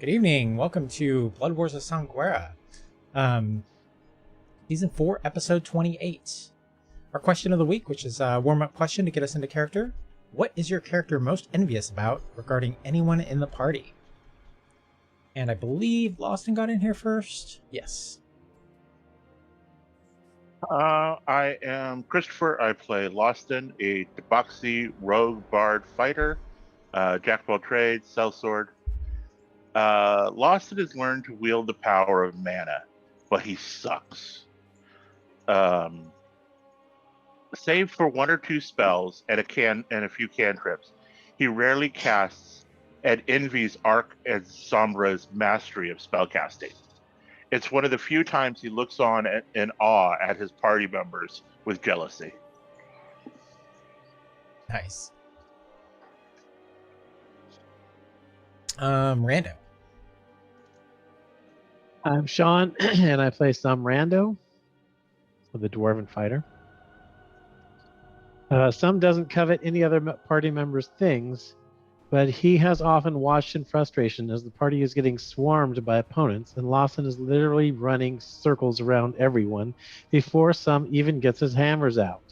Good evening. Welcome to Bloodwars of Sanguera. Season 4, Episode 28. Our question of the week, which is a warm-up question to get us into character. What is your character most envious about regarding anyone in the party? And I believe Lawson got in here first. Yes. I am Christopher. I play Lawston, a Tabaxi rogue bard fighter, jack of all trades, sellsword. Lawston has learned to wield the power of mana, but he sucks. Save for one or two spells and a few cantrips, he rarely casts and envies Ark and Sombra's mastery of spellcasting. It's one of the few times he looks on in awe at his party members with jealousy. Nice. Rando. I'm Sean, and I play some Rando, the dwarven fighter. Some doesn't covet any other party member's things, but he has often watched in frustration as the party is getting swarmed by opponents, and Lawson is literally running circles around everyone before some even gets his hammers out.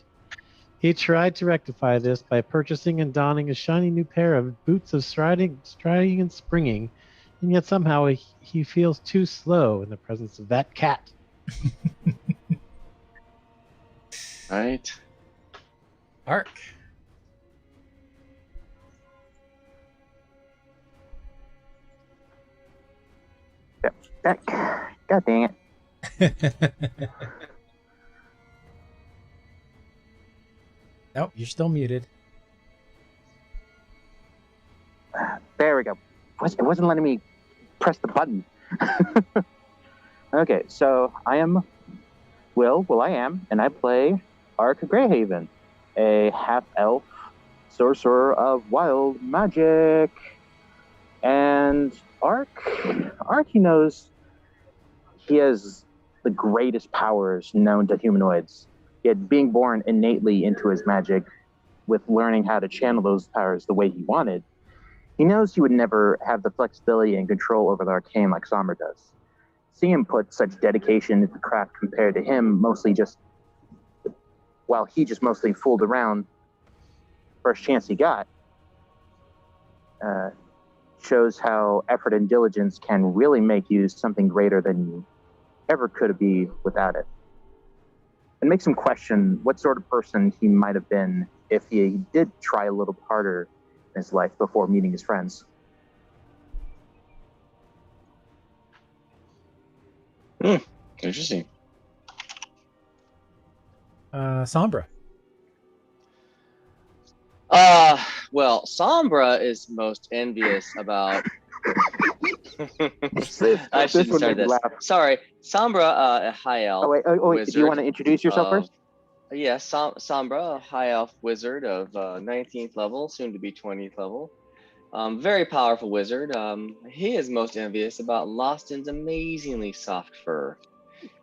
He tried to rectify this by purchasing and donning a shiny new pair of boots of striding and springing, and yet somehow he feels too slow in the presence of that cat. Right. Ark. God dang it. Nope, you're still muted. There we go. It wasn't letting me press the button. Okay, so I am and I play Ark Greyhaven, a half-elf sorcerer of wild magic. And Ark, he knows he has the greatest powers known to humanoids. Yet being born innately into his magic, with learning how to channel those powers the way he wanted, he knows he would never have the flexibility and control over the arcane like Sombra does. Seeing him put such dedication into the craft compared to him, mostly fooled around first chance he got, shows how effort and diligence can really make you something greater than you ever could be without it. And makes him question what sort of person he might have been if he did try a little harder in his life before meeting his friends. Interesting. Sombra. Well, Sombra is most envious about. I shouldn't start this. Sorry, Sombra, a high elf. Oh wait. Do you want to introduce yourself first? Yes, Sombra, a high elf wizard of 19th level, soon to be 20th level. Very powerful wizard. He is most envious about Lawston's amazingly soft fur.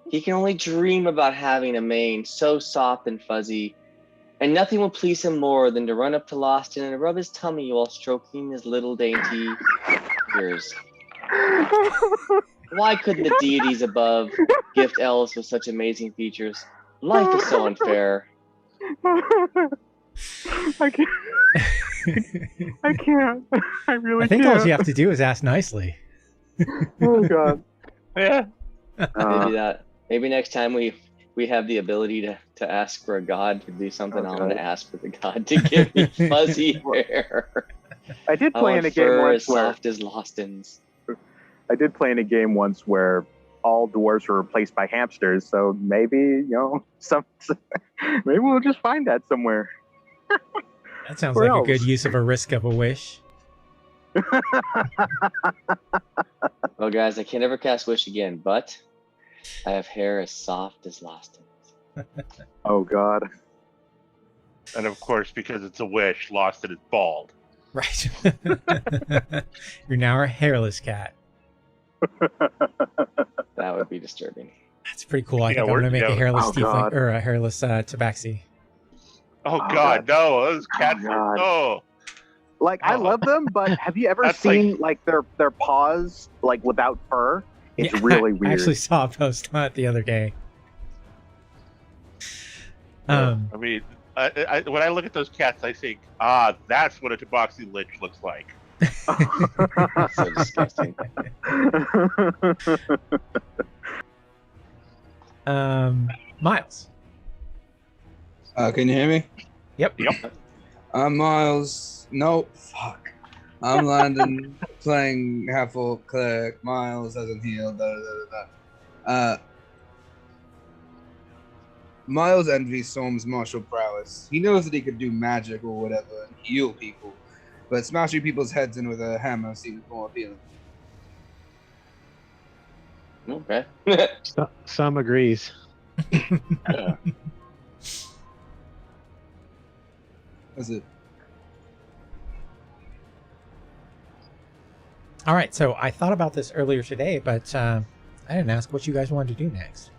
He can only dream about having a mane so soft and fuzzy, and nothing will please him more than to run up to Lawston and rub his tummy while stroking his little dainty ears. Why couldn't the deities above gift elves with such amazing features? Life is so unfair. I can't. I can't. I really I think can't. all you have to do is ask nicely. Oh God. Yeah. Maybe next time we have the ability to ask for a god to do something, I'm going to ask for the god to give me fuzzy hair. I did play in a game once where soft as Lawston's. I did play in a game once where all dwarves were replaced by hamsters. So maybe maybe we'll just find that somewhere. That sounds Where like else? a good use of a risk of a wish. Well, guys, I can never cast Wish again, but I have hair as soft as Lawston's. Oh God. And of course, because it's a wish, Lawston is bald. Right. You're now a hairless cat. That would be disturbing. That's pretty cool. I think I'm we're going to make a together. hairless Oh, tiefling, God. or a hairless tabaxi. Oh God, no! Those cats God. are Like I Oh. love them, but have you ever That's seen like their paws like without fur? It's Yeah, really I weird. actually saw a post on it the other day. I mean, when I look at those cats, I think, that's what a Tabaxi Lich looks like. So disgusting. Miles. Can you hear me? Yep. I'm Miles. Nope. Fuck. I'm Landon playing half-orc cleric. Miles hasn't healed. Miles envies Storm's martial prowess. He knows that he could do magic or whatever and heal people, but smashing people's heads in with a hammer seems more appealing. Okay. Some agrees. That's it. All right, so I thought about this earlier today, but I didn't ask what you guys wanted to do next.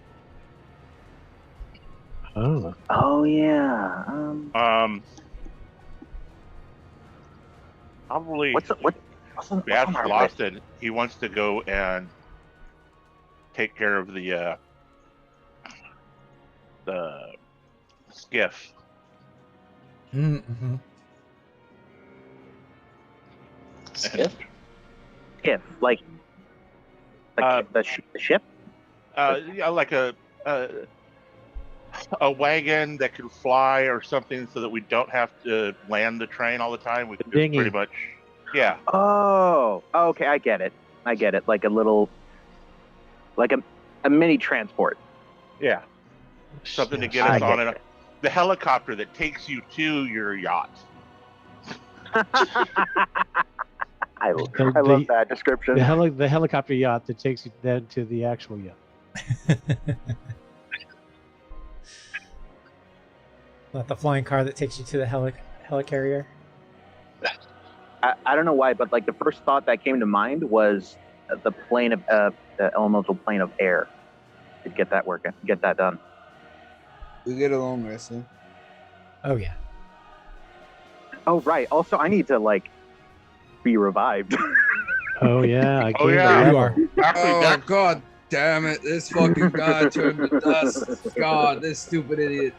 Oh. Oh yeah. Probably. What's on Ask our list? Lawson. He wants to go and take care of the skiff. Mm-hmm. Skiff? Skiff, like the ship. Yeah, like a wagon that can fly or something, so that we don't have to land the train all the time. We can just dinghy. pretty much, yeah. Oh, okay, I get it. Like a little, like a mini transport. Yeah, something to Yes. get us I on get it. The helicopter that takes you to your yacht. I love that description. The helicopter yacht that takes you then to the actual yacht. Not the flying car that takes you to the helicarrier. I don't know why, but like the first thought that came to mind was the plane of the elemental plane of air. To get that working, get that done. We get along, Wrestler. Oh yeah. Oh right. Also, I need to like be revived. Oh yeah. I Oh gave yeah, it You up. are. Actually, Oh that's god damn it! This fucking guy turned to dust. God, this stupid idiot.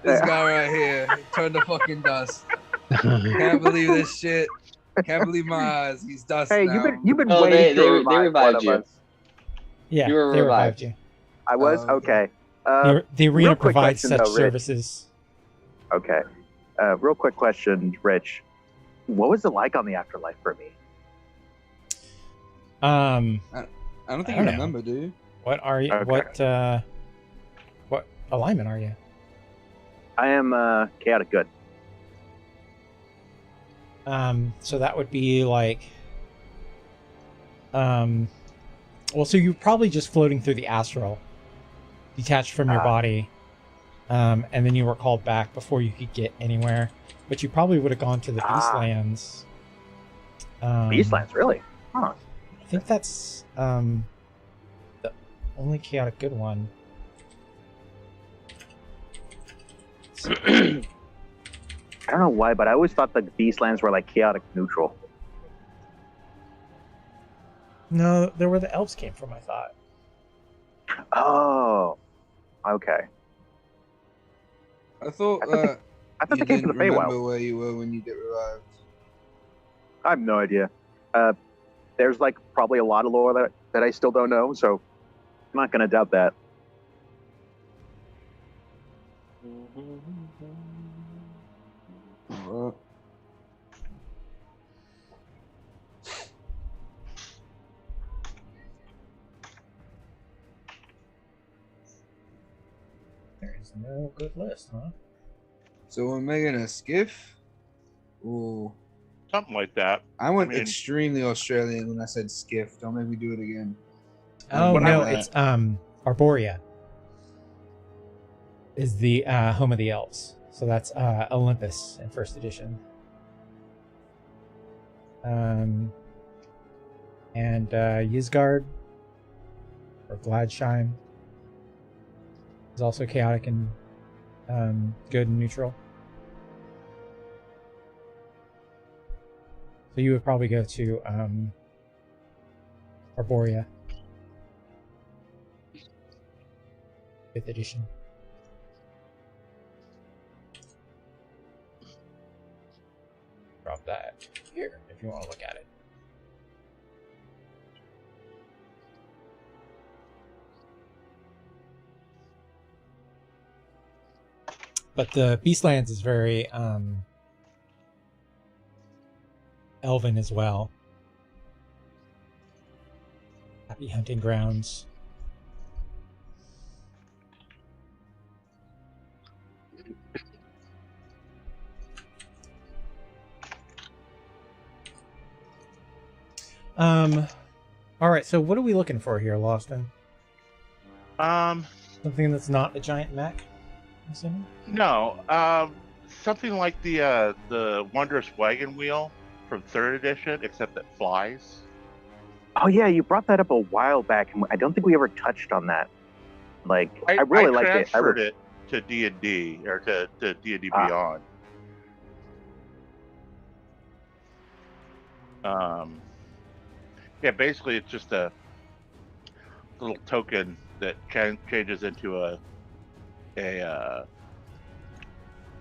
This guy right here turned to fucking dust. Can't believe this shit. Can't believe my eyes. He's dust Hey, now. you've been Oh, waiting they to revive revived one of you. us. Yeah, You were they revived. revived you. I was Oh, okay. The arena real quick provides question, such though, Rich. services. Okay. Real quick question, Rich. What was it like on the afterlife for me? I don't think I you don't know. remember, do you? What are you? Okay. What alignment are you? I am chaotic good. So that would be like, well, so you're probably just floating through the astral, detached from your body, and then you were called back before you could get anywhere. But you probably would have gone to the Beastlands. Beastlands, really? Huh. I think that's the only chaotic good one. I don't know why, but I always thought the Beastlands were like chaotic neutral. No, there where the elves came from, I thought. Oh, okay. I thought I thought you they came to didn't the remember Feywild. where you were when you get revived. I have no idea. There's like probably a lot of lore that I still don't know, so I'm not gonna doubt that. What? There's no good list, huh? So we're making a skiff? Ooh. something like that. I went I mean- extremely Australian when I said skiff. Don't make me do it again. Oh What no, happened? it's Arborea is the home of the elves. So that's Olympus in first edition. And Ysgard or Gladsheim is also chaotic and good and neutral. So you would probably go to Arborea. 5th edition. Drop that here if you want to look at it. But the Beastlands is very elven as well. Happy hunting grounds. All right, so what are we looking for here, Lawson? Something that's not a giant mech, I'm assuming? No, something like the Wondrous Wagon Wheel from 3rd edition, except that flies. Oh yeah, you brought that up a while back, and I don't think we ever touched on that. Like, I really liked it. I transferred it to D&D, or to D&D Beyond. Yeah, basically it's just a little token that changes into a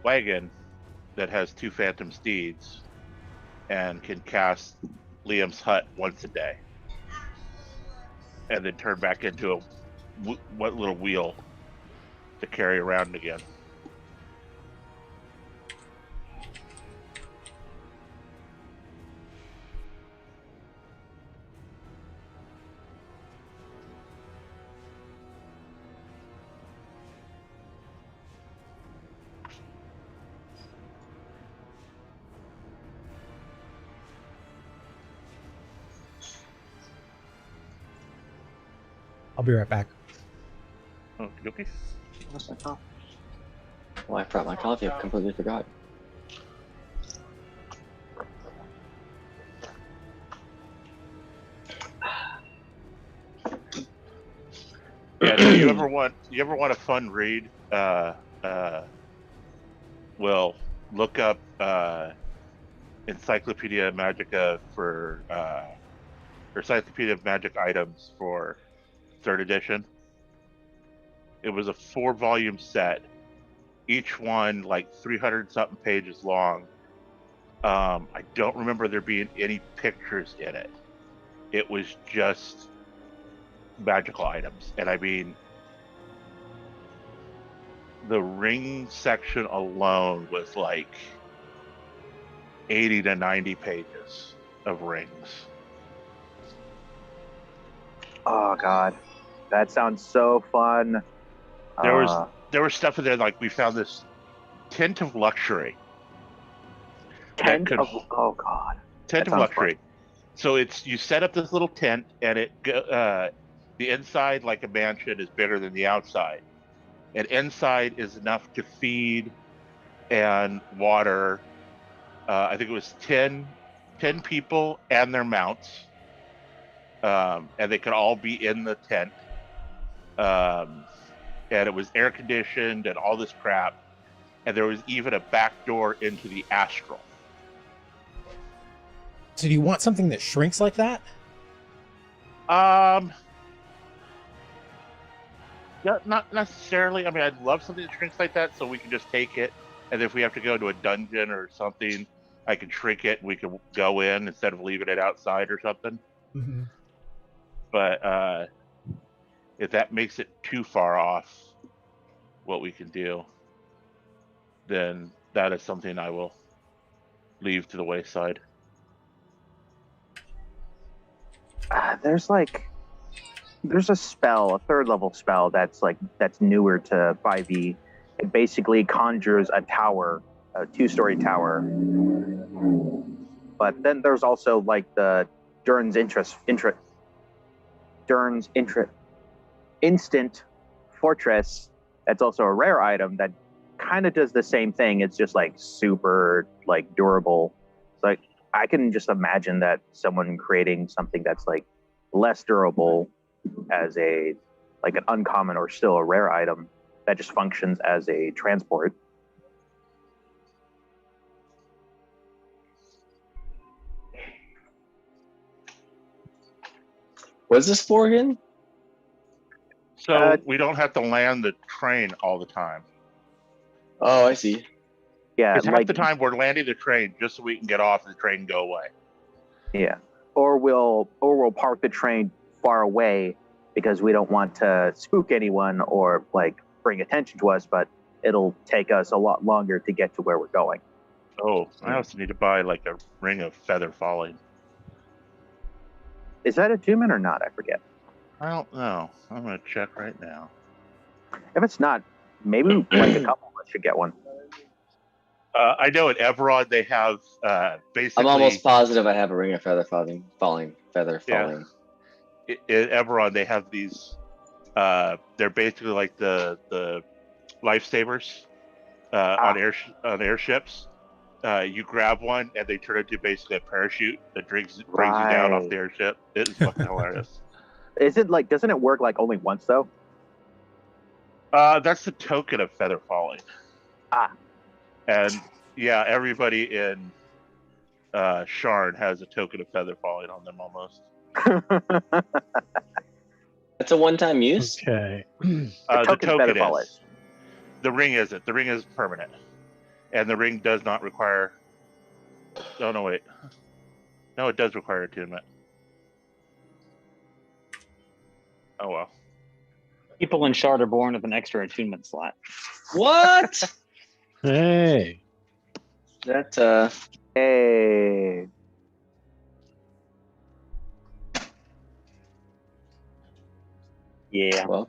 wagon that has 2 phantom steeds and can cast Liam's hut once a day, and then turn back into a little wheel to carry around again. I'll be right back. Okay. Where's my coffee? Oh, I brought my coffee. I completely forgot. Yeah, if you ever want a fun read, well, look up Encyclopedia Magica for or Encyclopedia of Magic items for 3rd edition. It was a 4-volume set, each one like 300-something pages long. I don't remember there being any pictures in it. It was just magical items, and I mean, the ring section alone was like 80 to 90 pages of rings. Oh god, that sounds so fun. There was stuff in there, like we found this tent of luxury. Tent of Luxury. So you set up this little tent, and the inside, like a mansion, is bigger than the outside, and inside is enough to feed and water. I think it was 10 people and their mounts, and they could all be in the tent. And it was air conditioned and all this crap, and there was even a back door into the astral. So do you want something that shrinks like that? Yeah, not necessarily. I mean, I'd love something that shrinks like that, so we can just take it, and if we have to go to a dungeon or something, I can shrink it and we can go in instead of leaving it outside or something. Mm-hmm. But if that makes it too far off what we can do, then that is something I will leave to the wayside. There's a spell, a 3rd level spell that's newer to 5e. It basically conjures a tower, a 2-story tower. But then there's also like the Durn's Instant Fortress. That's also a rare item that kind of does the same thing. It's just like super like durable. So I can just imagine that someone creating something that's like less durable as an uncommon or still a rare item that just functions as a transport. What's this for again? So we don't have to land the train all the time. Oh, I see. Yeah, Because half the time we're landing the train just so we can get off and the train can go away. Yeah, or we'll park the train far away because we don't want to spook anyone or like bring attention to us, but it'll take us a lot longer to get to where we're going. Oh, I also need to buy like a ring of feather falling. Is that attunement or not? I forget. I don't know. I'm gonna check right now. If it's not, maybe like a couple of us should get one. I know at Everon they have basically. I'm almost positive I have a ring of feather falling. Yeah. At Everon they have these. They're basically like the lifesavers on airships. You grab one and they turn into basically a parachute that brings you down off the airship. It is fucking hilarious. Doesn't it work like only once though? That's the token of feather falling. And yeah, everybody in Sharn has a token of feather falling on them almost. It's a one-time use. Okay. The token is. The ring isn't. The ring is permanent, and the ring does not require. Oh no! Wait. No, it does require attunement. Oh well. People in Shard are born with an extra attunement slot. What? Hey. That Hey. Yeah. well,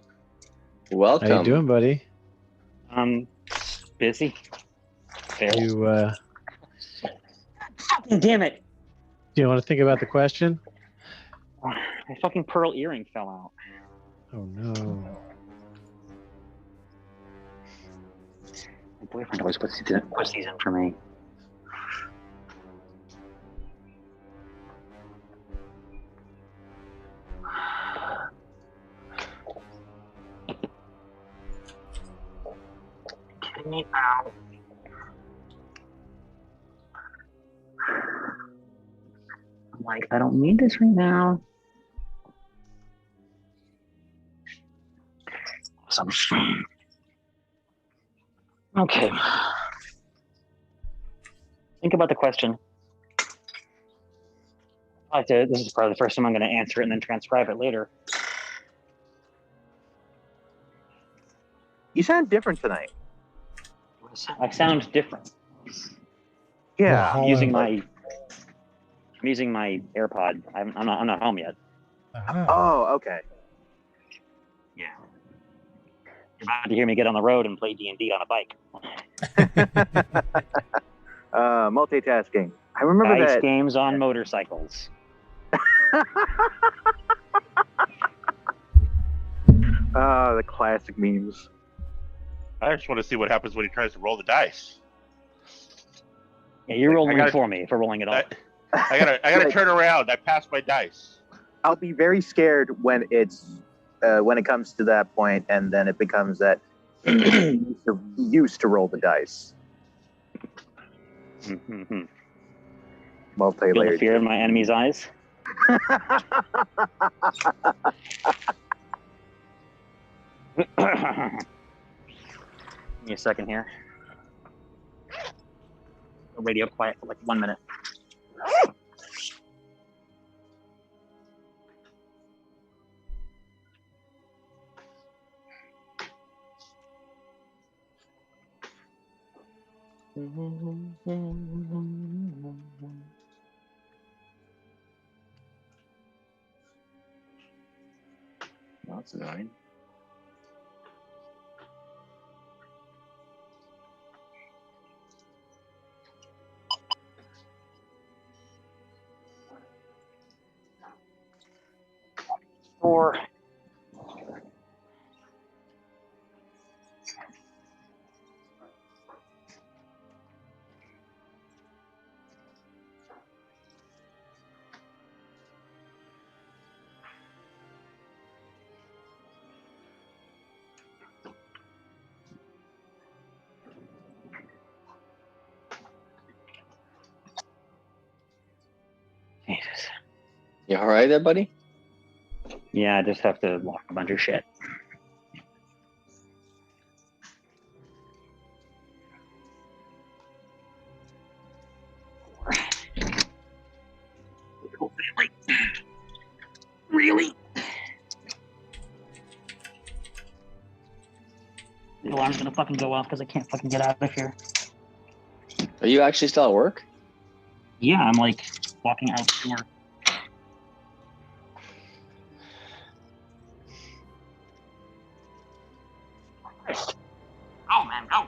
welcome. How you doing, buddy? I'm busy. Fair. You Damn it! do you want to think about the question? My fucking pearl earring fell out. Oh no. My boyfriend always puts these in for me. Kidding me, pal? I'm like, I don't need this right now. Okay. Think about the question. This is probably the first time I'm going to answer it and then transcribe it later. You sound different tonight. I sound different. Yeah. Well, I'm using my AirPod. I'm not home yet. Oh, okay. Yeah. You're about to hear me get on the road and play D&D on a bike. Multitasking. I remember Dice that. games on motorcycles. The classic memes. I just want to see what happens when he tries to roll the dice. Yeah, you're rolling it for me for rolling it off. I gotta turn around. I passed my dice. I'll be very scared when it comes to that point, and then it becomes that he used to roll the dice. Mm-hmm. Multi-layered. Feel the fear in my enemy's eyes. Give me a second here. Radio quiet for like 1 minute. That's annoying. Or Jesus. You all right there, buddy? Yeah, I just have to lock a bunch of shit. Really? The alarm's gonna fucking go off because I can't fucking get out of here. Are you actually still at work? Yeah, I'm like walking out the door. Oh man, go!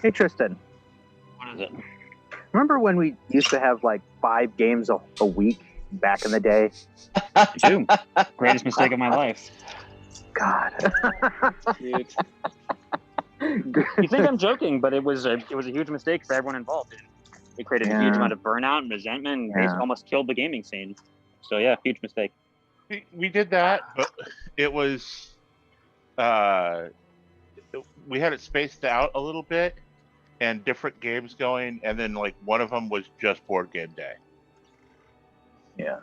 Hey, Tristan. What is it? Remember when we used to have like 5 games a week back in the day? I do. Greatest mistake of my life. God. Cute. You think I'm joking, but it was a huge mistake for everyone involved. It created a huge Yeah. amount of burnout and resentment, and Yeah. basically almost killed the gaming scene. So yeah, huge mistake. We did that, but it was we had it spaced out a little bit and different games going, and then like one of them was just board game day. Yeah.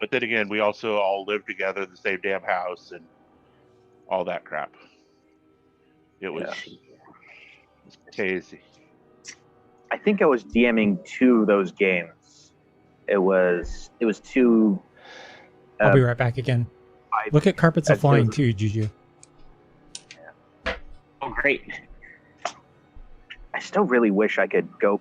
But then again, we also all lived together in the same damn house and all that crap. It was, it was crazy. I think I was DMing 2 of those games. It was 2. I'll be right back again. Look at Carpets of Flying too, Juju. Oh, great. I still really wish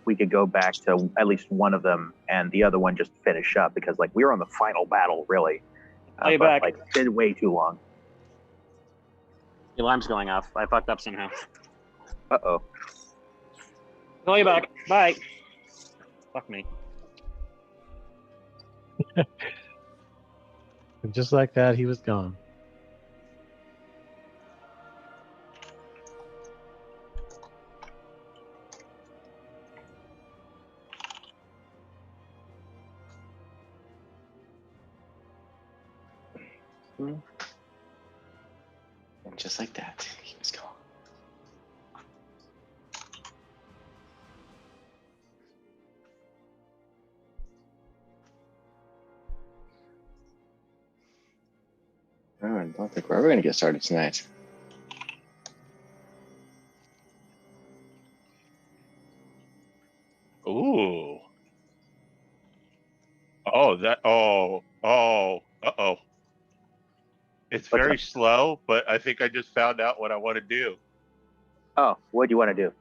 we could go back to at least one of them and the other one just finish up, because like we were on the final battle really. Way But back. like it's been way too long. The alarm's going off. I fucked up somehow. Uh-oh. Call you back. Bye. Fuck me. And just like that, he was gone. And just like that, he was gone. Oh, I don't think we're ever going to get started tonight. Ooh. Oh, that. Uh-oh. It's What's very up? slow, but I think I just found out what I want to do. Oh, what do you want to do?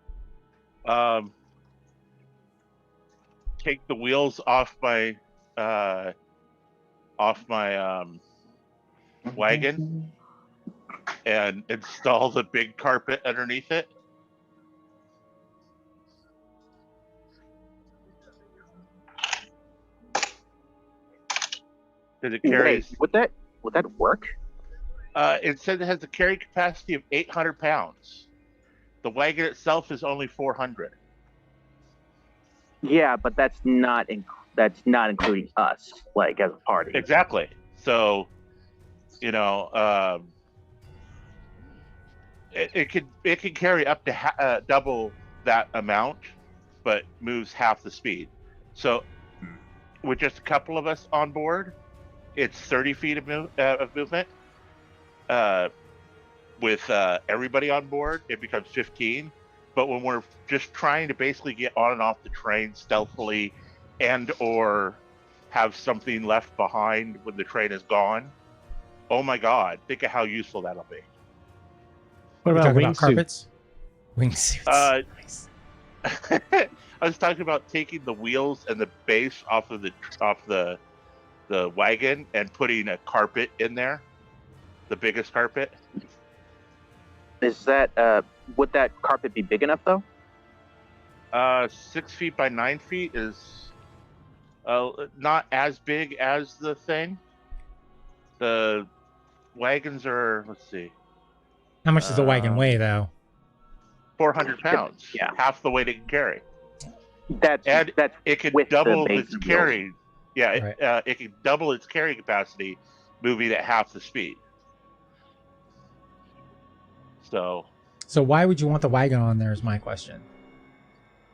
Take the wheels off my wagon and install the big carpet underneath it. Because it carries. Wait, would that work? It says it has a carry capacity of 800 pounds. The wagon itself is only 400. Yeah, but that's not including us, like as a party. Exactly. So, you know, it could carry up to double that amount, but moves half the speed. So, with just a couple of us on board, it's 30 feet of movement. With everybody on board, it becomes 15. But when we're just trying to basically get on and off the train stealthily, and or have something left behind when the train is gone, oh my God! Think of how useful that'll be. What We're about talking about wingsuits? carpets? Wingsuits. Nice. I was talking about taking the wheels and the base off the wagon and putting a carpet in there, the biggest carpet. Is that would that carpet be big enough though? 6 feet by 9 feet is not as big as the thing. The wagons are, let's see, How much does the wagon weigh, though? 400 pounds. Yeah. Half the weight it can carry. That's It could with the double base its wheels. carry. Yeah, Right. it could double its carry capacity, moving at half the speed. So, why would you want the wagon on there is my question.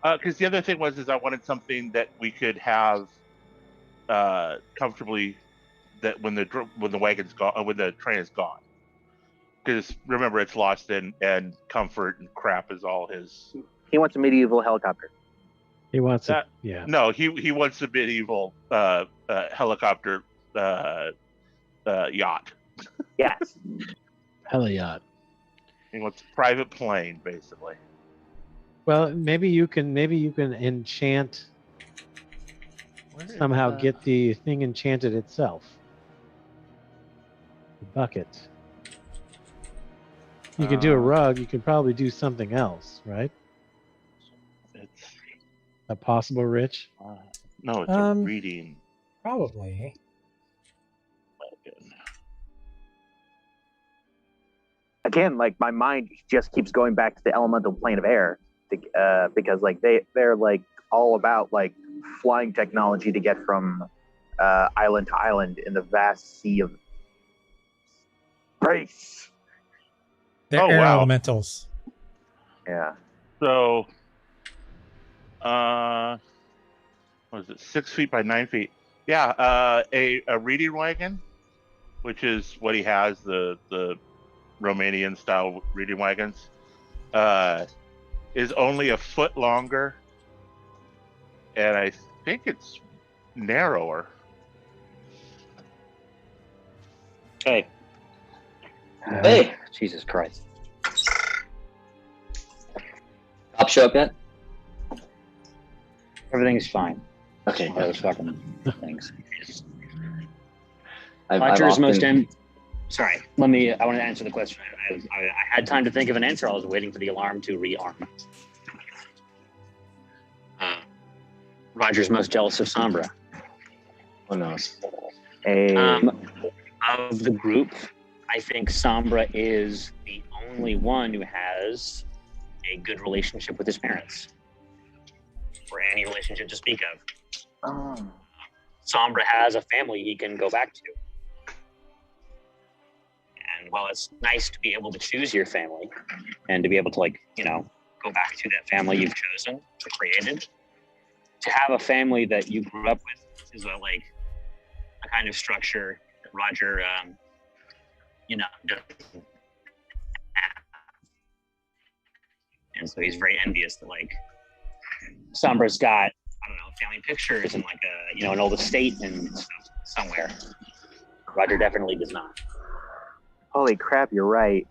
because the other thing is I wanted something that we could have comfortably that when the wagon's gone, when the train is gone. Because remember, it's lost and comfort and crap is all his. He wants a medieval helicopter. He wants That- it. Yeah. No, he wants a medieval helicopter yacht. Yes. Heliot. He wants a private plane, basically. Well, maybe you can enchant somehow get the thing enchanted itself. The bucket. You can do a rug. You can probably do something else, right? It's A possible rich. no, it's a reading Probably. wagon. Again, like my mind just keeps going back to the elemental plane of air, because like they're like all about like flying technology to get from island to island in the vast sea of space. They're Oh, air wow. elementals. Yeah. So, what is it? 6 feet by 9 feet. Yeah, a reading wagon, which is what he has, the Romanian style reading wagons, is only a foot longer, and I think it's narrower. Hey, Hey, Jesus Christ. Cop show up yet? Everything's fine. Okay. Those fucking things. I've Roger's often- most Sorry, I want to answer the question. I had time to think of an answer. I was waiting for the alarm to rearm. Roger's most jealous of Sombra. Who knows? Of the group, I think Sombra is the only one who has a good relationship with his parents, or any relationship to speak of. Sombra has a family he can go back to. And while it's nice to be able to choose your family and to be able to, like, you know, go back to that family you've chosen or created, to have a family that you grew up with is a kind of structure that Roger, doesn't have. And so he's very envious that, like, Sombra's got, I don't know, family pictures and like an old estate and stuff somewhere. Roger definitely does not. Holy crap! You're right.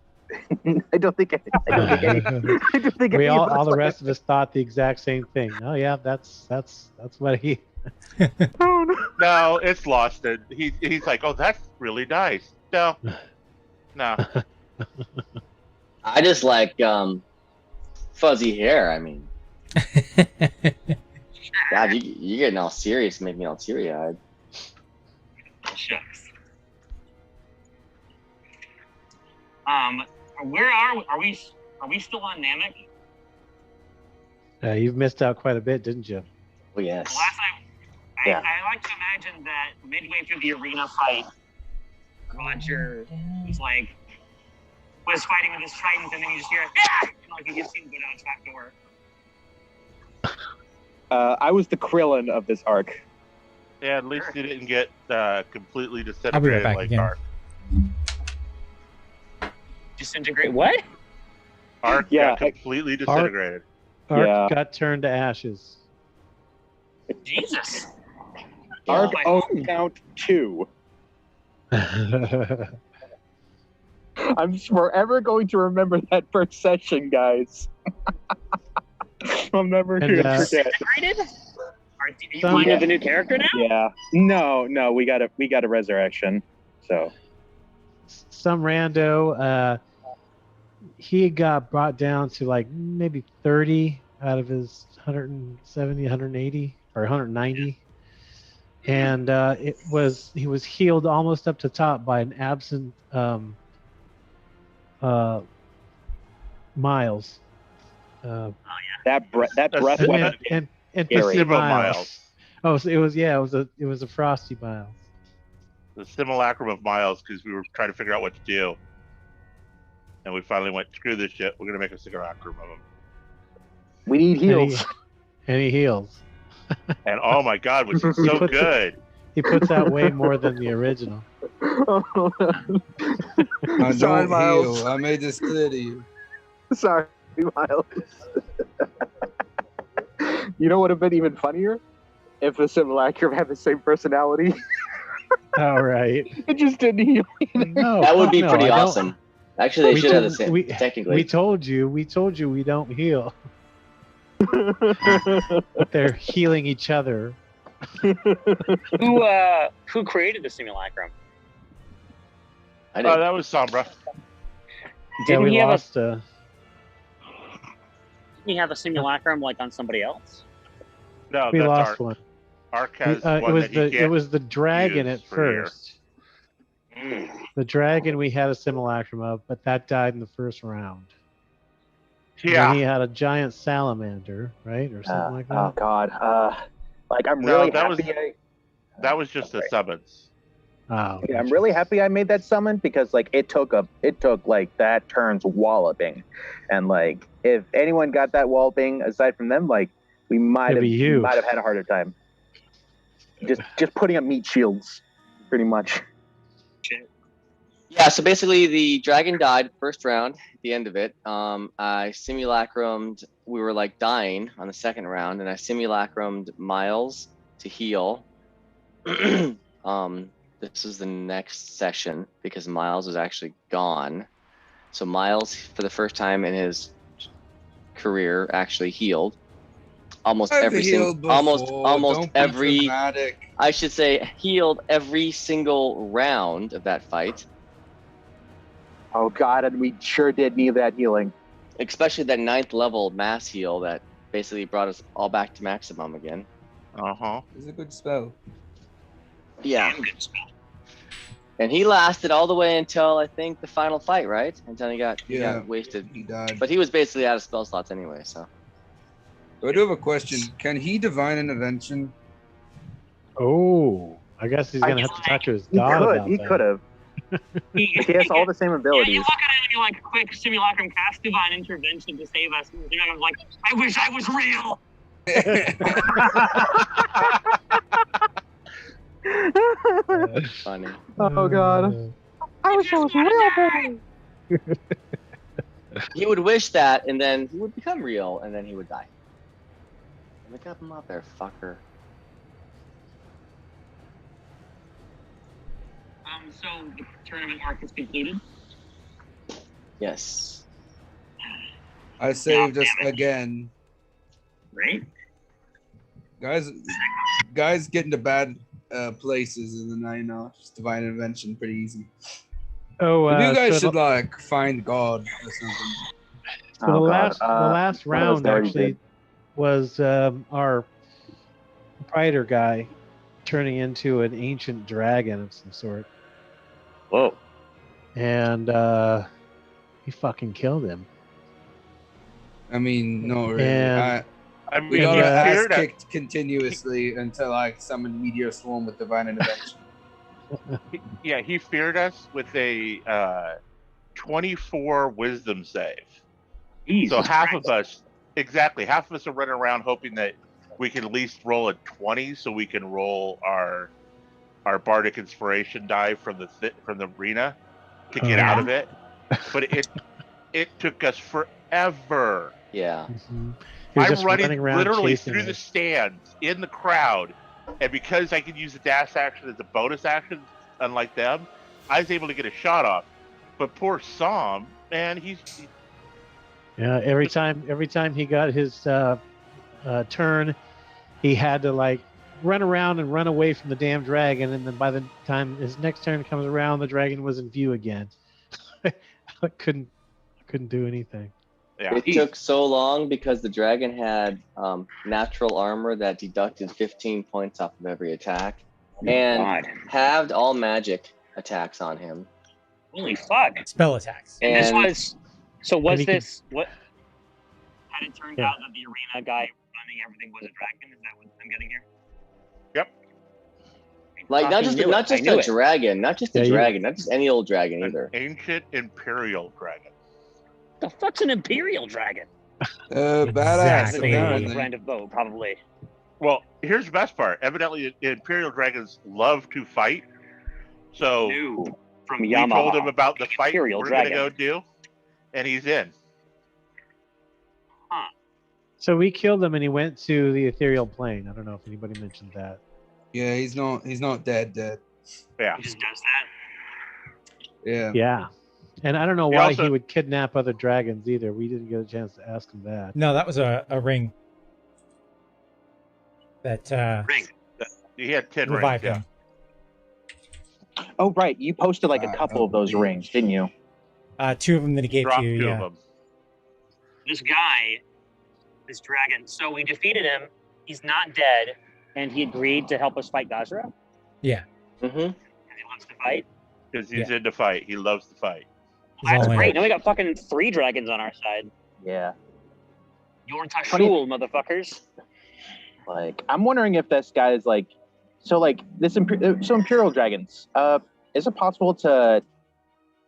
I don't think We all the rest of us thought the exact same thing. Oh yeah, that's what he. Oh, no. No, it's lost. He's like, oh, that's really nice. No. I just like fuzzy hair. I mean, God, you getting all serious, make me all teary-eyed. Shucks. Where are we still on Namek? You've missed out quite a bit, didn't you? Oh yes. Last time, Yeah. I like to imagine that midway through the arena fight, Roger was fighting with his trident, and then you just hear and like you just see him go down a trap door. I was the Krillin of this arc. Yeah, at least he didn't get completely I'll be right disintegrated back like again. Ark. Disintegrate what? Ark Yeah, got completely disintegrated. Ark Yeah. got turned to ashes. Jesus. Arc my- own count 2. I'm forever going to remember that first session, guys. I'm never And, going to forget. Disintegrated? Are you Some- playing with a new character now? Yeah. No, we got a resurrection. So Some rando, he got brought down to like maybe 30 out of his 170, 180, or 190. And he was healed almost up to top by an absent Miles. that breath That's weapon. And Scary. PC Simo Miles. Miles. Oh, so it was a Frosty Miles. The simulacrum of Miles, because we were trying to figure out what to do. And we finally went, screw this shit, we're going to make a simulacrum of him. We need heals. And he heals. And oh my God, was he He so puts it- good. He puts out way more than the original. Sorry, don't Miles. heal. I made this clear to you. Sorry, Miles. You know what would have been even funnier? If the simulacrum had the same personality. All right. It just didn't heal. No, That would fuck be no, pretty I don't- awesome. Actually, they We should have the told- same. we- Technically, We told you we don't heal. But they're healing each other. Who created the simulacrum? I Oh, did. that was Sombra. Yeah, Didn't we he have lost. Didn't he have a simulacrum like on somebody else? No, We that's lost Ark. one. Ark has It one was that he can't. the dragon use at for a year. first. Mm. The dragon we had a simulacrum of, but that died in the first round. And Yeah. then he had a giant salamander, right, or something like that. Oh God. Like I'm No, really that was- happy. That was just the summons. Oh, Yeah, I'm really happy I made that summon because like it took like that turn's walloping, and like if anyone got that walloping aside from them, like we might It'd have be you. had a harder time. Just putting up meat shields, pretty much. Yeah, so basically the dragon died first round at the end of it. I simulacrumed, we were like dying on the second round, and I simulacrumed Miles to heal. This is the next session because Miles was actually gone. So Miles, for the first time in his career, actually healed. Almost I've every healed single, almost before. Don't be every, dramatic. I should say, healed every single round of that fight. Oh God, and we sure did need that healing. Especially that 9th level mass heal that basically brought us all back to maximum again. Uh-huh. It's a good spell. Yeah. Damn good spell. And he lasted all the way until I think the final fight, right? Until he got Yeah. wasted. He died. But he was basically out of spell slots anyway, so. I do have a question. Can he divine intervention? Oh, I guess he's gonna have to talk to his He god could. about He that. could have. He has all the same Yeah, you abilities. look at it and you're like, quick simulacrum cast divine intervention to save us. And the simulacrum's like, I wish I was real. Funny. Oh God. I was so real. He would wish that, and then he would become real, and then he would die. Look up him up there, fucker. So the tournament arc is concluded. Yes. I saved us again. Right? Guys get into bad places, and then I know just divine intervention pretty easy. Oh, Maybe you guys so should like find God or something. So the Oh, God. last one of round those already actually did. was our proprietor guy turning into an ancient dragon of some sort, Whoa. and he fucking killed him. I mean, no, really. And- I mean, We he got our ass feared us. kicked continuously until I summoned Meteor Swarm with divine intervention. Yeah, he feared us with a 24 wisdom save. So half of us are running around hoping that we can at least roll a 20 so we can roll our bardic inspiration die from the arena to get out of it. But it took us forever. Yeah. Mhm. He was I'm just running around literally chasing through the us. stands in the crowd, and because I could use the dash action as a bonus action, unlike them, I was able to get a shot off. But poor Som, man, Yeah, every time he got his turn, he had to like run around and run away from the damn dragon, and then by the time his next turn comes around, the dragon was in view again. I couldn't do anything. yeah. It took so long because the dragon had natural armor that deducted 15 points off of every attack, and God. halved all magic attacks on him. Holy fuck. Spell attacks. And this And- was, so was And he could- this, what? Had it turned Yeah. out that the arena guy running everything was a dragon? Is that what I'm getting here? Yep. Like not Fucking just knew it. not I just knew a it. dragon, not just a Yeah, you- dragon, not just any old dragon An either. ancient imperial dragon. The fuck's an imperial dragon? Badass, Exactly. apparently. Brand of bow, probably. Well, here's the best part. Evidently, imperial dragons love to fight, So New from we Yamaha. told him about the fight Imperial we're Dragon. gonna go do, and he's in. So we killed him and he went to the ethereal plane. I don't know if anybody mentioned that. Yeah, he's not dead. Yeah. He just does that. Yeah. Yeah. And I don't know He why also- he would kidnap other dragons either. We didn't get a chance to ask him that. No, that was a ring. That Ring. He had 10 rings. revived Yeah. him. Oh, right. You posted like a couple of those rings, didn't you? 2 of them that he gave Dropped to you. 2 Yeah. of them. This guy, this dragon. So we defeated him. He's not dead, and he agreed to help us fight Gazra. Yeah. Mm-hmm. And he wants to fight. Because he's in to fight. He loves to fight. He's That's all in. great. Now we got fucking 3 dragons on our side. Yeah. You're Funny- Tashul, motherfuckers. Like, I'm wondering if this guy is like, so like this Imperial Dragons. Is it possible to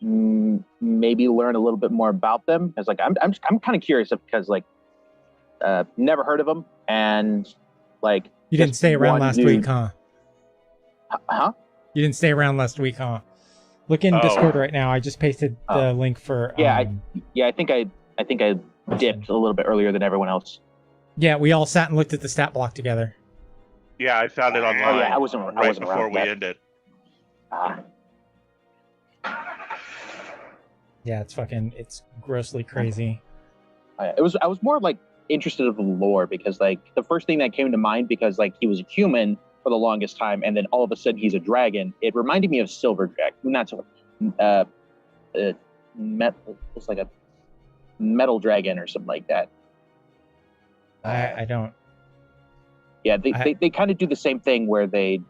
maybe learn a little bit more about them? It's like I'm kind of curious because like, never heard of them, and like You didn't just stay around one last dude- week, huh? Huh? You didn't stay around last week, huh? Look in Oh. Discord right now. I just pasted the link for. Yeah, Yeah, I think I dipped a little bit earlier than everyone else. Yeah, we all sat and looked at the stat block together. Yeah, I found it online. Oh yeah, I wasn't right around before for we that. ended. Ah. Yeah, it's grossly crazy. I was more like interested in the lore because like the first thing that came to mind, because like he was a human for the longest time and then all of a sudden he's a dragon, it reminded me of Silverjack. Not so it's like a metal dragon or something like that. I don't. Yeah, they kind of do the same thing where they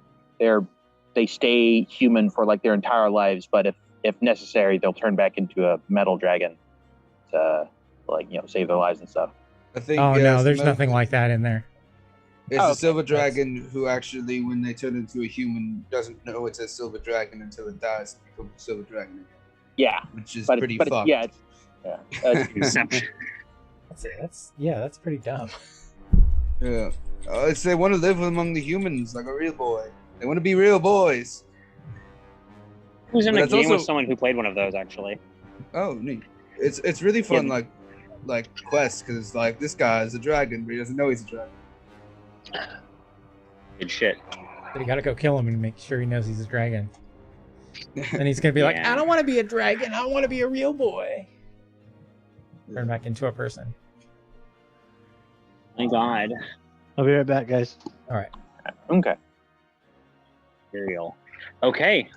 stay human for like their entire lives, but if necessary they'll turn back into a metal dragon to like, you know, save their lives and stuff. I think. Oh yeah, no, it's there's the nothing like that in there. It's Oh, a okay. silver dragon who actually, when they turn into a human, doesn't know it's a silver dragon until it dies and becomes a silver dragon again, Yeah, which is but pretty but fucked. yeah, Inception. That's pretty dumb. Yeah. It's they want to live among the humans like a real boy. They want to be real boys. Who's in But a that's game with also- someone who played one of those, actually? Oh, neat. It's really fun, Yeah. like quests, because like this guy is a dragon, but he doesn't know he's a dragon. Good shit. But you gotta go kill him and make sure he knows he's a dragon. And he's gonna be like, Yeah. I don't want to be a dragon. I want to be a real boy. Turn back into a person. My God. I'll be right back, guys. All right. okay. Imperial. Okay.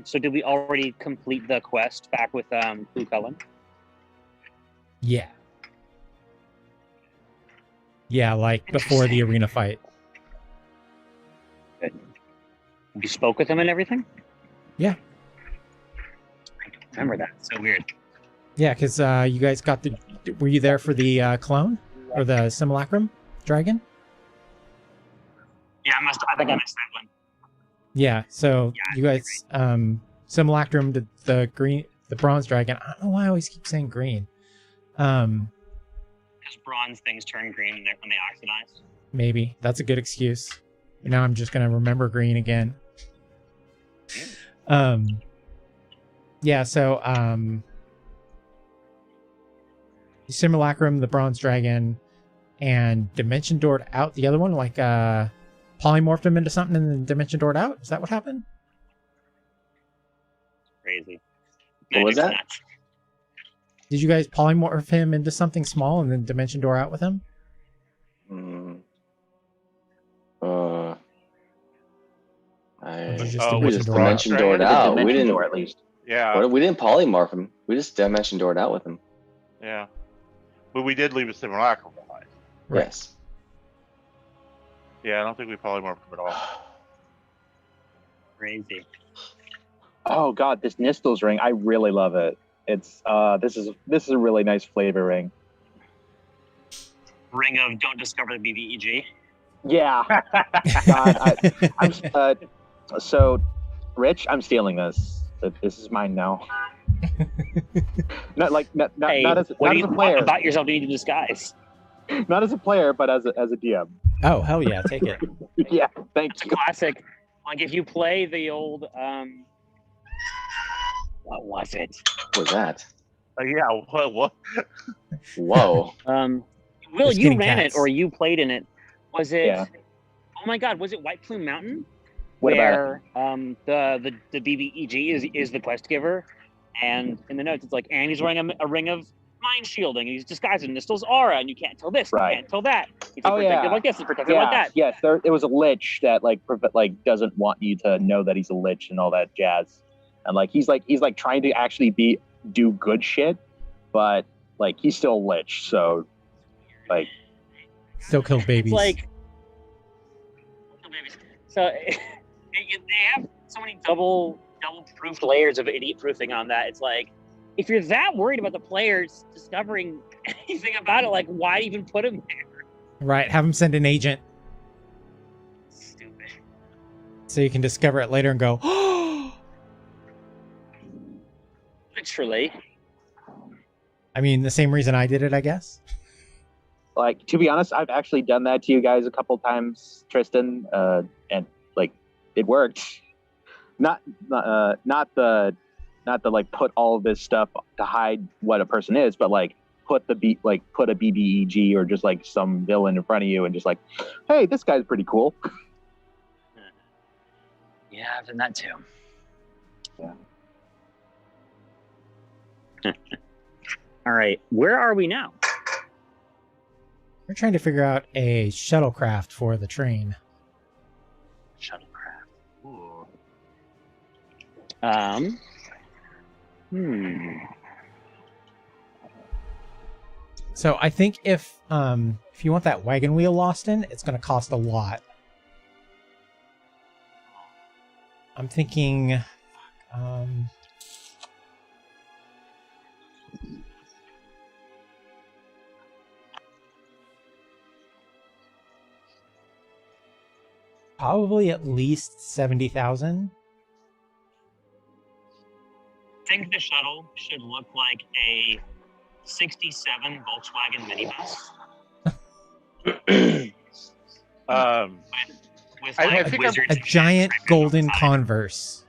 So did we already complete the quest back with Blue Cullen? Yeah. Yeah, like before the arena fight. You spoke with him and everything? Yeah. I don't remember that. It's so weird. Yeah, because you guys got the. Were you there for the clone or the simulacrum dragon? Yeah, I think I missed that one. Yeah. So Yeah, you guys simulacrum the bronze dragon. I don't know why I always keep saying green. Because bronze things turn green when they oxidize. Maybe that's a good excuse. Now I'm just gonna remember green again. Yeah. So you simulacrum the bronze dragon and dimension doored out the other one, like polymorphed him into something and then dimension doored out. Is that what happened? Crazy. What was Magic's that? nuts. Did you guys polymorph him into something small and then dimension door out with him? I Or did you just Oh, we dimension just door out? dimension doored out. We didn't. door at least. Yeah, We didn't polymorph him. We just dimension doored out with him. yeah. But we did leave a simulacrum behind. Right. Yes. Yeah, I don't think we polymorphed him at all. Crazy. Oh god, this Nistel's ring, I really love it. It's this is a really nice flavor ring. Ring of don't discover the BBEG. Yeah. God, I'm so Rich, I'm stealing this. This is mine now. Not Hey, not as a what player. about yourself do you need to disguise? Not as a player, but as a DM. Oh hell yeah, take it. Yeah, thank you. Classic. Like if you play the old What was it? What was that? Yeah, what? Whoa. Will, Just you kidding, ran cats. it or you played in it? Was it? Yeah. Oh my God! Was it White Plume Mountain? What about it? Where the BBEG is the quest giver, and in the notes it's like, and he's wearing a ring of mind shielding, and he's disguised in Nistel's aura, and you can't tell this, Right. you can't tell that. He's Oh, protected yeah. like this, he's protected like that. Yes, it was a lich that like doesn't want you to know that he's a lich and all that jazz, and he's trying to actually do good shit, but like he's still a lich, so like Still kills babies. It's like, so they have so many double proofed layers of idiot proofing on that. It's like, if you're that worried about the players discovering anything about it, like why even put him there? Right, have him send an agent Stupid. so you can discover it later and go, oh! Literally. Oh, I mean, the same reason I did it, I guess. like, to be honest, I've actually done that to you guys a couple times, Tristan, and like it worked. Not the like put all of this stuff to hide what a person is, but like put a BBEG or just like some villain in front of you and just like, hey, this guy's pretty cool. Yeah, I've done that too. Yeah. All right, where are we now? We're trying to figure out a shuttlecraft for the train. Shuttlecraft. Ooh. So I think if you want that wagon wheel lost in, it's going to cost a lot. I'm thinking, probably at least 70,000. I think the shuttle should look like a 67 Volkswagen minibus. With I like think wizards A and giant shit golden inside. Converse.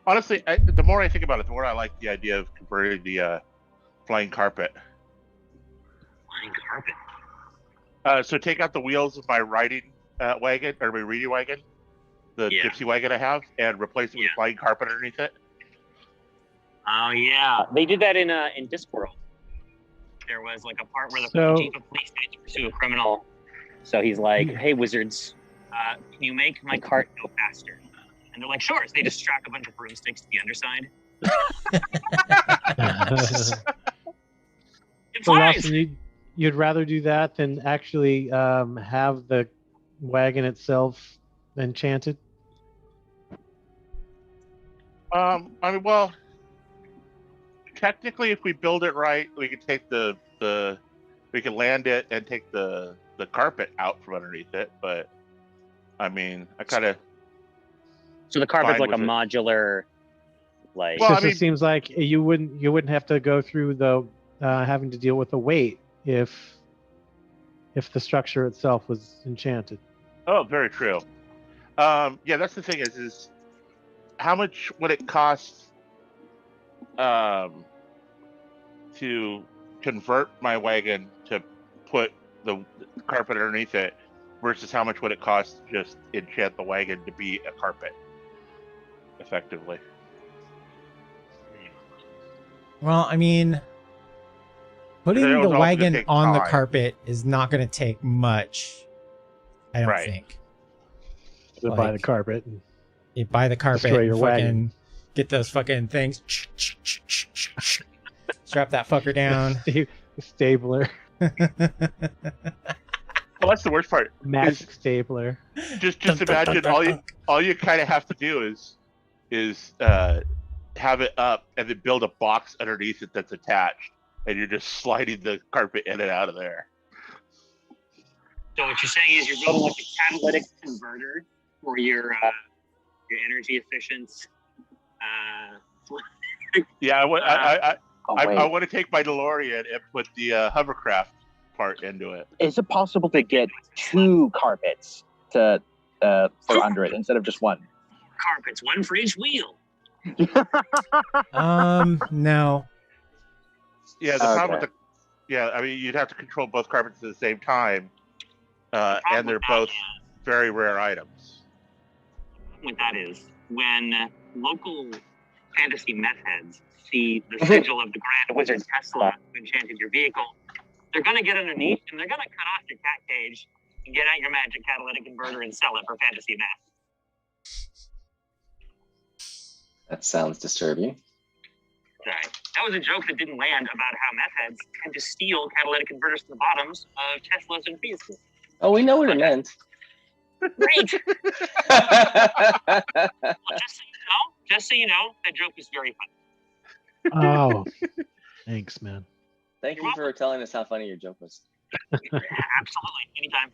Honestly, the more I think about it, the more I like the idea of converting the flying carpet. Flying carpet. So take out the wheels of my riding wagon or my reading wagon, the Yeah. gypsy wagon I have, and replace it with a flying carpet underneath it. Oh yeah, they did that in Discworld. There was like a part where the chief of police had to pursue a criminal. So he's like, "Hey wizards, can you make my cart go faster?" And they're like, "Sure." So they just strap a bunch of broomsticks to the underside. It So flies. Lawson, you'd rather do that than actually have the wagon itself enchanted? I mean, well, technically, if we build it right, we can take we can land it and take the carpet out from underneath it. But I mean, I kind of. So the carpet's fine like a with it. modular, like. Well, Because I mean- it seems like you wouldn't have to go through the having to deal with the weight if the structure itself was enchanted. Oh, very true. Yeah, that's the thing is how much would it cost to convert my wagon to put the carpet underneath it versus how much would it cost to just enchant the wagon to be a carpet effectively? Well, I mean, putting Because it was the also gonna wagon take on the time. carpet is not going to take much. I don't Right. think. To buy the Like- carpet. And You buy the carpet Destroy and your fucking wagon. get those fucking things. Strap that fucker down. stapler, Well, that's the worst part. magic stapler. Just imagine all you kind of have to do is have it up and then build a box underneath it that's attached, and you're just sliding the carpet in and out of there. So what you're saying is you're building like a catalytic converter for your energy efficient. Yeah, I want Oh, I wait. want to take my DeLorean and put the hovercraft part into it. Is it possible to get 2 carpets to for under it instead of just 1? Carpets, one for each wheel. No. Yeah, the problem with I mean, you'd have to control both carpets at the same time, and they're both very rare items. What that is, when local fantasy meth heads see the sigil of the Grand Wizard Tesla who enchanted your vehicle, they're going to get underneath and they're going to cut off your cat cage and get out your magic catalytic converter and sell it for fantasy meth. That sounds disturbing. Right. That was a joke that didn't land about how meth heads tend to steal catalytic converters from the bottoms of Teslas and Fiats. Oh, we know what it meant. Great. Well, just so you know, that joke is very funny. Oh, thanks, man. Thank you for telling us how funny your joke was. Absolutely, anytime.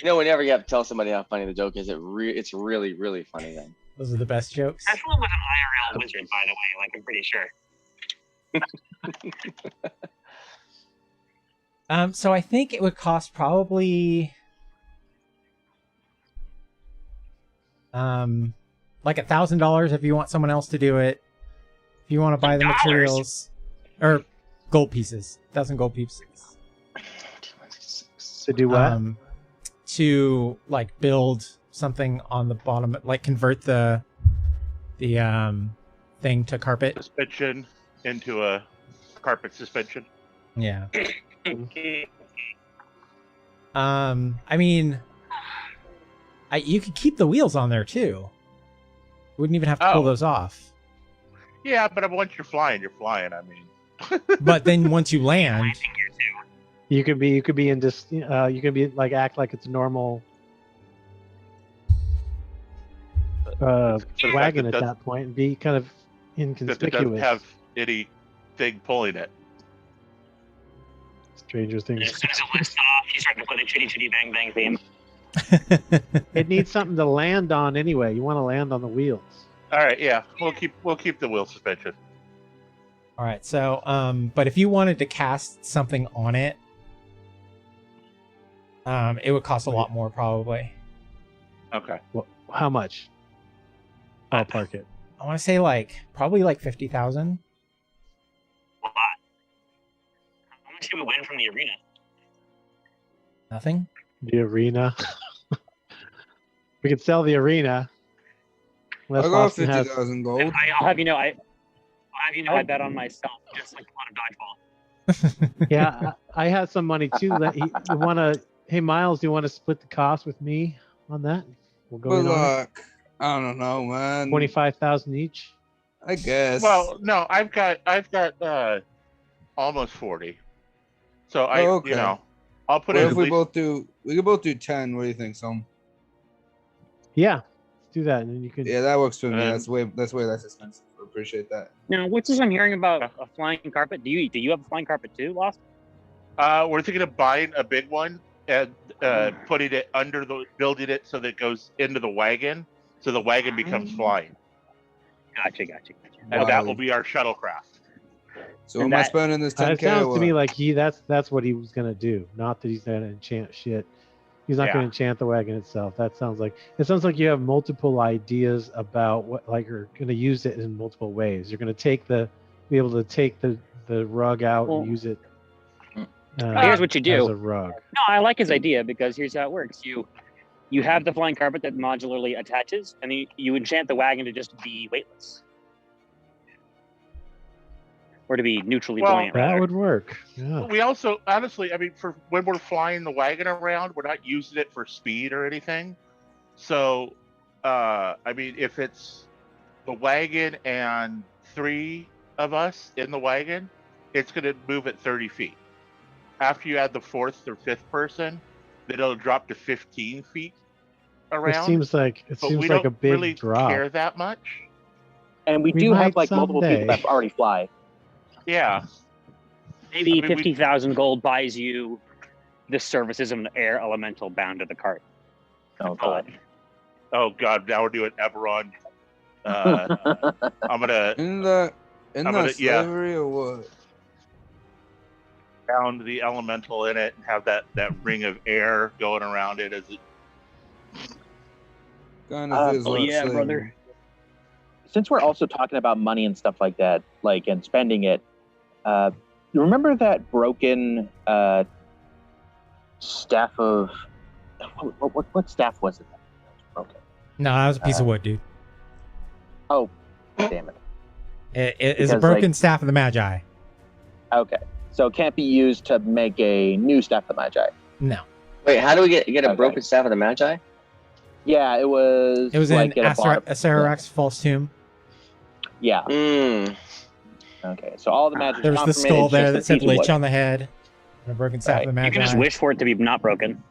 You know, whenever you have to tell somebody how funny the joke is, it's really, really funny then. Those are the best jokes. Tesla was an IRL wizard, by the way, like I'm pretty sure. So I think it would cost probably like $1,000 if you want someone else to do it. If you want to buy the materials or gold pieces, 1,000 gold pieces. To do what? To like build something on the bottom, like convert the thing to carpet. Suspension into a carpet suspension. Yeah. I mean, you could keep the wheels on there too. You wouldn't even have to pull those off. Yeah, but once you're flying, I mean. But then once you land, you could be in this. You could be like act like it's a normal wagon at that point and be kind of inconspicuous. That doesn't have anything pulling it. Stranger Things. As soon as it lifts off, you start to play the chitty chitty bang bang theme. It needs something to land on anyway. You want to land on the wheels. All right, yeah, we'll keep the wheel suspension. All right, so but if you wanted to cast something on it, it would cost a lot more probably. Okay. Well, how much? I'll park it. I want to say probably 50,000. A lot. How much do we win from the arena? Nothing. The arena. We could sell the arena. I'll go 50,000 gold. I'll have you know, I bet on myself, just like a lot of dodgeball. Yeah, I have some money too. You want to? Hey, Miles, do you want to split the cost with me on that? We'll go Good in on luck. I don't know, man. 25,000 each. I guess. Well, no, I've got almost 40. So I'll put it. If we both do, we could both do 10. What do you think, Sam? Yeah, let's do that, and then you can. Yeah, that works for me. That's way less expensive. I appreciate that. Now, what's this I'm hearing about a flying carpet? Do you have a flying carpet too, Lost? We're thinking of buying a big one and putting it building it so that it goes into the wagon, so the wagon becomes flying. Gotcha. And that will be our shuttlecraft. So am I spending this 10K? It sounds to me like that's what he was gonna do. Not that he's gonna enchant shit. He's not gonna enchant the wagon itself. It sounds like you have multiple ideas about what, like, you're gonna use it in multiple ways. You're gonna be able to take the rug out and use it. Here's what you do. As a rug. No, I like his idea because here's how it works. You have the flying carpet that modularly attaches, and you enchant the wagon to just be weightless. Or to be neutrally buoyant. That would work. Yeah. We also, honestly, I mean, for when we're flying the wagon around, we're not using it for speed or anything. So, I mean, if it's the wagon and 3 of us in the wagon, it's going to move at 30 feet. After you add the 4th or 5th person, then it'll drop to 15 feet around. It seems like a big really drop. Care that much? And we do have multiple people that already fly. Yeah. Maybe 50,000 gold buys you the services of an air elemental bound to the cart. Oh god. Oh god, now we're doing Eberron. I'm gonna in the slavery or what? Found the elemental in it and have that ring of air going around it as it kind of is yeah, slavery. brother. since we're also talking about money and stuff like that, like and spending it, you remember that broken staff of what staff was it? That was broken? No, that was a piece of wood, dude. Oh, damn it! It is a broken staff of the Magi. Okay, so it can't be used to make a new staff of the Magi. No. Wait, how do we get a broken staff of the Magi? Yeah, it was. It was like in at a bottom. Asarak's false tomb. Yeah. Okay, so all the magic. There was the skull there that said Lich on the head. And a broken staff of the Magi. You can just wish for it to be not broken.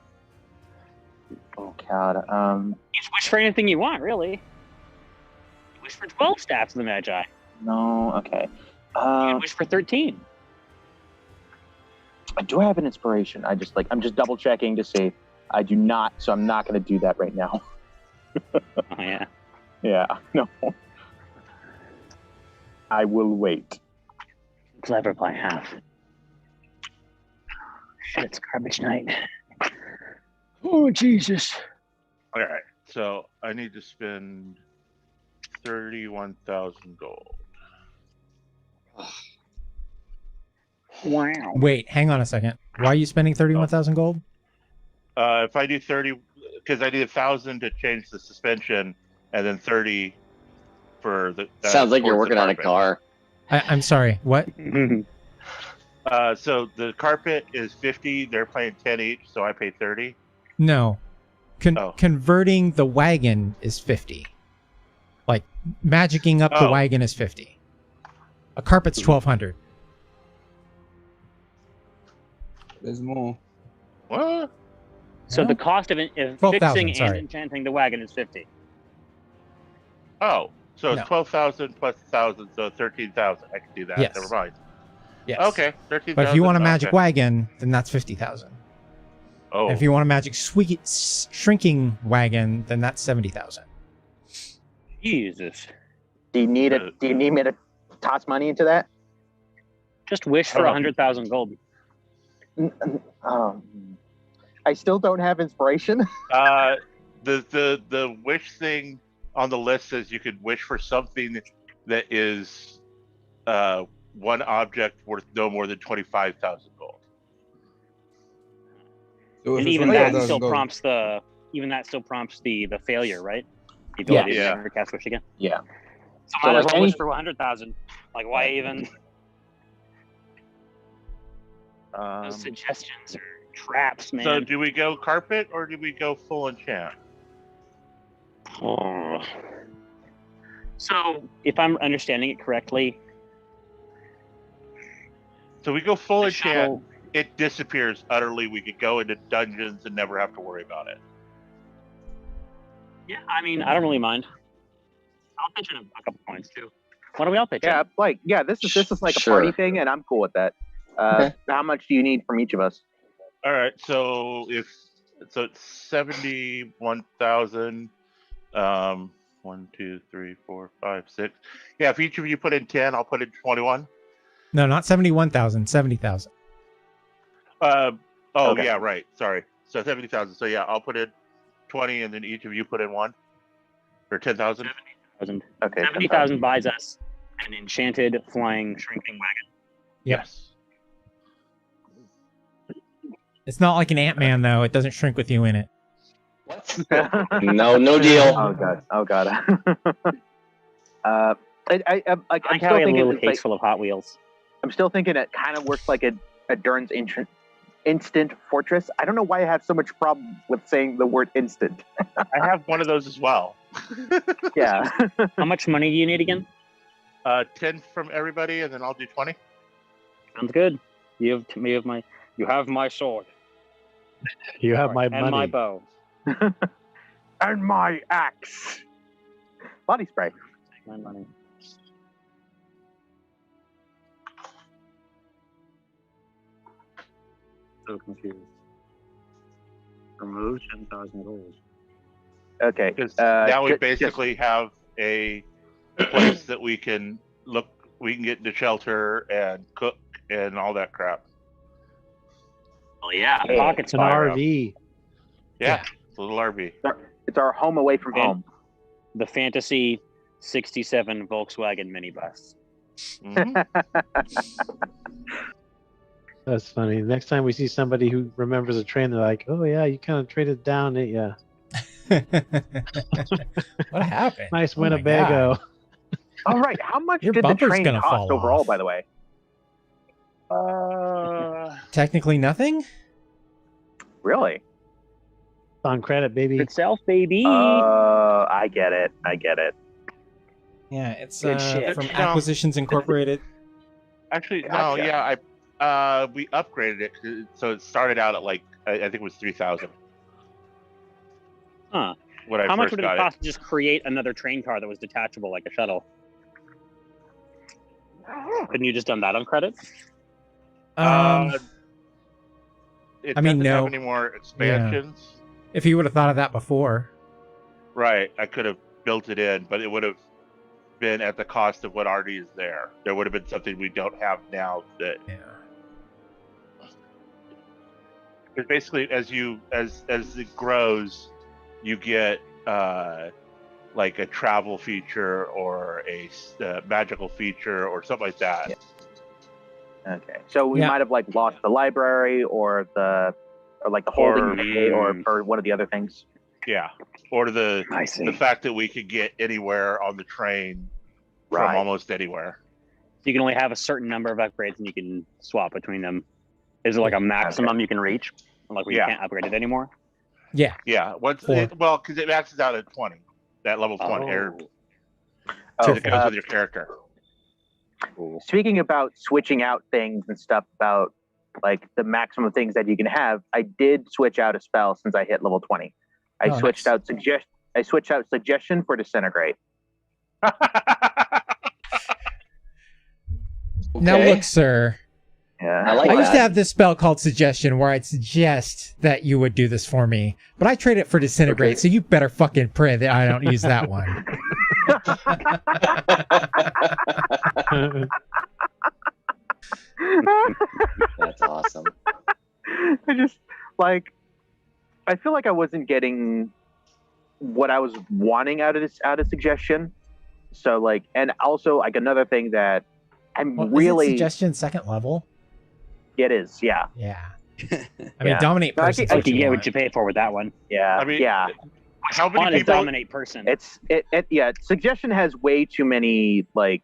Oh God. You just wish for anything you want, really. You wish for 12 staffs of the Magi. No. Okay. You can wish for 13. Do I have an inspiration? I'm just double checking to see. I do not, so I'm not going to do that right now. Oh yeah. Yeah. No. I will wait. Clever by half. Shit, it's garbage night. Oh Jesus. All right, so I need to spend 31,000 gold. Wow. Wait, hang on a second. Why are you spending 31,000 gold? If I do 30, because I need 1,000 to change the suspension, and then 30 for the. Sounds like you're working on a car. I'm sorry. What? So the carpet is 50. They're paying 10 each, so I pay 30. No. Converting the wagon is 50. Like magicking up the wagon is 50. A carpet's 1,200. There's more. What? So the cost of fixing and enchanting the wagon is 50. Oh, so it's 12,000 plus 1,000, so 13,000. I can do that. Yes. Never mind. Yes. Okay, 13,000. But if you want a magic wagon, then that's 50,000. Oh. And if you want a magic shrinking wagon, then that's 70,000. Jesus. Do you need me to toss money into that? Just wish for 100,000 gold. I still don't have inspiration. The wish thing on the list says you could wish for something that is one object worth no more than 25,000 gold. So and even that still prompts the failure, right? The ability to never cast wish again. Yeah. So might as well wish for 100,000. Like why even? Those suggestions are traps, man. So do we go carpet or do we go full enchant? Oh. So if I'm understanding it correctly, so we go full enchant. It disappears utterly. We could go into dungeons and never have to worry about it. Yeah, I mean, I don't really mind. I'll pitch in a couple points too. What do we all pitch in? This is like a party thing, and I'm cool with that. Okay. How much do you need from each of us? All right, so it's 71,000. 1, 2, 3, 4, 5, 6. Yeah, if each of you put in 10, I'll put in 21. No, not 71,000. 70,000. Okay. Yeah, right. Sorry. So 70,000. So yeah, I'll put in 20, and then each of you put in 1 or 10,000. 70,000. Okay. 70,000 buys us an enchanted flying shrinking wagon. Yes. It's not like an Ant-Man though. It doesn't shrink with you in it. No deal. Oh god. I'm I'm still a thinking little it's case full of Hot Wheels. I'm still thinking it kind of works like a Dern's instant fortress. I don't know why I have so much problem with saying the word instant. I have one of those as well. Yeah. How much money do you need again? 10 from everybody, and then I'll do 20. Sounds good. You have my sword. You have my money. And my bow. And my axe. Body spray. My money. So confused. Remove 10,000 gold. Okay. Because now we basically have a place that we can get into shelter and cook and all that crap. Oh yeah, It's an RV. Yeah, it's a little RV. It's our home away from home. The fantasy '67 Volkswagen minibus. Mhm. That's funny. Next time we see somebody who remembers a train, they're like, "Oh yeah, you kind of traded down, didn't ya? What happened? Nice Oh my Winnebago." God. All right. How much Your did the bumper's train gonna cost fall overall, off. by the way? Technically nothing? Really? On credit, baby. Itself, baby. I get it. I get it. Yeah, it's Good shit. from No. Acquisitions Incorporated. Actually, no, Gotcha. yeah, we upgraded it, so it started out at like I think it was 3,000 Huh. when I How much first would it got cost to just create another train car that was detachable like a shuttle? Couldn't you just done that on credit? It I mean, doesn't no. have any more expansions. If you would have thought of that before. Right, I could have built it in, but it would have been at the cost of what already is there. There would have been something we don't have now that Yeah. because basically as it grows, you get like a travel feature or a magical feature or something like that. Yeah. Okay. So we Yeah. might have like lost the library or like the holding bay or one of the other things. Yeah, or the I see. the fact that we could get anywhere on the train from Right. almost anywhere. You can only have a certain number of upgrades and you can swap between them. Is there like a maximum you can reach? Like where you Yeah. can't upgrade it anymore? Yeah. Yeah, once Four. because it maxes out at 20. That level 20 or Oh, it goes with your character. Cool. Speaking about switching out things and stuff about like the maximum things that you can have, I did switch out a spell since I hit level 20. I Oh, switched nice. out suggestion for disintegrate. Now look, sir. Yeah. I like I used that. to have this spell called Suggestion where I'd suggest that you would do this for me, but I trade it for Disintegrate, so you better fucking pray that I don't use that one. That's awesome. I just like I feel like I wasn't getting what I was wanting out of suggestion. So like, and also like another thing that I'm Well, really isn't Suggestion second level? it is, yeah. Yeah. I mean, Yeah. Dominate No, I person. can- Like you get what you pay for with that one. Yeah. I mean, yeah. how One many is people? dominate person. Yeah, suggestion has way too many like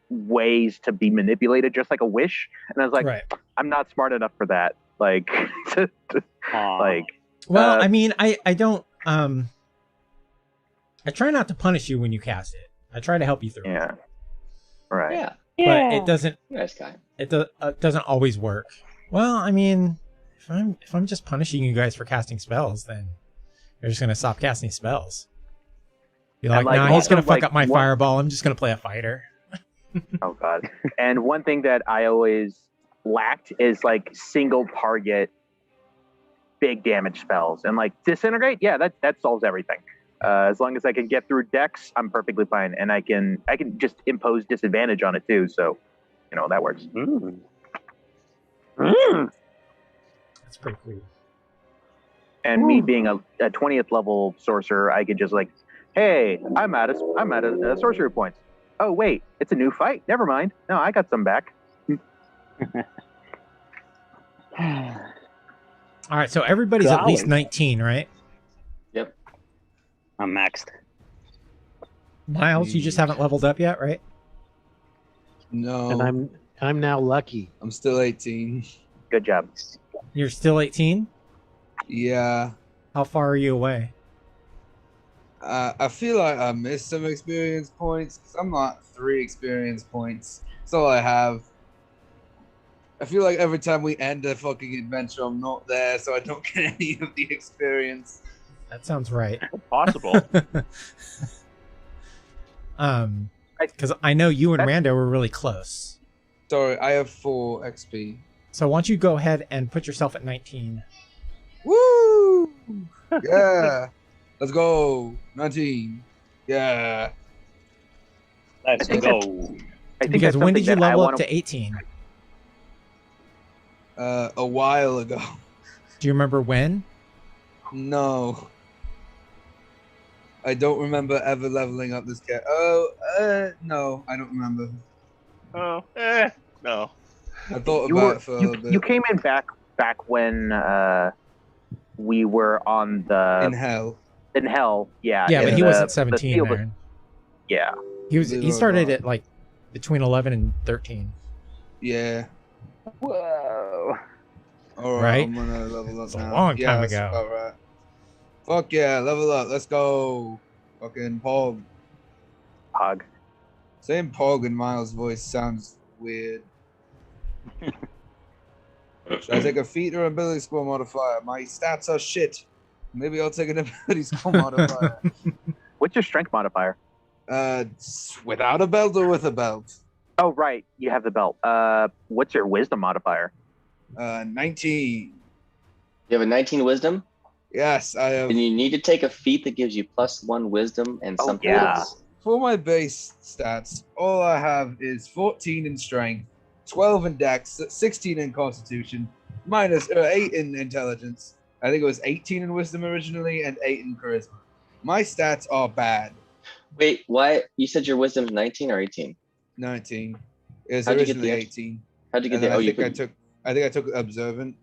ways to be manipulated, just like a wish. And I was like, Right. I'm not smart enough for that. Like, Aw. like, Well, Uh, I mean, I don't I try not to punish you when you cast it. I try to help you through it. yeah, right. Yeah. But it doesn't Nice guy. doesn't always work. Well, I mean, if I'm just punishing you guys for casting spells, then you're just gonna stop casting spells. You're like, And, like, nah, he's gonna also, fuck like, up my one- fireball. I'm just gonna play a fighter. Oh god. And one thing that I always lacked is like single target big damage spells. And like disintegrate, yeah, that solves everything. As long as I can get through decks, I'm perfectly fine. And I can just impose disadvantage on it too. So, you know, that works. Mm. That's pretty cool. And me being a 20th level sorcerer, I could just like, hey, I'm out of sorcery points. Oh wait, it's a new fight. Never mind. No, I got some back. All right, so everybody's at least Golly. 19, right? I'm maxed. Miles, you just haven't leveled up yet, right? No, And I'm now lucky. I'm still 18. Good job. You're still 18? Yeah. How far are you away? I feel like I missed some experience points because I'm not 3 experience points. That's all I have. I feel like every time we end a fucking adventure, I'm not there, so I don't get any of the experience. That sounds right. Possible. Because I know you and Rando were really close. Sorry, I have 4 XP. So why don't you go ahead and put yourself at 19? Woo! Yeah. Let's go. 19. Yeah. Let's think go. I think Because that's when did you something that I level up wanna- to 18? A while ago. Do you remember when? No. I don't remember ever leveling up this cat. No, I don't remember. Oh, no. I thought You about were it for a little you bit. came in back when we were on the In hell. in hell. Yeah. Yeah, but in he the- wasn't the 17 field of- there. Yeah. He started at like between 11 and 13. Yeah. Whoa. All right, Right? I'm gonna level up It's a now. long Yeah, time that's ago. about right. Fuck yeah, level up. Let's go. Fucking Pog. Pog. Saying Pog in Miles' voice sounds weird. Should I take a feat or ability score modifier? My stats are shit. Maybe I'll take an ability score modifier. What's your strength modifier? Without a belt or with a belt? Oh, right. You have the belt. What's your wisdom modifier? 19. You have a 19 wisdom, Yes, I have. and you need to take a feat that gives you +1 wisdom and Oh, something yeah. else. For my base stats, all I have is 14 in strength, 12 in dex, 16 in constitution, minus 8 in intelligence. I think it was 18 in wisdom originally and 8 in charisma. My stats are bad. Wait, why? You said your wisdom's 19 or 18? 19. It was How'd you get originally the 18. How'd you get And then the? Oh, I you think I took observant.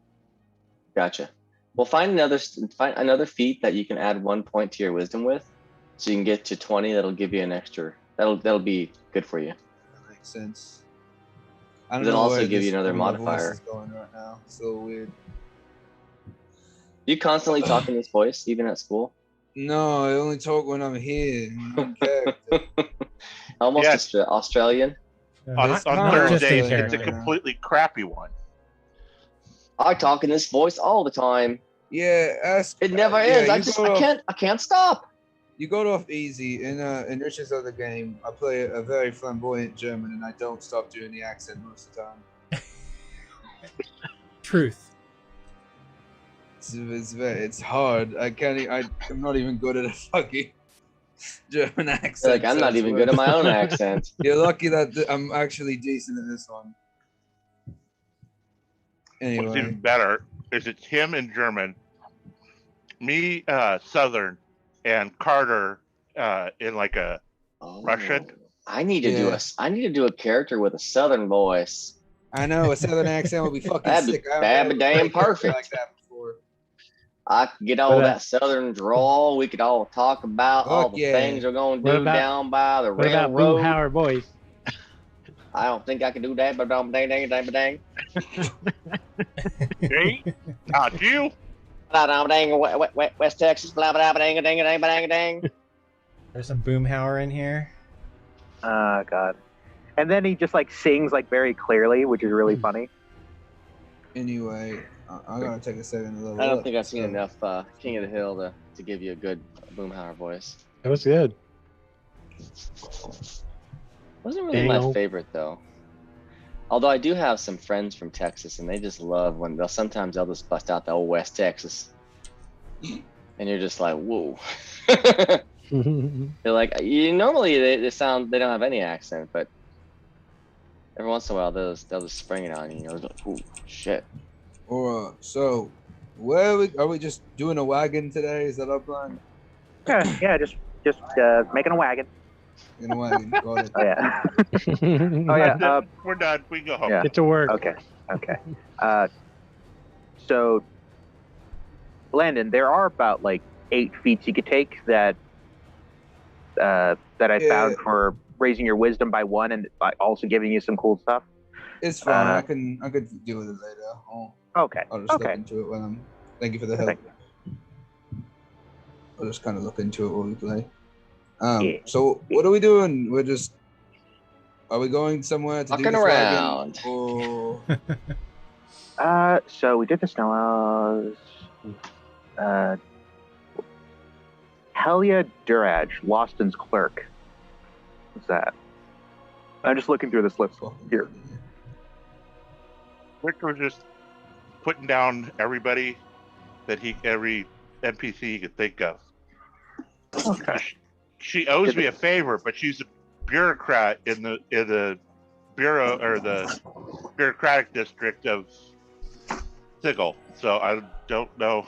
Gotcha. Well, find another feat that you can add 1 point to your wisdom with, so you can get to 20. That'll give you an extra. That'll be good for you. That makes sense. I don't It'll know also where give you this- another where my voice modifier. is going right now. It's a little weird. You constantly talk in this voice, even at school. No, I only talk when I'm here. in character. Almost Yes. Australian. On Not Thursdays, just in it's a character. completely crappy one. I talk in this voice all the time. Yeah, ask. It never yeah, ends. you go off- I can't stop. You got off easy in Rich's other game. I play a very flamboyant German, and I don't stop doing the accent most of the time. Truth. It's hard. I'm not even good at a fucking German accent. Like I'm so not it's even good at worse. my own accent. You're lucky that I'm actually decent at this one. What's Anyway, even better is it's him in German, me Southern, and Carter in like a Oh, Russian. I need to do a character with a southern voice. I know a southern accent would be fucking That'd be- sick. I haven't that'd had be a damn character perfect. like that before. I could get all But, that southern drawl. We could all talk about all Fuck the yeah. things we're gonna What do about- down by the What about Boom railroad. Howard voice? I don't think I can do that, but dang, dang, dang, dang. See? Not you. West Texas, blah blah blah, dang, dang, dang, dang, dang. There's some Boomhauer in here. Oh, God. And then he just like sings like very clearly, which is really funny. Anyway, I'm gonna take a second to level I don't up, think I've seen so- enough King of the Hill to give you a good Boomhauer voice. That was good. Wasn't really my Dang. favorite though. Although I do have some friends from Texas, and they just love when they'll just bust out the old West Texas, and you're just like, whoa. They're like, normally they don't have any accent, but every once in a while they'll just spring it on you. You're like, ooh, shit. Alright, so where are we just doing a wagon today? Is that our plan? Yeah, just making a wagon. In a wagon. Got it. Oh yeah. Oh yeah. We're done. We can go home. Yeah. Get to work. Okay. So, Landon, there are about like 8 feats you could take that I Yeah. found for raising your wisdom by 1 and by also giving you some cool stuff. It's fine. Uh, I could deal with it later. Okay. I'll just look Okay. into it when I'm. Thank you for the help. Perfect. I'll just kind of look into it while we play. Yeah. So what are we doing? Are we going somewhere to do Fucking this around. wagon? Or So we did the snow house. Helia Durage, Loston's clerk. What's that? I'm just looking through this list here. Rick was just putting down every NPC he could think of. Okay. She owes me a favor, but she's a bureaucrat in the bureau or the bureaucratic district of Sigil. So I don't know.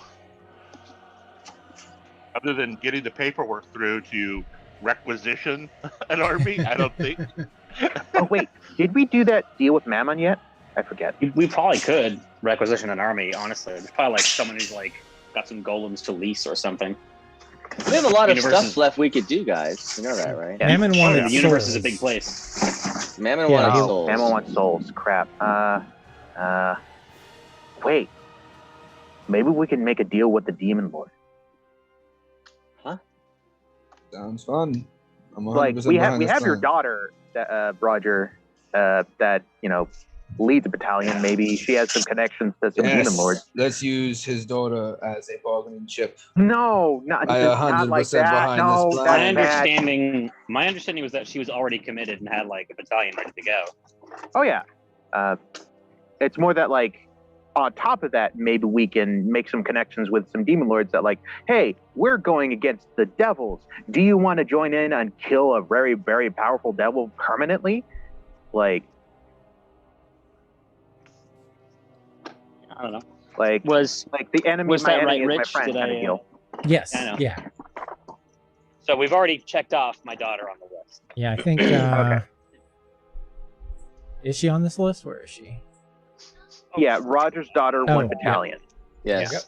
other than getting the paperwork through to requisition an army. I don't think. Oh wait, did we do that deal with Mammon yet? I forget. We probably could requisition an army, honestly. There's probably like someone who's like got some golems to lease or something. We have a lot of Universe stuff is- left we could do, guys. You know that, right? Mammon wanted The universe is a souls. big place. Mammon Yeah, wanted he- souls. Mammon wants souls. Crap. Wait. Maybe we can make a deal with the Demon Lord. Sounds fun. I'm 100% Like we behind this have your plan. daughter, Roger, that leads a battalion. Maybe she has some connections to some Demon Lords. Let's use his daughter as a bargaining chip. No, not I not like 100% that. behind No, this that's plan. bad. My understanding was that she was already committed and had like a battalion ready to go. Oh yeah. It's more that like on top of that, maybe we can make some connections with some demon lords that like, hey, we're going against the devils. Do you want to join in and kill a very, very powerful devil permanently? Like I don't know. like the enemy, was my that enemy right, is my Rich? friend Did kind I, of deal. Yes. I know. Yeah. So we've already checked off my daughter on the list. Yeah. I think. Okay. Is she on this list? Where is she? Yeah, Roger's daughter, Oh, one yeah. battalion. Yes. Yep.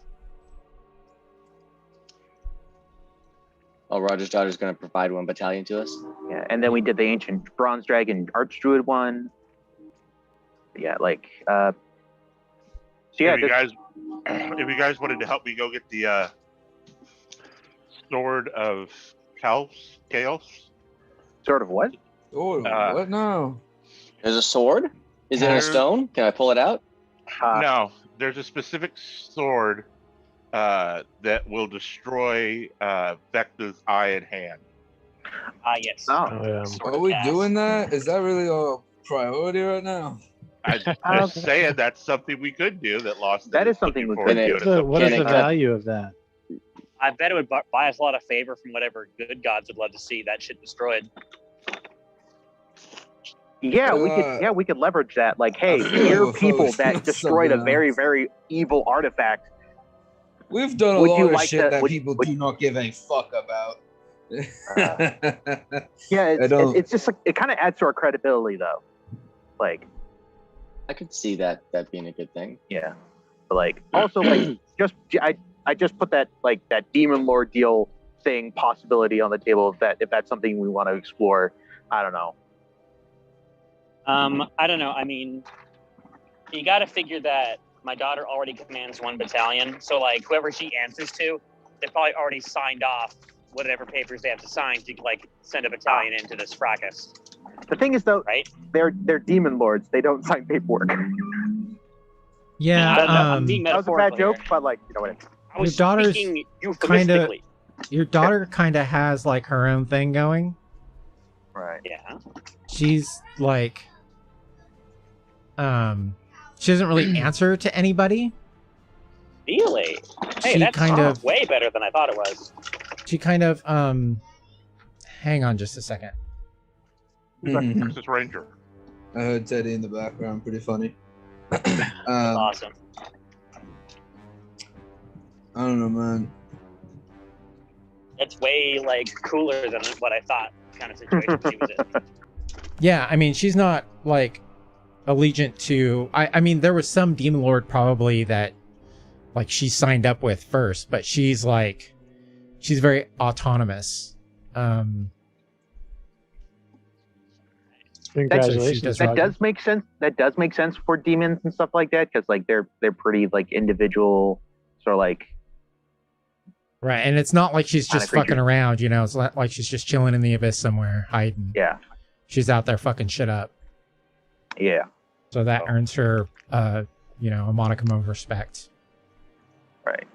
Oh, Roger's daughter's going to provide one battalion to us. Yeah, and then we did the ancient bronze dragon archdruid one. Yeah, like so yeah, If you guys wanted to help me go get the sword of chaos. sort of what? Oh, what now? There's a sword? Is it in a stone? Can I pull it out? No, there's a specific sword that will destroy Vecna's eye and hand. Yes. Oh. Yeah. Are we doing that? Is that really our priority right now? I'm just saying that's something we could do that lost. That is something we forward could to do. at some What Can is it the cut- value of that? I bet it would buy us a lot of favor from whatever good gods would love to see that shit destroyed. Yeah, we could leverage that. Like, hey, here are people that destroyed a Something very, else. very evil artifact. We've done a Would lot you of like shit to- that would- people would- do not give a fuck about. Yeah, I don't- it's just like it kind of adds to our credibility, though. Like, I could see that being a good thing. yeah, but like also like I just put that like that demon lord deal thing possibility on the table if that's something we want to explore. I don't know. I don't know. I mean, you got to figure that my daughter already commands one battalion. So, like, whoever she answers to, they probably already signed off whatever papers they have to sign to, like, send a battalion into this fracas. The thing is, though, Right? they're demon lords. They don't sign paperwork. Yeah. I'm being That was a bad metaphorical joke, here. but like you know what I mean. I was Your daughter's speaking euphemistically. your daughter kind of has like her own thing going. Right. Yeah. She's like, she doesn't really answer to anybody. Really? Hey, She that's kind of- way better than I thought it was. She kind of, hang on just a second. He's like Mhm. Texas Ranger. I heard Teddy in the background, pretty funny. Awesome. I don't know, man. That's way, like, cooler than what I thought kind of situation she was in. Yeah, I mean, she's not like allegiant to. I mean, there was some demon lord probably that like she signed up with first, but she's very autonomous. Congratulations. does That Roger. does make sense. That does make sense for demons and stuff like that because like they're pretty like individual, sort of like Right, and it's not like she's Kinda just fucking creature. around, you know. It's not like she's just chilling in the abyss somewhere, hiding. yeah, She's out there fucking shit up. yeah. So that earns her, a modicum of respect Right.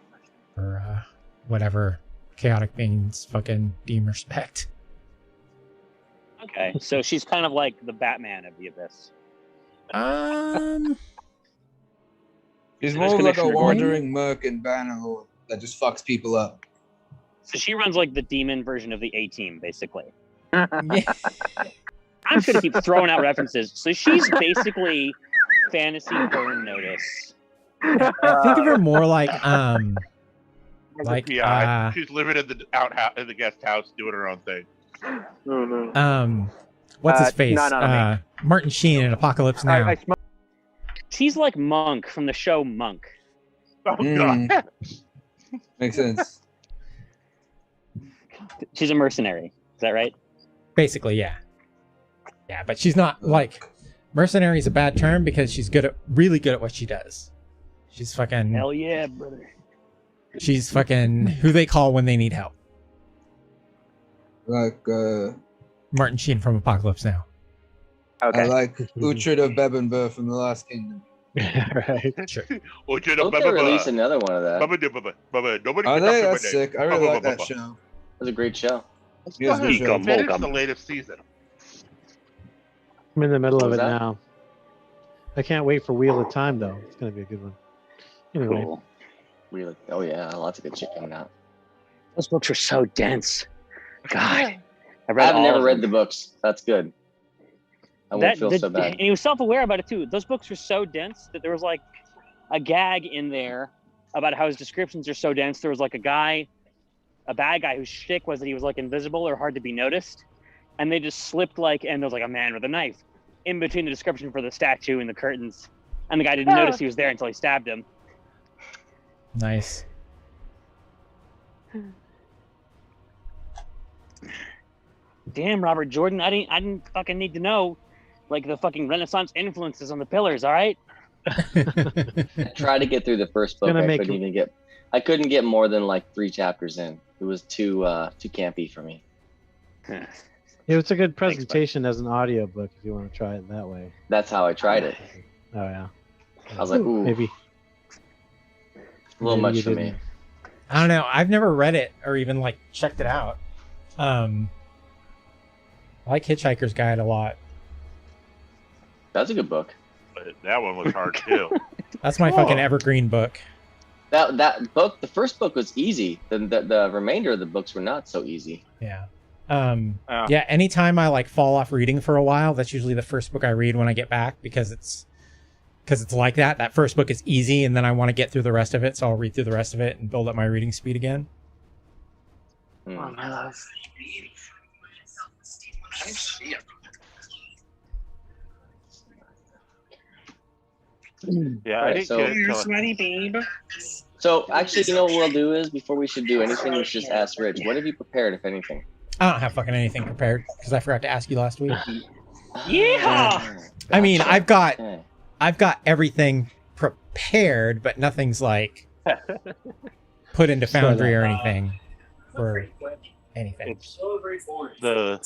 for whatever chaotic beings fucking deem respect. Okay, so she's kind of like the Batman of the Abyss. He's So more there's like a Commissioner wandering merc and Bannerlord that just fucks people up. So she runs like the demon version of the A-Team, basically. Yeah. I'm just gonna keep throwing out references. So she's basically fantasy burn notice. Think of her more like Like, Yeah, she's living in the in the guest house, doing her own thing. Oh, no. what's his face? not me. Martin Sheen in Apocalypse Now. I smoke. She's like Monk from the show Monk. Oh god. Makes sense. She's a mercenary. Is that right? Basically, yeah. Yeah, but she's not like mercenary is a bad term because she's really good at what she does. She's fucking. Hell yeah, brother. She's fucking who they call when they need help. Like Martin Sheen from Apocalypse Now. Okay. I like Uhtred of Bebbanburg from The Last Kingdom. Right. Sure. Hope they release another one of that. Nobody Are can they? talk to That's my sick. I name. really like that show. It was a great show. Yeah, it's a good show. Finish the latest season. I'm in the middle What of was it that? now. I can't wait for Wheel of Time though. It's gonna be a good one. Anyway, Cool. Really? Oh yeah, lots of good shit coming out. Those books are so dense. God. I've all never of read them. the books. That's good. I won't feel so bad. And he was self-aware about it too. Those books were so dense that there was like a gag in there about how his descriptions are so dense. There was like a bad guy whose shtick was that he was like invisible or hard to be noticed, and they just slipped and there was like a man with a knife in between the description for the statue and the curtains, and the guy didn't notice he was there until he stabbed him. Nice. Damn, Robert Jordan, I didn't fucking need to know like the fucking Renaissance influences on the pillars. All right. I tried to get through the first book. I couldn't get more than like 3 chapters in. It was too campy for me. yeah, it's a good presentation as an audiobook if you want to try it that way. That's how I tried it. Oh yeah. I was like, ooh, Maybe a little maybe much you for me. didn't. I don't know. I've never read it or even like checked it out. I like Hitchhiker's Guide a lot. That's a good book. But that one was hard too. That's my fucking evergreen book. That book, the first book was easy. The remainder of the books were not so easy. Yeah. Yeah, anytime I like fall off reading for a while, that's usually the first book I read when I get back because it's like that. That first book is easy and then I want to get through the rest of it, so I'll read through the rest of it and build up my reading speed again. Hmm. Oh, my love. Yeah, Right, I didn't so- get it till sweaty, babe. So actually, you know what we'll do is before we should do anything, we should just ask Rich. What have you prepared, if anything? I don't have fucking anything prepared because I forgot to ask you last week. Yeah. I mean, I've got Okay. everything prepared, but nothing's like put into Foundry or anything for anything. it's the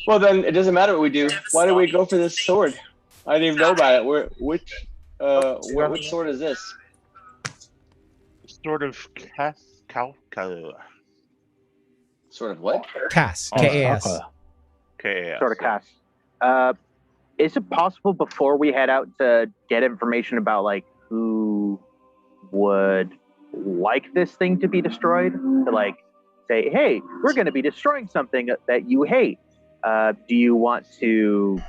Well, then it doesn't matter what we do. Why do we go for this sword? I didn't even know about it. Which sword is this? sort of Sort of what? CAS. KAS. KAS. Sort of cast. Is it possible before we head out to get information about like who would like this thing to be destroyed? To like say, hey, we're going to be destroying something that you hate. Do you want to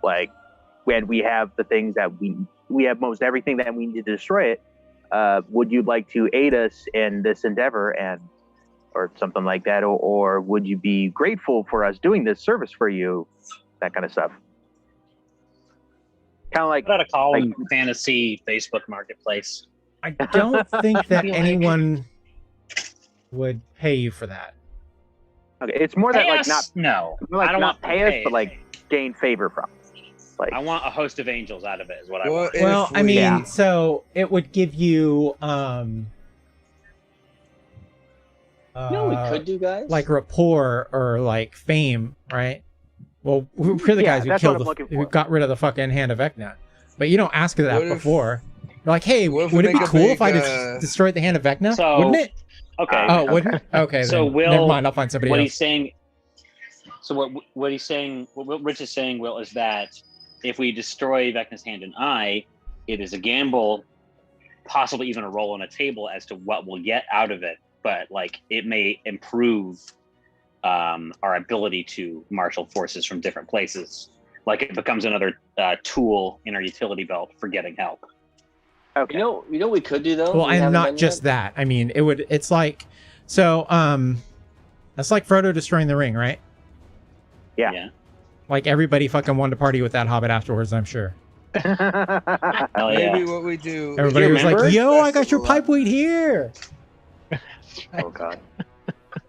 like when we have the things that we have most everything that we need to destroy it? Would you like to aid us in this endeavor or something like that, or would you be grateful for us doing this service for you? That kind of stuff. Kind of like Got a column fantasy Facebook marketplace. I don't think that anyone would pay you for that. okay, it's more that Pay like us? not No. like I don't not want pay us, pay. but like gain favor from. Like I want a host of angels out of it. Is what I want. What Well, if I mean, Yeah. so it would give you No, we could do, guys. like rapport or like fame, right? Well, we're the Yeah, guys who that's killed what I'm looking who for. got rid of the fucking Hand of Vecna. But you don't ask her that What if- before. You're like, hey, what if we would it be make a cool big, if I just destroyed the Hand of Vecna? So- Wouldn't it? Okay. Oh, wouldn't it? Okay, So then. Will- Never mind, I'll find somebody what else. he's saying. So what he's saying, what Rich is saying, Will, is that if we destroy Vecna's hand and eye, it is a gamble, possibly even a roll on a table as to what we'll get out of it. But like, it may improve our ability to marshal forces from different places. Like it becomes another tool in our utility belt for getting help. Okay. You know what we could do though? Well, We and haven't not done just yet? that. I mean, it's like, so, that's like Frodo destroying the ring, right? Yeah. Like everybody fucking wanted to party with that hobbit afterwards, I'm sure. Hell Maybe yeah. what we do. Everybody you was like, remember? yo, I got your Festival pipe weed here. Oh god.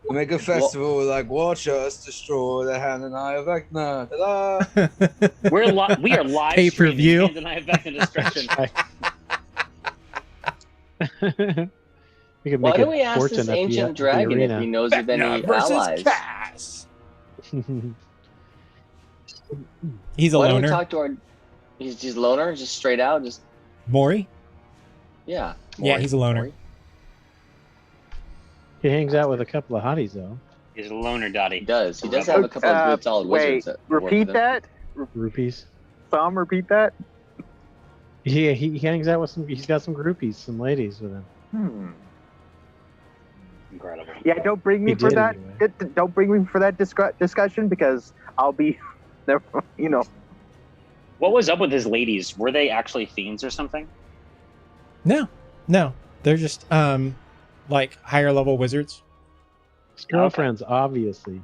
We make a festival like watch us destroy the hand and eye of Vecna. Ta-da! We are live Pay-per-view. streaming Hand and Eye Vecna Destruction. We could Why make don't a we ask fortune this at the, ancient the dragon if arena. he knows of any Vecna versus allies? Cass. He's a Why don't we loner. talk to our? He's just loner, just straight out, just Maury? yeah. Yeah, he's a loner. Maury. He hangs out with a couple of hotties though. He's a loner, He Dottie. does. He does have a couple of good solid wait, wizards. That work repeat with him. that. Rupees. Sam, repeat that. He hangs out with some. He's got some groupies, some ladies with him. Incredible. Yeah, don't bring me He for did that. anyway. Don't bring me for that discussion because I'll be there. You know. What was up with his ladies? Were they actually fiends or something? No. They're just, like higher level wizards. His girlfriends, obviously.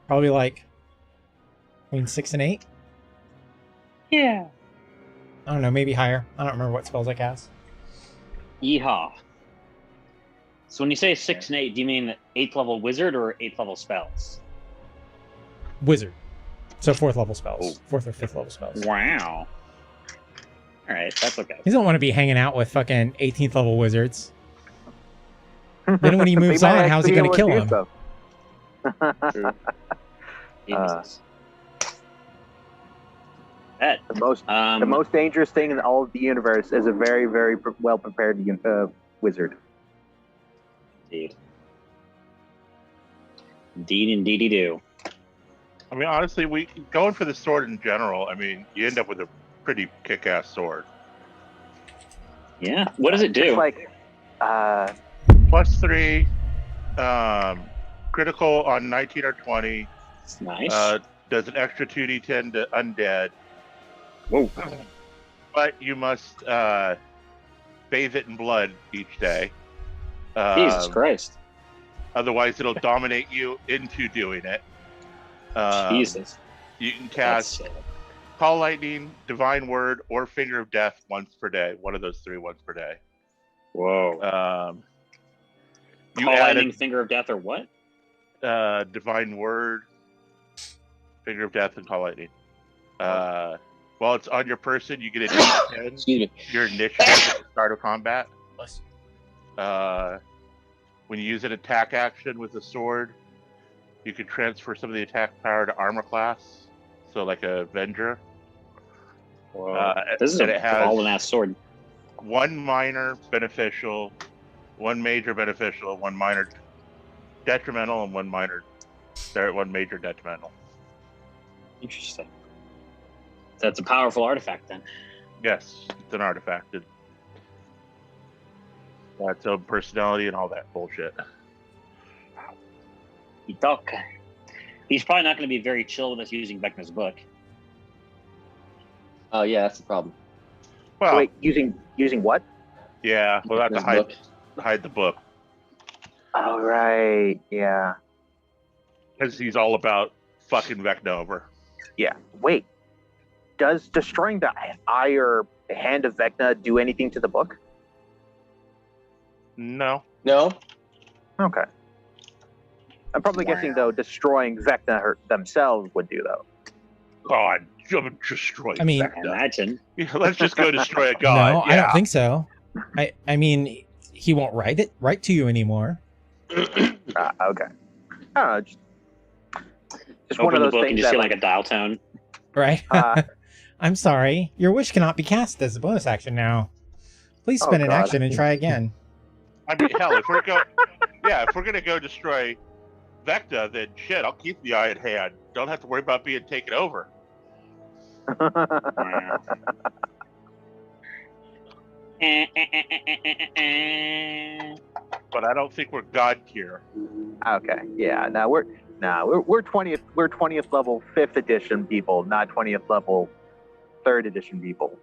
Probably like between 6 and 8. Yeah. I don't know, maybe higher. I don't remember what spells I cast. Yeehaw. So when you say 6 and 8, do you mean 8th level wizard or 8th level spells? Wizard. So 4th level spells. 4th or 5th level spells. Wow. Alright, that's okay. He doesn't want to be hanging out with fucking 18th level wizards. Then when he moves on, how's he going to kill him? True. Jesus. That, The most dangerous thing in all of the universe is a very, very well prepared wizard. Indeed. Indeedy do. I mean, honestly, we going for the sword in general. I mean, you end up with a pretty kick-ass sword. Yeah. What does it do? It's like, +3, critical on 19 or 20. Nice. Does an extra 2d10 to undead. Whoa. But you must bathe it in blood each day. Jesus Christ. Otherwise, it'll dominate you into doing it. Jesus. You can That's cast sad. Call Lightning, Divine Word, or Finger of Death once per day. One of those three once per day. Whoa. You Call added Lightning, Finger of Death, or what? Divine Word, Finger of Death, and Call Lightning. While it's on your person, you get a D10, Excuse me. your initiative at the start of combat. When you use an attack action with a sword, you can transfer some of the attack power to armor class. So like a Avenger. Whoa. This is and a it has golden ass sword. one minor beneficial, one major beneficial, one minor detrimental, and one major detrimental. Interesting. That's a powerful artifact then. Yes, it's an artifact. Its own personality and all that bullshit. He talk. He's probably not going to be very chill with us using Vecna's book. Oh yeah, that's the problem. Well, wait, using what? yeah, we'll have to Vecna's book. hide the book Oh right, yeah, because he's all about fucking Vecna over. yeah. Wait, does destroying the eye or hand of Vecna do anything to the book? No, No. Okay. I'm probably guessing though destroying Vecna themselves would do though. God, destroy. I mean- Vecna. Imagine. Yeah, let's just go destroy a god. No, I don't think so. I mean, he won't write to you anymore. Okay. I don't know, just one Open of the those book and things just that see like a dial tone. Right? Uh, I'm sorry. Your wish cannot be cast as a bonus action now. Please Oh, spend an God. action and try again. I mean, hell, if we're gonna go destroy Vecna, then shit, I'll keep the eye at hand. Don't have to worry about being taken over. Wow. But I don't think we're god tier. Okay, yeah. Now we're 20th level 5th edition people, not 20th level 3rd edition people.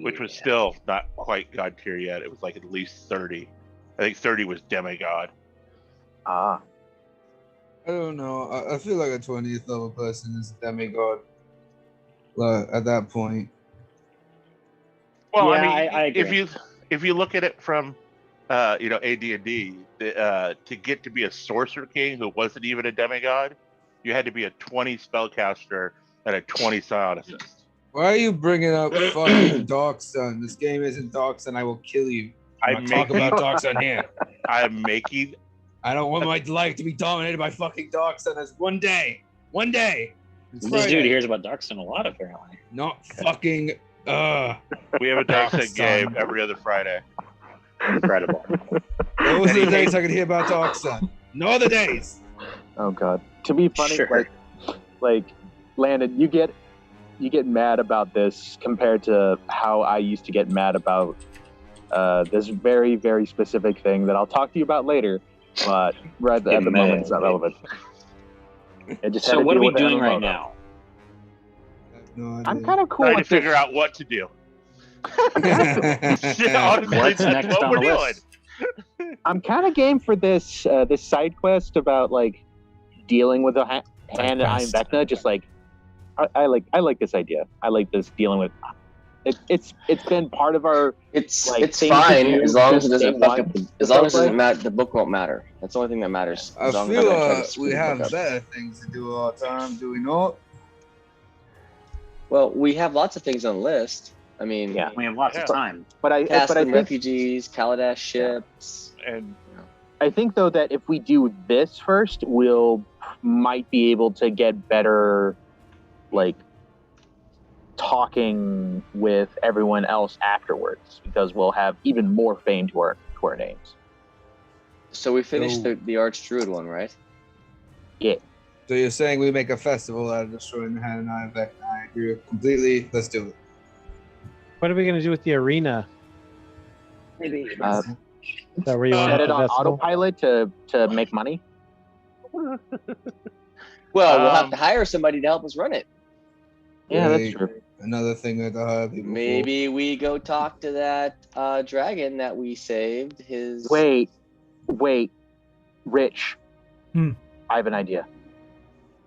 which was Yeah. still not quite god tier yet. It was like at least 30. I think 30 was demigod. Ah, I don't know. I feel like a 20th level person is a demigod. At that point. Well, Yeah, I mean, I agree. if you look at it from AD&D, to get to be a sorcerer king who wasn't even a demigod, you had to be a 20 spellcaster and a 20 psionicist. Why are you bringing up fucking Dark Sun? This game isn't Dark Sun. I will kill you. I'm not talking about Dark Sun here. I'm making. I don't want my life to be dominated by fucking Dark Sun. That's one day. One day. It's This Friday. dude hears about Darkstone a lot, apparently. Not fucking. We have a Dark Sun game every other Friday. Incredible. Those are the days I could hear about Dark Sun. No other days. oh god. To be funny, Sure. like Landon, you get mad about this compared to how I used to get mad about this very, very specific thing that I'll talk to you about later, but right at the moment it's not relevant. I just had So to what are deal we with it doing on right logo. now? I have no I'm idea. kind of cool Trying to with this. figure out what to do. Honestly, What's that's next what on we're the doing. list? I'm kind of game for this this side quest about like dealing with a hand at Iron quest. Vecna. Just like I like this idea. I like this dealing with. It's been part of our. It's Like, it's thing to fine do as long as it since doesn't day fuck one. up. As long as it Like- doesn't matter, the book won't matter. That's the only thing that matters. I As long as feel don't try to screw we the have book up. better things to do all the time, do we not? Well, we have lots of things on the list. I mean, Yeah. We have lots of time. But I Cascan think refugees, Kaladesh ships. And I think though that if we do this first, we'll might be able to get better, like talking with everyone else afterwards because we'll have even more fame to our names. So we finished So- the Archdruid one, right? So you're saying we make a festival out of destroying the hand and Iron Vecna? I agree completely. Let's do it. What are we going to do with the arena? Maybe. Uh, Is that where you want set to it on festival? autopilot to make money. Well, we'll have Um, to hire somebody to help us run it. Yeah, that's Right. true. Another thing that I have people Maybe we go talk to that dragon that we saved. His Wait, Rich. Hmm. I have an idea.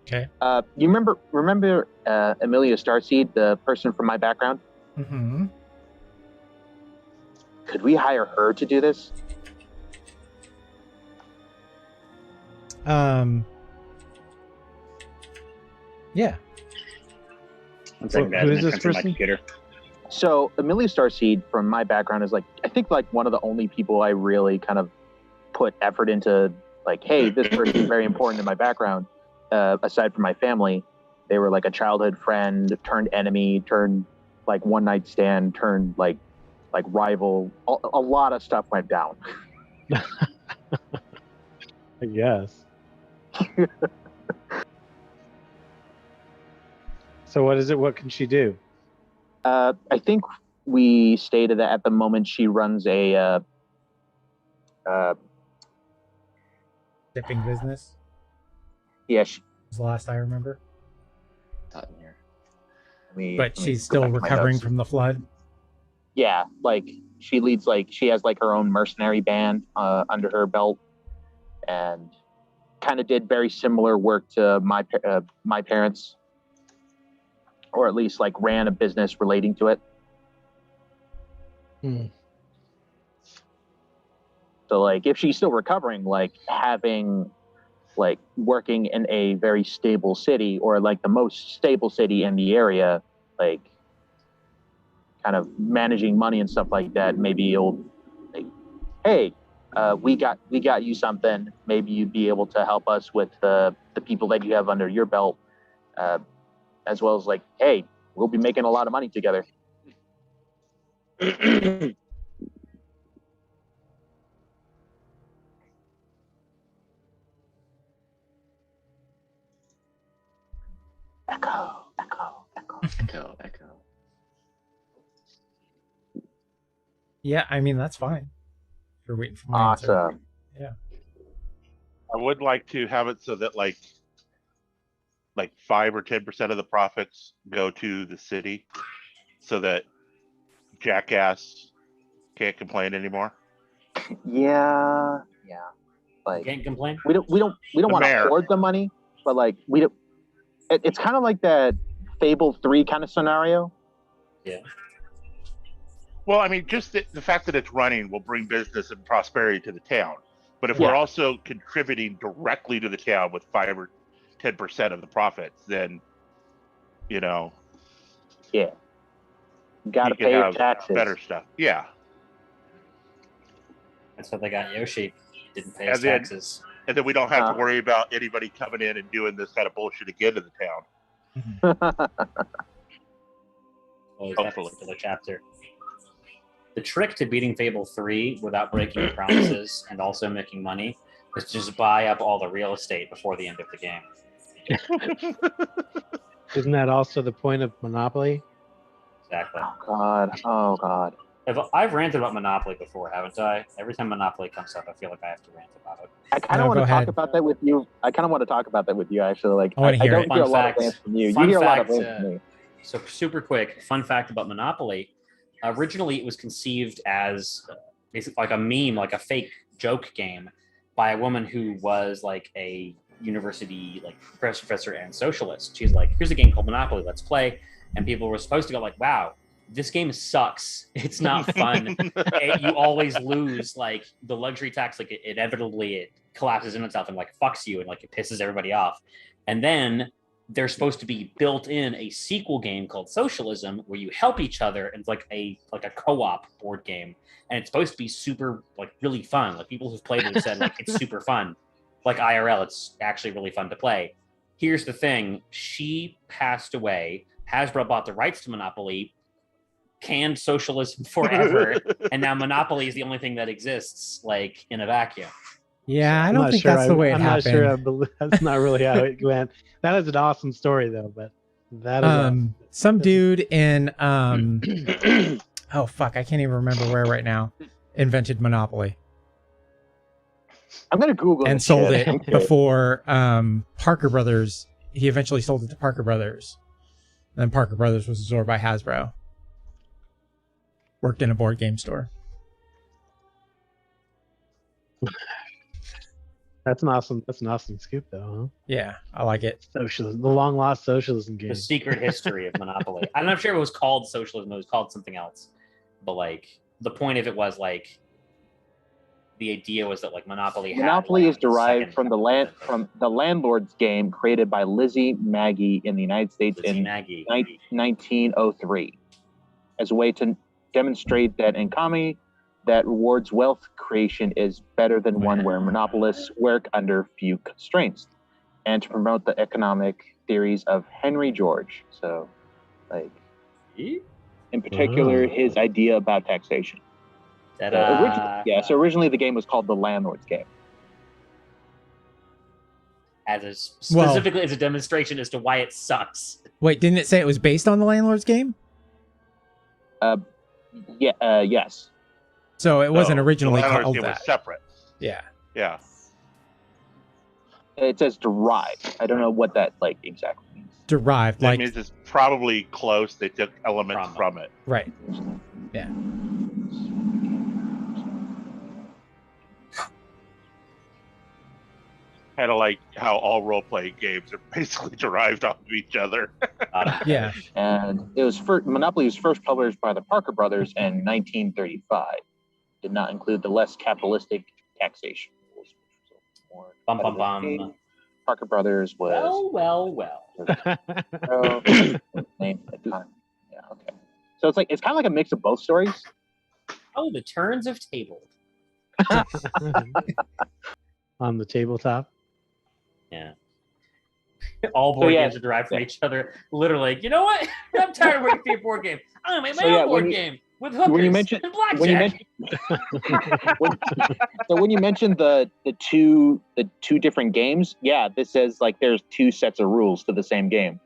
Okay. You remember Amelia Starseed, the person from my background? Mm-hmm. Could we hire her to do this? Yeah. One second, guys. Who I'm is gonna this transfer my person? computer. So Amelia Starseed, from my background, is like I think like one of the only people I really kind of put effort into. Like, hey, this person is very important in my background. Aside from my family, they were like a childhood friend turned enemy, turned like one night stand, turned like rival. A lot of stuff went down. I guess. So what is it? What can she do? I think we stated that at the moment she runs a Shipping business yeah. was the last I remember. Not in here. But she's still recovering from the flood. Yeah, like she leads like she has like her own mercenary band under her belt, and kind of did very similar work to my parents, or at least like ran a business relating to it. Hmm. So like if she's still recovering, like having like working in a very stable city or like the most stable city in the area, like kind of managing money and stuff like that, maybe you'll like, hey, we got you something. Maybe you'd be able to help us with the people that you have under your belt, as well as like, hey, we'll be making a lot of money together. Echo. Echo. Yeah, I mean that's fine. You're waiting for my answer. Awesome. I would like to have it so that like 5 or 10% of the profits go to the city, so that jackass. Can't complain anymore. Yeah. Like Can't complain. we don't want to mayor. hoard the money, but like we don't. It's kind of like that Fable 3 kind of scenario. Yeah. Well, I mean, just the fact that it's running will bring business and prosperity to the town. But if we're also contributing directly to the town with 5 or 10% of the profits, then, you know, Yeah, gotta you can pay your have taxes. better stuff. Yeah. That's what they got Yoshi. He didn't pay his And then- taxes. And then we don't have to worry about anybody coming in and doing this kind of bullshit again to the town. Close that particular chapter. The trick to beating Fable 3 without breaking your promises and also making money is to just buy up all the real estate before the end of the game. Isn't that also the point of Monopoly? Exactly. Oh God. I've ranted about Monopoly before, haven't I? Every time Monopoly comes up, I feel like I have to rant about it. I kind of want to talk about that with you. Actually. Like I wanna hear don't it. hear a Fun lot fact. of rants from you. You Fun hear a lot of fact, rants from me. So super quick, fun fact about Monopoly. Originally, it was conceived as basically like a meme, like a fake joke game by a woman who was like a university like professor and socialist. She's like, here's a game called Monopoly, let's play. And people were supposed to go like, wow, this game sucks. It's not fun. You always lose. Like the luxury tax, like it inevitably it collapses in itself and like fucks you and like it pisses everybody off. And then there's supposed to be built in a sequel game called Socialism where you help each other, and it's like a co-op board game, and it's supposed to be super like really fun. Like people who've played it have said like it's super fun. Like IRL, it's actually really fun to play. Here's the thing: she passed away. Hasbro bought the rights to Monopoly, canned Socialism forever, and now Monopoly is the only thing that exists like in a vacuum. Yeah, I I'm don't not think sure that's the way it I'm happened. not sure. That's not really how it went. That is an awesome story, though. But that is awesome. Some dude in oh fuck, I can't even remember where right now, invented Monopoly I'm gonna Google and this sold shit. it before Parker Brothers. He eventually sold it to Parker Brothers. Then Parker Brothers was absorbed by Hasbro. Worked in a board game store. That's an awesome scoop, though. Huh? Yeah, I like it. Socialism, the long lost socialism game. The secret history of Monopoly. I'm not sure if it was called Socialism. It was called something else. But like the point of it was like the idea was that like Monopoly is derived from the landlord's game created by Lizzie Magie in the United States in 1903 as a way to demonstrate that in economy that rewards wealth creation is better than one where monopolists work under few constraints, and to promote the economic theories of Henry George. So, like, in particular, his idea about taxation. So originally the game was called the Landlord's Game. Specifically as a demonstration as to why it sucks. Wait, didn't it say it was based on the Landlord's Game? Yes. So it wasn't originally the called game that. was separate. Yeah. Yeah. It says derived. I don't know what that like exactly means. Derived, That like means it's probably close. They took elements from it. right. Yeah. Kind of like how all role-playing games are basically derived off of each other. Yeah. And it was Monopoly was first published by the Parker Brothers in 1935. Did not include the less capitalistic taxation rules. Bum bum bum. Parker Brothers was Well. name at the time. Yeah, okay. So it's kind of like a mix of both stories. Oh, the turns of table. On the tabletop. Yeah. All board games are derived from each other. Literally, like, you know what? I'm tired of waiting for your board game. I'm gonna make my own board game with hookers when you mentioned and blackjack. When you mentioned the two different games, yeah, this says like there's two sets of rules to the same game.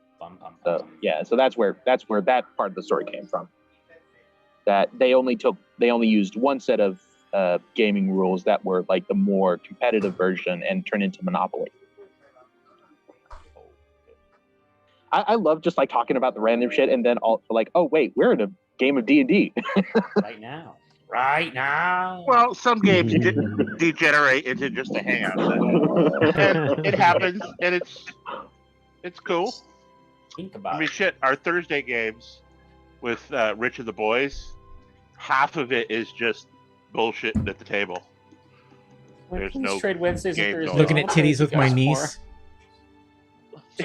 So yeah, so that's where that part of the story came from. That they only used one set of gaming rules that were like the more competitive version and turned into Monopoly. I love just like talking about the random shit, and then all like, oh wait, we're in a game of D&D. Right now. Right now. Well, some games degenerate into just a hangout session, and it happens, and it's cool. Think about I mean, it. shit. Our Thursday games with Rich and the boys, half of it is just bullshit at the table. There's Please no trade Wednesdays and game Thursdays. going Looking on. at titties with my niece.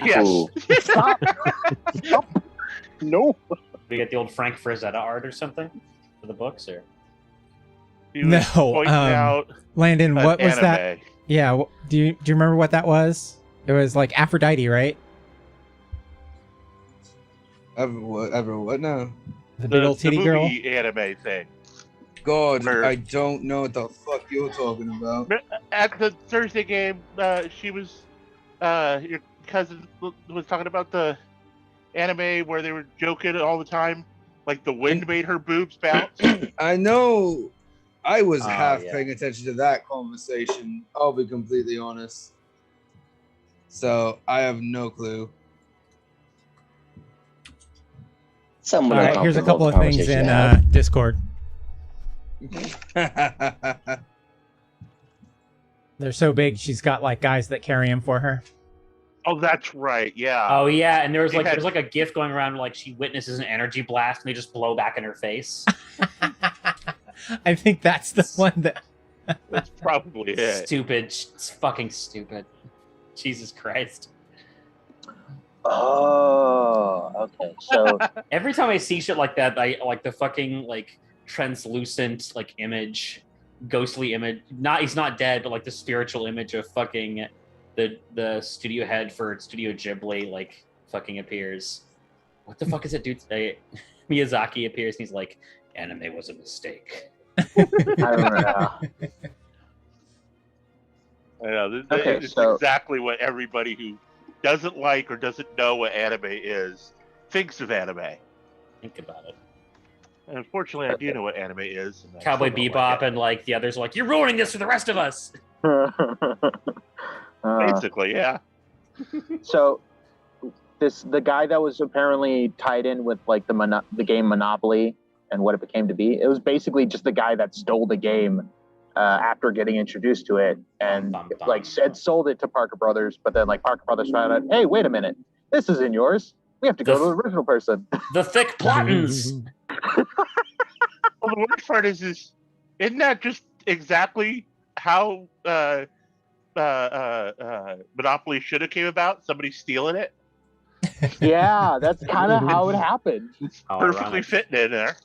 Yes. Ooh. Stop. Stop. No. We get the old Frank Frazetta art or something for the books, or He was No, pointing out Landon, an what was that? anime. Yeah, do you remember what that was? It was like Aphrodite, right? Ever what now? The big old titty the girl. movie anime thing. God, Where- I don't know what the fuck you're talking about. At the Thursday game, she was your cousin was talking about the anime where they were joking all the time, like the wind made her boobs bounce. I know. I was Oh, half yeah. paying attention to that conversation. I'll be completely honest. So I have no clue. Somewhat All right, here's a couple of things conversation in to have. Discord. They're so big, she's got like guys that carry them for her. Oh, that's right. Yeah. oh yeah, and It had- there's like a GIF going around like she witnesses an energy blast and they just blow back in her face. I think that's the one that. That's probably it. Stupid. It's fucking stupid. Jesus Christ. Oh, okay. So Every time I see shit like that, I like the fucking like translucent like image, ghostly image. He's not dead, but like the spiritual image of fucking the studio head for Studio Ghibli like fucking appears. What the fuck is it, dude? Miyazaki appears and he's like, "Anime was a mistake." I don't know. I know. Okay, It's so- exactly what everybody who doesn't like or doesn't know what anime is thinks of anime. Think about it. And unfortunately, I do know what anime is. And I Cowboy still don't Bebop like it. and like the others are like, "You're ruining this for the rest of us." Basically, yeah. So the guy that was apparently tied in with like the game Monopoly and what it became to be, it was basically just the guy that stole the game after getting introduced to it and like said sold it to Parker Brothers, but then like Parker Brothers found out, hey, wait a minute, this isn't yours. We have to go to the original person. The thick plottins. Well, the worst part is isn't that just exactly how Monopoly should have came about? Somebody stealing it, Yeah, that's kind of how it happened. How perfectly ironic. fitting in there.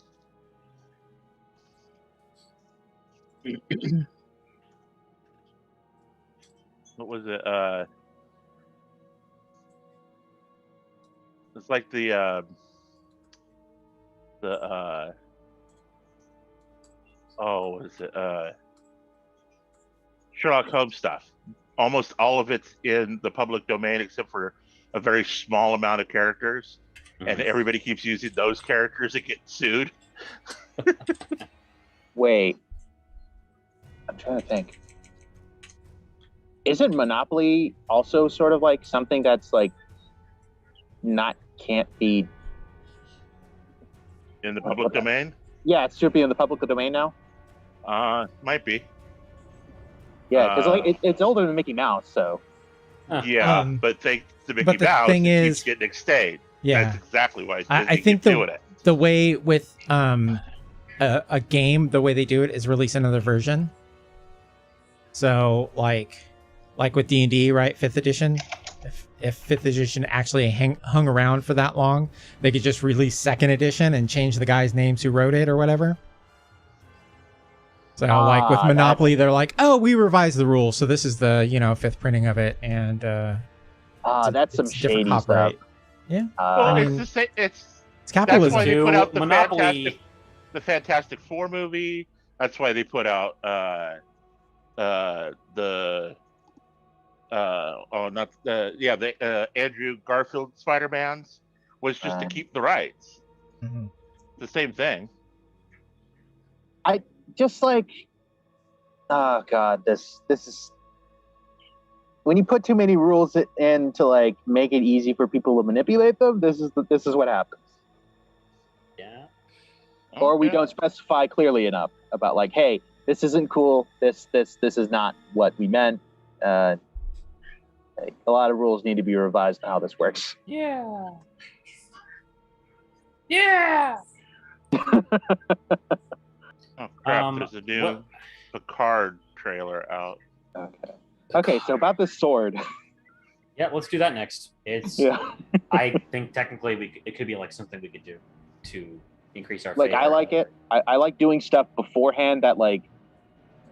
What was it? It's like the what is it? Sherlock Holmes stuff. Almost all of it's in the public domain except for a very small amount of characters, and everybody keeps using those characters and get sued. Wait, I'm trying to think. Isn't Monopoly also sort of like something that's like can't be? In the public domain? Yeah, it should be in the public domain now. Might be. Yeah, because like it's older than Mickey Mouse, so. Yeah, but thanks to Mickey the Mouse, thing it is- keeps getting extended. Yeah. That's exactly why I Disney think keeps doing it. the way with a game, the way they do it is release another version. So like with D&D, right? 5th edition. If 5th edition actually hung around for that long, they could just release 2nd edition and change the guys' names who wrote it or whatever. So like with Monopoly, they're like, oh, we revised the rules, so this is the 5th printing of it, and that's some it's different shady copyright. stuff. Yeah, Well, I it's mean, the same. it's That's capitalism. why they put out the Monopoly. Fantastic Four movie. That's why they put out the Andrew Garfield Spider-Man's was just to keep the rights. Mhm. The same thing. Just like, oh god, this is. when you put too many rules in to like make it easy for people to manipulate them, this is what happens. Yeah. Or we Okay. don't specify clearly enough about like, hey, this isn't cool. This is not what we meant. Like, a lot of rules need to be revised on how this works. Yeah. Yeah. Oh crap! There's a new Picard trailer out. Okay. So about the sword. Yeah, let's do that next. It's. Yeah. I think technically it could be like something we could do to increase our. Like favor. I like it. I like doing stuff beforehand that like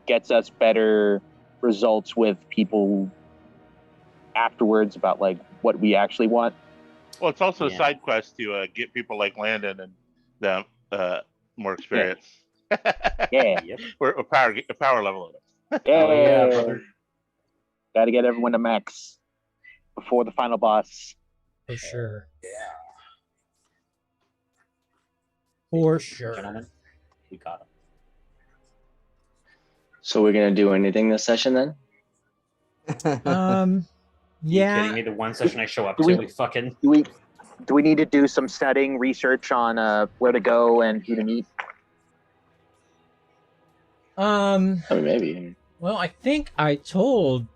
gets us better results with people afterwards about like what we actually want. Well, it's also Yeah. a side quest to get people like Landon and them more experience. Yeah. Yep. We're a power level. Oh yeah, brother. Got to get everyone to max before the final boss. For sure. Yeah. For sure. Gentlemen, we got him. So we're gonna do anything this session then? You Yeah. kidding me? The one session I show up Do to, we- we fucking. Do we need to do some studying, research on where to go and who to meet? I mean, maybe. Well, I think I told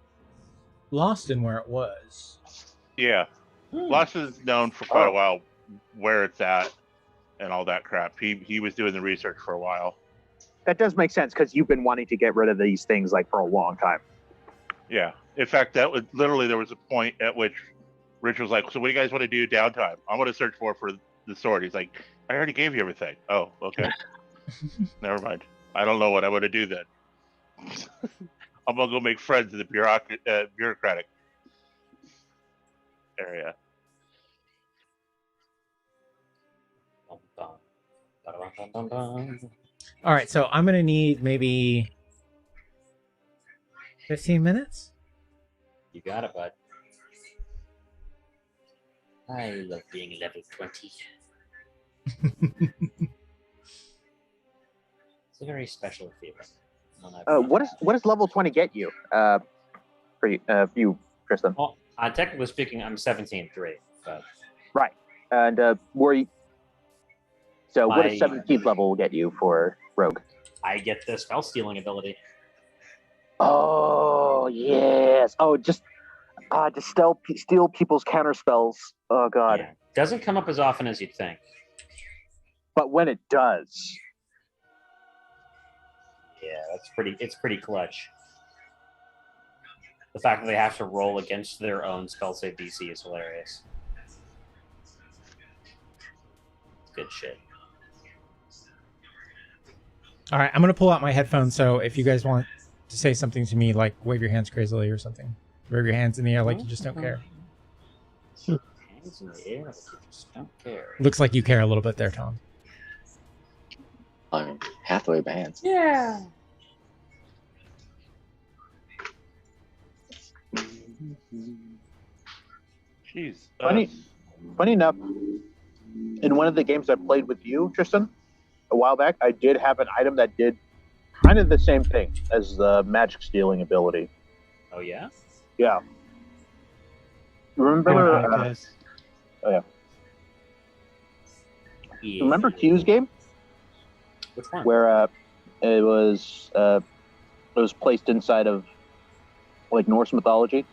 Loston where it was. Yeah, Lost is known for quite a while where it's at and all that crap. He was doing the research for a while. That does make sense because you've been wanting to get rid of these things like for a long time. Yeah. In fact, that was literally there was a point at which Rich was like, "So what do you guys want to do downtime? I want to search for the sword." He's like, "I already gave you everything." Oh, okay. Never mind. I don't know what I want to do then. I'm gonna go make friends in the bureaucratic area. All right, so I'm gonna need maybe 15 minutes. You got it, bud. I love being level 20. It's a very special feeling. What does level 20 get you? For you, Tristan. Well, technically speaking, I'm 17-3, but Right. And were you? So what does My- 17th level get you for Rogue? I get the spell stealing ability. Oh yes. Oh, just steal people's counter spells. Oh god. Yeah. Doesn't come up as often as you'd think. But when it does, Yeah, it's pretty clutch. The fact that they have to roll against their own spell save DC is hilarious. It's good shit. All right, I'm gonna pull out my headphones. So if you guys want to say something to me, like wave your hands crazily or something, wave your hands in the air like you just don't care. Hands in the air like you just don't care. Looks like you care a little bit there, Tom. I mean, Hathaway bands. Yeah. Jeez. funny enough, in one of the games I played with you, Tristan, a while back, I did have an item that did kind of the same thing as the magic stealing ability. Oh yeah. Yeah. Remember? Guys. Yeah. Remember Q's game Which one? where it was placed inside of like Norse mythology?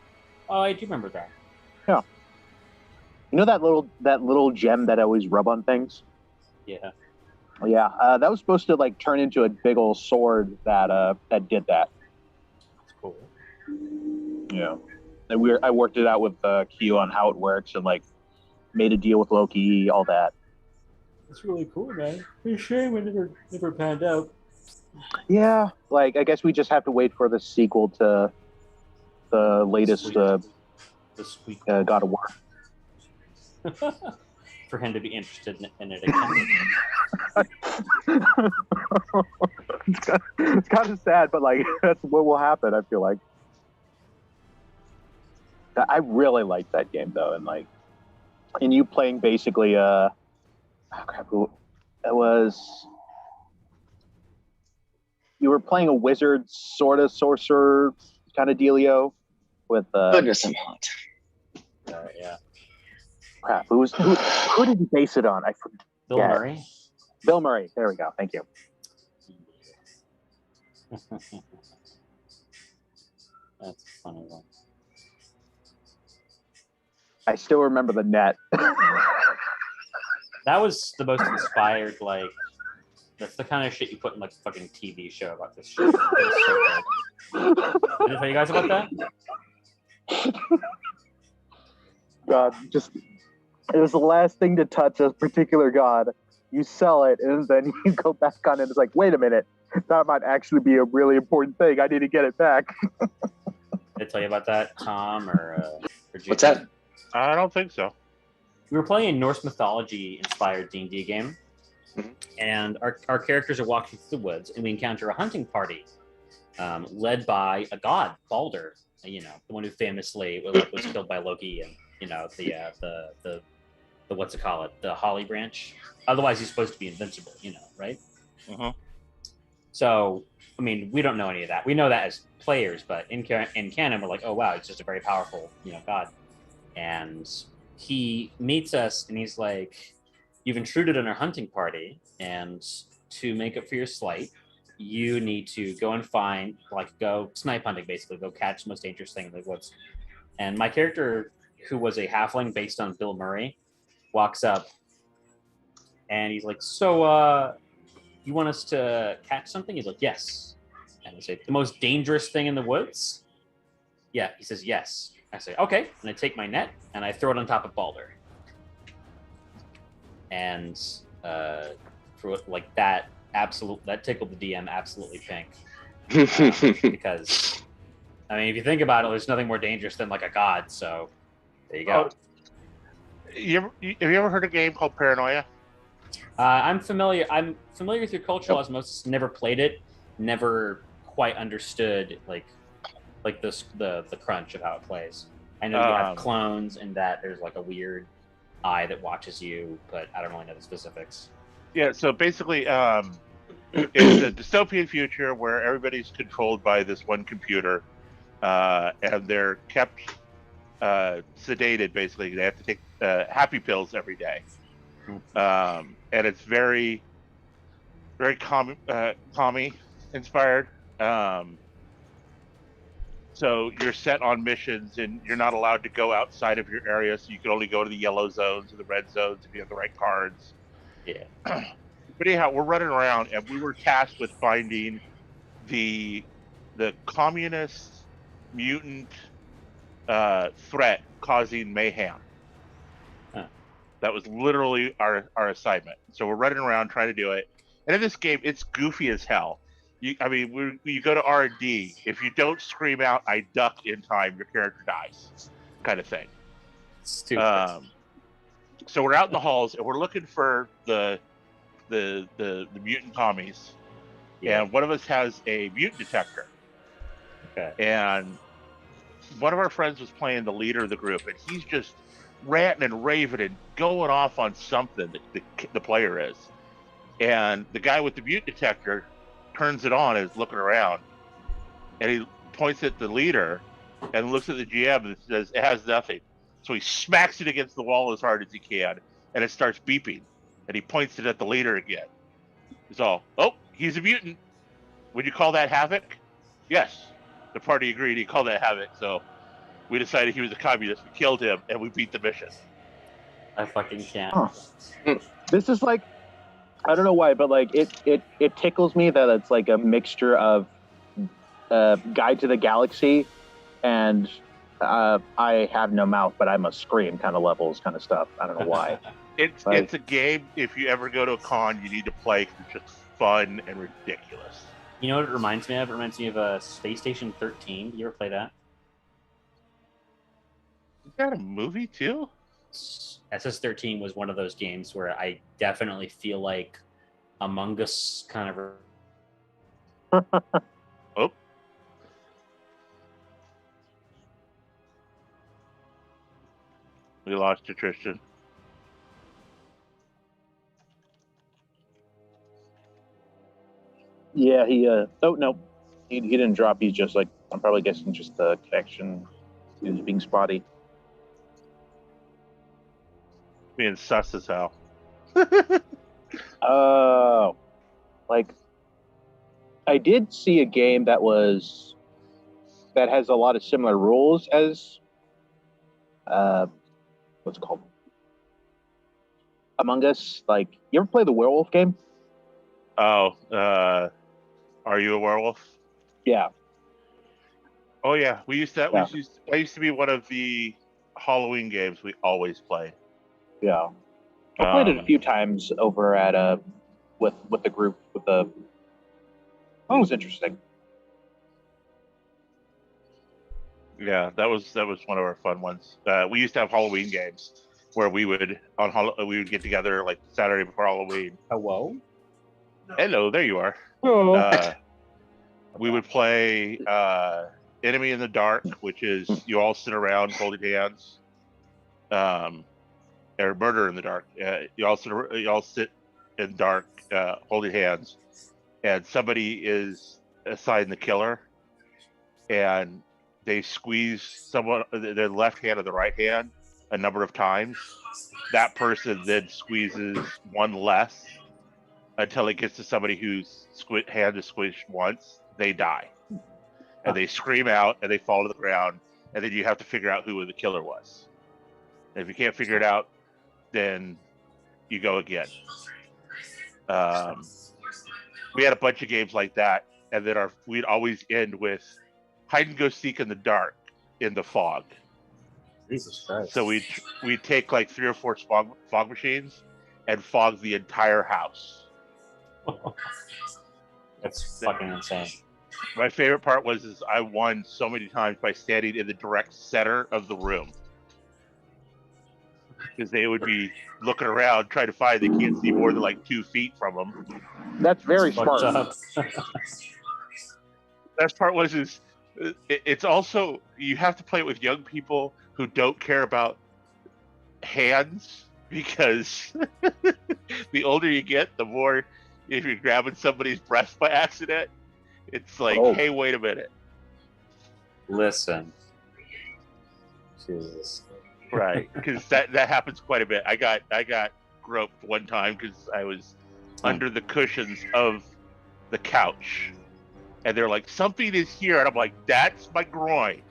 Oh, I do remember that. You know that little gem that I always rub on things? Yeah. Yeah, that was supposed to like turn into a big old sword that did that. It's cool. Yeah, and I worked it out with Q on how it works and like made a deal with Loki, all that. It's really cool, man. It's a shame it never panned out. Yeah, like I guess we just have to wait for the sequel to the latest Sweet. The sweet God of War. for him to be interested in it again. It's kind of sad, but like that's what will happen. I feel like I really liked that game though, and you playing basically it was you were playing a wizard sort of sorcerer kind of dealio with Goodness, I'm hot. Yeah. crap. Who did he base it on? I forget. Bill Murray. Bill Murray. There we go. Thank you. That's a funny one. I still remember the net. That was the most inspired, like, that's the kind of shit you put in, like, a fucking TV show about this shit. It was so good. Did I tell you guys about that? God, just it was the last thing to touch a particular god. You sell it, and then you go back on it. It's like, wait a minute, that might actually be a really important thing. I need to get it back. Did I tell you about that, Tom, or What's that? I don't think so. We were playing a Norse mythology-inspired D&D game, and our characters are walking through the woods, and we encounter a hunting party led by a god, Balder. You know, the one who famously was killed by Loki, and you know the what's it call it, the holly branch. Otherwise, he's supposed to be invincible. You know, right? So, I mean, we don't know any of that. We know that as players, but in canon, we're like, oh wow, it's just a very powerful, god. And he meets us, and he's like, "You've intruded on our hunting party, and to make up for your slight, you need to go and find, go snipe hunting, basically, go catch the most dangerous thing in the woods." And my character, who was a halfling based on Bill Murray, walks up, and he's like, "So, you want us to catch something?" He's like, "Yes." And I say, "The most dangerous thing in the woods?" Yeah, he says, "Yes." I say, "Okay," and I take my net and I throw it on top of Balder. And for that tickled the DM absolutely pink. Because, I mean, if you think about it, there's nothing more dangerous than like a god. So there you go. Have you ever heard of a game called Paranoia? I'm familiar with your cultural osmosis. Never played it. Never quite understood the crunch of how it plays. I know you have clones and that there's like a weird eye that watches you, but I don't really know the specifics. Yeah, so basically, it's a dystopian future where everybody's controlled by this one computer, and they're kept sedated. Basically, they have to take happy pills every day, and it's very, very commie inspired. So you're set on missions, and you're not allowed to go outside of your area. So you can only go to the yellow zones or the red zones if you have the right cards. Yeah. But anyhow, we're running around, and we were tasked with finding the communist mutant threat causing mayhem. Huh. That was literally our assignment. So we're running around trying to do it. And in this game, it's goofy as hell. You go to R&D. If you don't scream out, "I duck" in time, your character dies, kind of thing. Stupid. So we're out in the halls, and we're looking for the mutant commies. Yeah. And one of us has a mutant detector. Okay. And one of our friends was playing the leader of the group, and he's just ranting and raving and going off on something that the player is. And the guy with the mutant detector turns it on and is looking around, and he points at the leader and looks at the GM and says, "It has nothing." So he smacks it against the wall as hard as he can, and it starts beeping. And he points it at the leader again. He's all, "Oh, he's a mutant. Would you call that havoc?" Yes. The party agreed. He called that havoc. So we decided he was a communist. We killed him, and we beat the mission. I fucking can't. Huh. This is like, I don't know why, but like it tickles me that it's like a mixture of Guide to the Galaxy and I have no mouth, but I must scream kind of levels, kind of stuff. I don't know why. It's a game. If you ever go to a con, you need to play because it's just fun and ridiculous. You know what it reminds me of? It reminds me of Space Station 13. You ever play that? Is that a movie too? SS13 was one of those games where I definitely feel like Among Us kind of. Oh. We lost you, Tristan. Yeah, he. Oh no, he didn't drop. He's just like, I'm probably guessing just the connection. He was being spotty. Being sus as hell. Oh, like I did see a game that has a lot of similar rules as what's it called? Among Us. Like, you ever play the werewolf game? Oh, Are You a Werewolf? Yeah. Oh yeah, we used to. Yeah. That used to be one of the Halloween games we always play. Yeah. I played it a few times over at with the group with the. That was interesting. Yeah, that was one of our fun ones. We used to have Halloween games where we would get together like Saturday before Halloween. Hello? Hello, there you are. Oh. We would play Enemy in the Dark, which is you all sit around holding hands. Or Murder in the Dark. You all sit in dark holding hands, and somebody is assigned the killer, and they squeeze someone their left hand or the right hand a number of times. That person then squeezes one less until it gets to somebody whose hand is squished once. They die, and they scream out and they fall to the ground, and then you have to figure out who the killer was. And if you can't figure it out, then you go again. We had a bunch of games like that, and then we'd always end with hide and go seek in the dark in the fog. Jesus Christ. So we'd take like 3 or 4 fog machines and fog the entire house. That's fucking insane. My favorite part was I won so many times by standing in the direct center of the room. Because they would be looking around trying to find, they can't see more than like 2 feet from them. That's very smart. Best part was it's also, you have to play it with young people who don't care about hands, because the older you get, the more, if you're grabbing somebody's breast by accident, it's like, hey, wait a minute. Listen. Jesus. Right, because that happens quite a bit. I got groped one time because I was under the cushions of the couch, and they're like, something is here, and I'm like, that's my groin.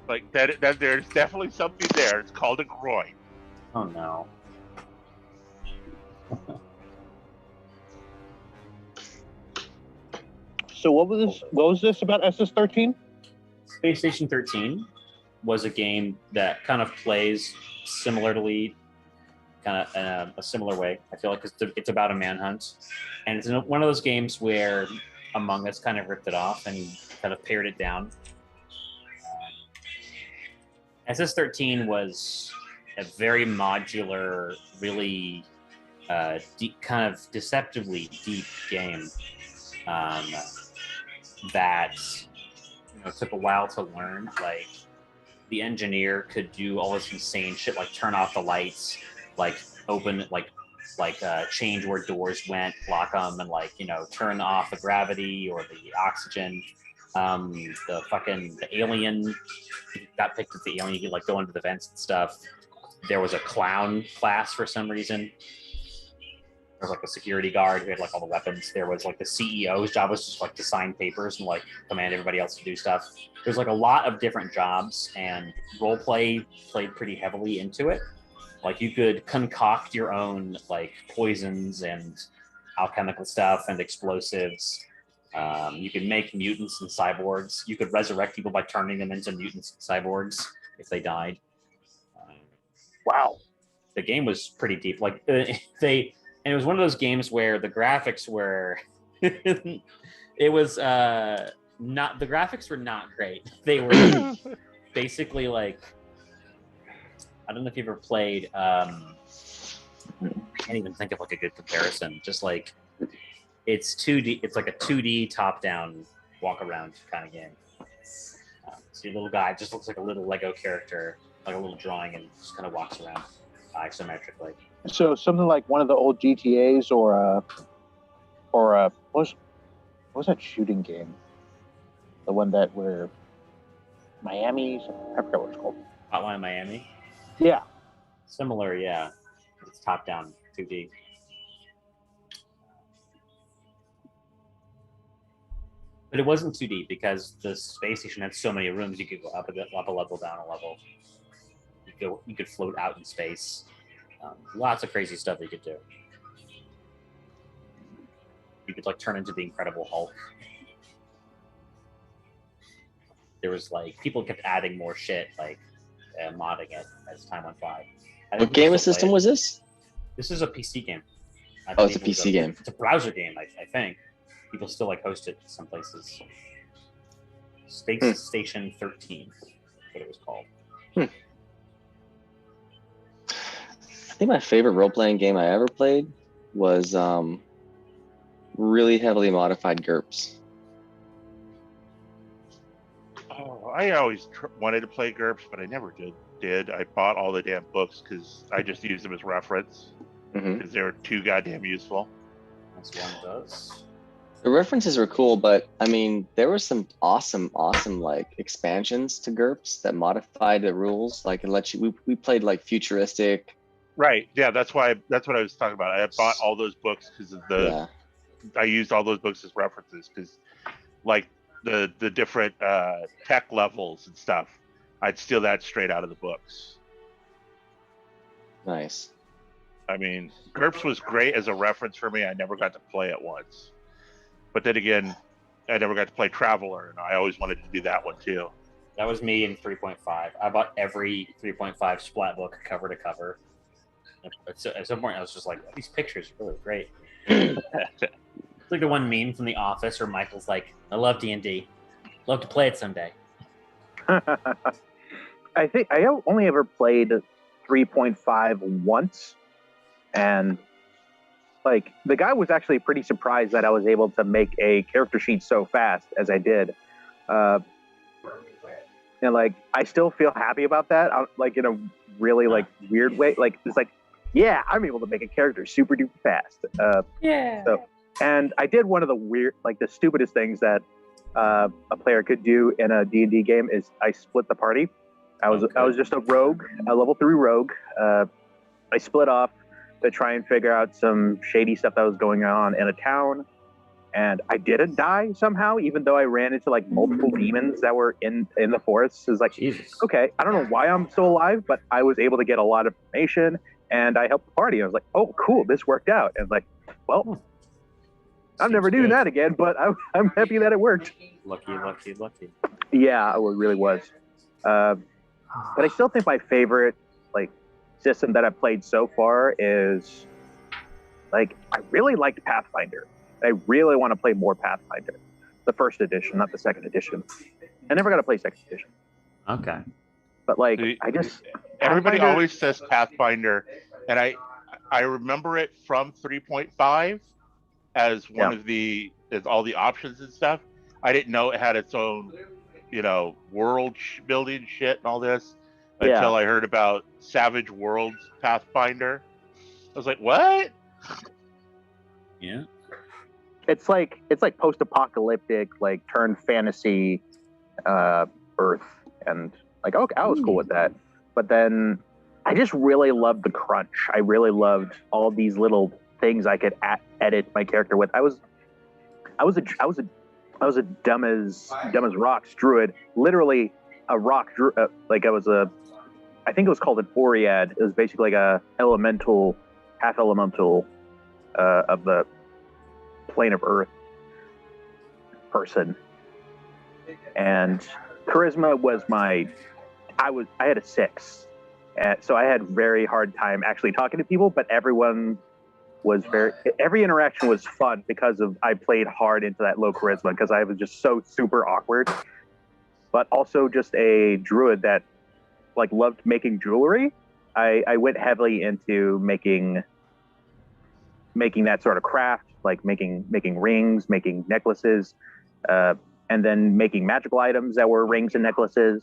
Like that there's definitely something there. It's called a groin. Oh no. So what was this about SS13? Space Station 13 was a game that kind of plays similarly, kind of in a similar way. I feel like it's about a manhunt, and it's one of those games where Among Us kind of ripped it off and kind of pared it down. SS13 was a very modular, really deep, kind of deceptively deep game that took a while to learn. Like, the engineer could do all this insane shit, like turn off the lights, like open, like change where doors went, block them, and turn off the gravity or the oxygen. The alien got picked as the alien. You could go into the vents and stuff. There was a clown class for some reason. There was a security guard who had all the weapons. There was the CEO's job was just to sign papers and command everybody else to do stuff. There's a lot of different jobs, and role play played pretty heavily into it. You could concoct your own poisons and alchemical stuff and explosives. You could make mutants and cyborgs. You could resurrect people by turning them into mutants and cyborgs if they died. Wow, the game was pretty deep. And it was one of those games where the graphics were, it was not, the graphics were not great. They were basically I don't know if you've ever played, I can't even think of a good comparison. Just it's 2D, it's a 2D top-down walk-around kind of game. So your little guy just looks like a little Lego character, like a little drawing, and just kind of walks around isometrically. So something like one of the old GTAs or what was that shooting game? the one that where Miami, I forgot what it's called. Hotline Miami. Yeah. Similar, yeah. It's top down 2D. But it wasn't 2D because the space station had so many rooms. You could go up a level, down a level. You could float out in space. Lots of crazy stuff you could do. You could like turn into the Incredible Hulk. There was like people kept adding more shit, like modding it as time went by. What game system was this? This is a PC game. Oh, it's a PC game. It's a browser game, I think. People still like host it some places. Space Station 13, what it was called. I think my favorite role-playing game I ever played was really heavily modified GURPS. Oh, I always wanted to play GURPS, but I never did. I bought all the damn books because I just used them as reference because they were too goddamn useful. That's one does. The references were cool, but I mean, there were some awesome like expansions to GURPS that modified the rules. Like it let you. We played like futuristic. Right. Yeah, that's what I was talking about. I bought all those books because of the. Yeah. I used all those books as references because, like the different tech levels and stuff, I'd steal that straight out of the books. Nice. I mean, GURPS was great as a reference for me. I never got to play it once. But then again, I never got to play Traveler, and I always wanted to do that one too. That was me in 3.5. I bought every 3.5 Splat book cover to cover. At some point, I was just like, these pictures are really great. It's like the one meme from The Office where Michael's like, I love D&D. Love to play it someday. I think I only ever played 3.5 once, and like the guy was actually pretty surprised that I was able to make a character sheet so fast as I did. And like I still feel happy about that, like in a really like weird way. Like it's like, yeah, I'm able to make a character super duper fast. Yeah. So, and I did one of the weird, like the stupidest things that a player could do in a D&D game is I split the party. I was just a rogue, a level 3 rogue. I split off to try and figure out some shady stuff that was going on in a town, and I didn't die somehow, even though I ran into like multiple demons that were in the forest. It's like, Jesus. okay, I don't know why I'm still alive, but I was able to get a lot of information, and I helped the party. I was like, oh, cool, this worked out. And like, well, I'm never doing that again, but I'm happy that it worked. Lucky. Yeah, it really was. But I still think my favorite like system that I've played so far is like I really liked Pathfinder. I really want to play more Pathfinder. The first edition, not the second edition. I never got to play second edition. Okay. But like Everybody always says Pathfinder, and I remember it from 3.5 as one of as all the options and stuff. I didn't know it had its own, world building shit and all this until I heard about Savage Worlds Pathfinder. I was like, what? Yeah. It's like post-apocalyptic, like turn fantasy Earth, and like okay, I was cool with that. But then I just really loved the crunch. I really loved all these little things I could edit my character with. I was a dumb as rocks druid, literally a rock druid. I think it was called an Oread. It was basically like a half elemental of the plane of Earth person. And charisma was I had a 6. So I had very hard time actually talking to people, but every interaction was fun because I played hard into that low charisma because I was just so super awkward, but also just a druid that like loved making jewelry. I went heavily into making that sort of craft, like making rings, making necklaces, and then making magical items that were rings and necklaces,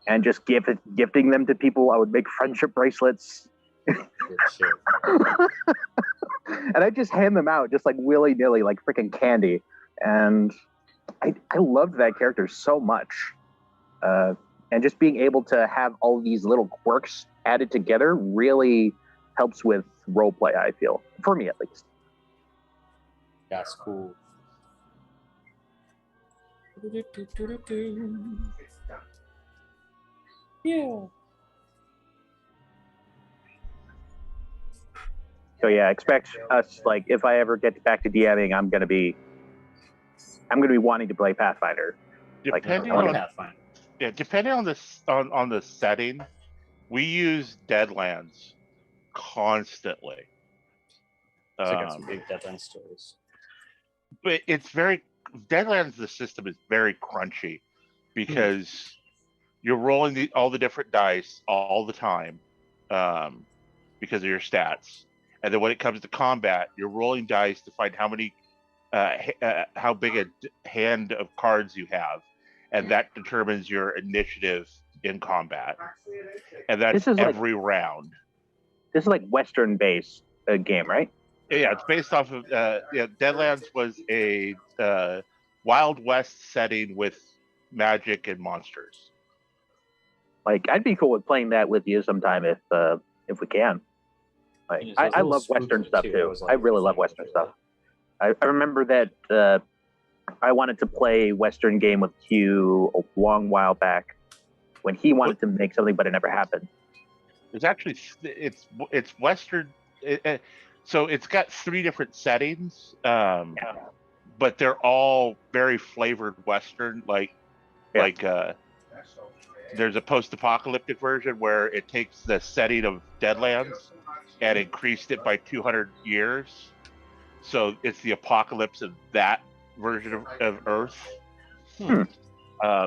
and just gifting them to people. I would make friendship bracelets. And I just hand them out just like willy-nilly, like freaking candy. And I loved that character so much. And just being able to have all these little quirks added together really helps with roleplay, I feel. For me, at least. That's cool. Yeah. So yeah, expect us, like, if I ever get back to DMing, I'm gonna be wanting to play Pathfinder. Depending I wanna- on Pathfinder. yeah, depending on the setting, we use Deadlands constantly. So I got some big Deadlands stories. But it's very Deadlands. The system is very crunchy because you're rolling all the different dice all the time because of your stats, and then when it comes to combat, you're rolling dice to find how many how big a hand of cards you have, and that determines your initiative in combat, and that's every round. This is like Western based game, right? Yeah, it's based off of Deadlands was a Wild West setting with magic and monsters. Like, I'd be cool with playing that with you sometime if we can. Like, I love Western stuff too. I really love Western stuff. I remember that I wanted to play Western game with Q a long while back when he wanted to make something, but it never happened. It's actually it's Western. So it's got 3 different settings, but they're all very flavored Western. There's a post-apocalyptic version where it takes the setting of Deadlands and increased it by 200 years. So it's the apocalypse of that version of Earth.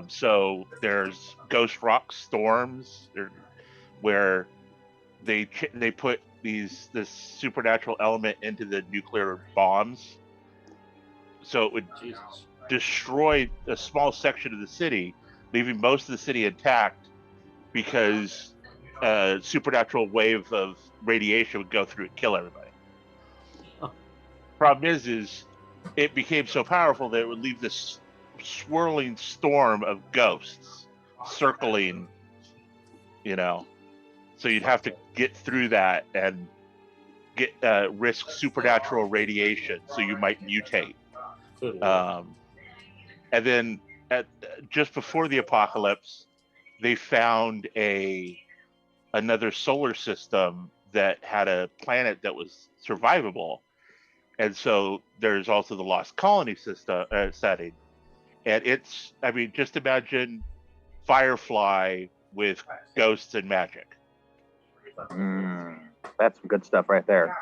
So there's Ghost Rock Storms, where they put this supernatural element into the nuclear bombs, so it would destroy a small section of the city, leaving most of the city intact because a supernatural wave of radiation would go through and kill everybody. Problem is it became so powerful that it would leave this swirling storm of ghosts circling, so you'd have to get through that and get risk supernatural radiation, so you might mutate. And then just before the apocalypse, they found another solar system that had a planet that was survivable, and so there's also the Lost Colony system setting, and just imagine Firefly with ghosts and magic. That's some good stuff right there.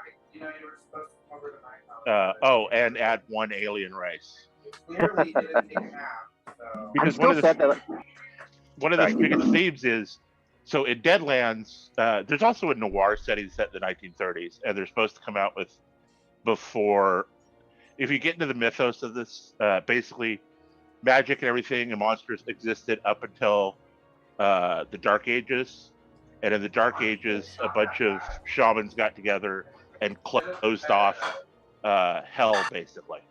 And add 1 alien race. Because one of the biggest themes is, so in Deadlands, there's also a noir setting set in the 1930s, and they're supposed to come out with before. If you get into the mythos of this, basically, magic and everything and monsters existed up until the Dark Ages. And in the Dark Ages, a bunch of shamans got together and closed off hell, basically.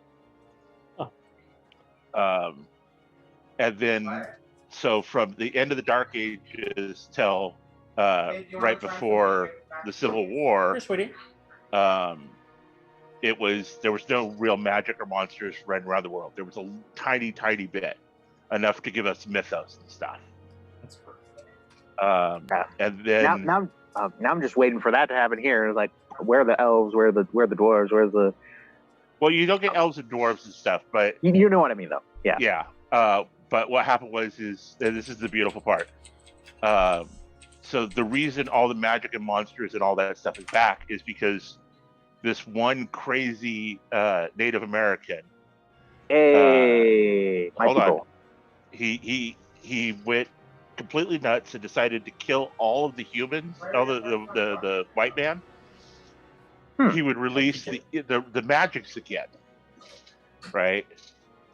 And then, so from the end of the Dark Ages till right before the Civil War, there was no real magic or monsters running around the world. There was a tiny, tiny bit, enough to give us mythos and stuff. That's perfect. And then now I'm just waiting for that to happen here. Like, where are the elves? Where are the dwarves? Where's the? Well, you don't get elves and dwarves and stuff, but you know what I mean, though. Yeah. Yeah. But what happened is this is the beautiful part. So the reason all the magic and monsters and all that stuff is back is because this one crazy Native American. Hold on. He went completely nuts and decided to kill all of the humans, all the white man. He would release the magics again, right?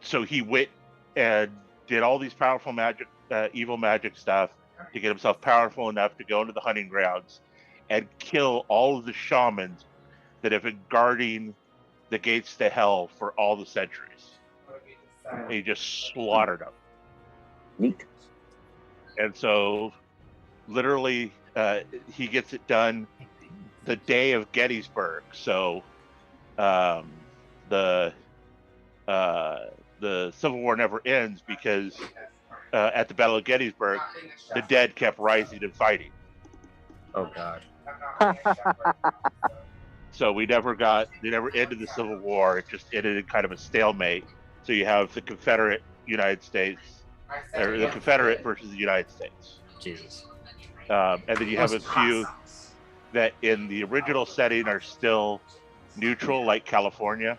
So he went and did all these powerful magic, evil magic stuff to get himself powerful enough to go into the hunting grounds and kill all of the shamans that have been guarding the gates to hell for all the centuries. and he just slaughtered them. Neat. And so, literally, he gets it done the day of Gettysburg. So, the Civil War never ends because at the Battle of Gettysburg, the dead kept rising and fighting. Oh God. So they never ended the Civil War. It just ended in kind of a stalemate. So you have the Confederate United States, or the Confederate versus the United States. Jesus. And then you have a few that in the original setting are still neutral, like California.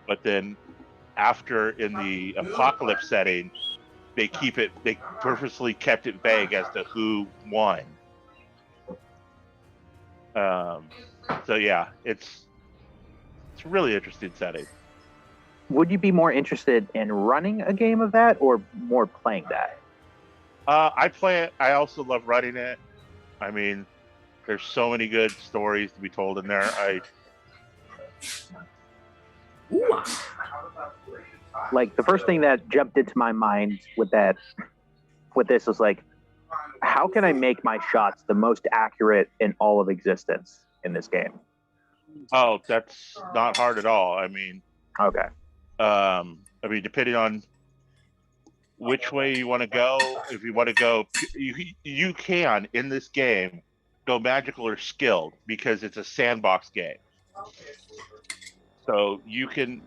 But then after in the apocalypse setting, they purposely kept it vague as to who won. So yeah, it's a really interesting setting. Would you be more interested in running a game of that or more playing that? I play it. I also love running it. I mean, there's so many good stories to be told in there. Like the first thing that jumped into my mind with this was like, how can I make my shots the most accurate in all of existence in this game? Oh, that's not hard at all. I mean, okay. Depending on which way you want to go, if you want to go, you can in this game go magical or skilled because it's a sandbox game. So you can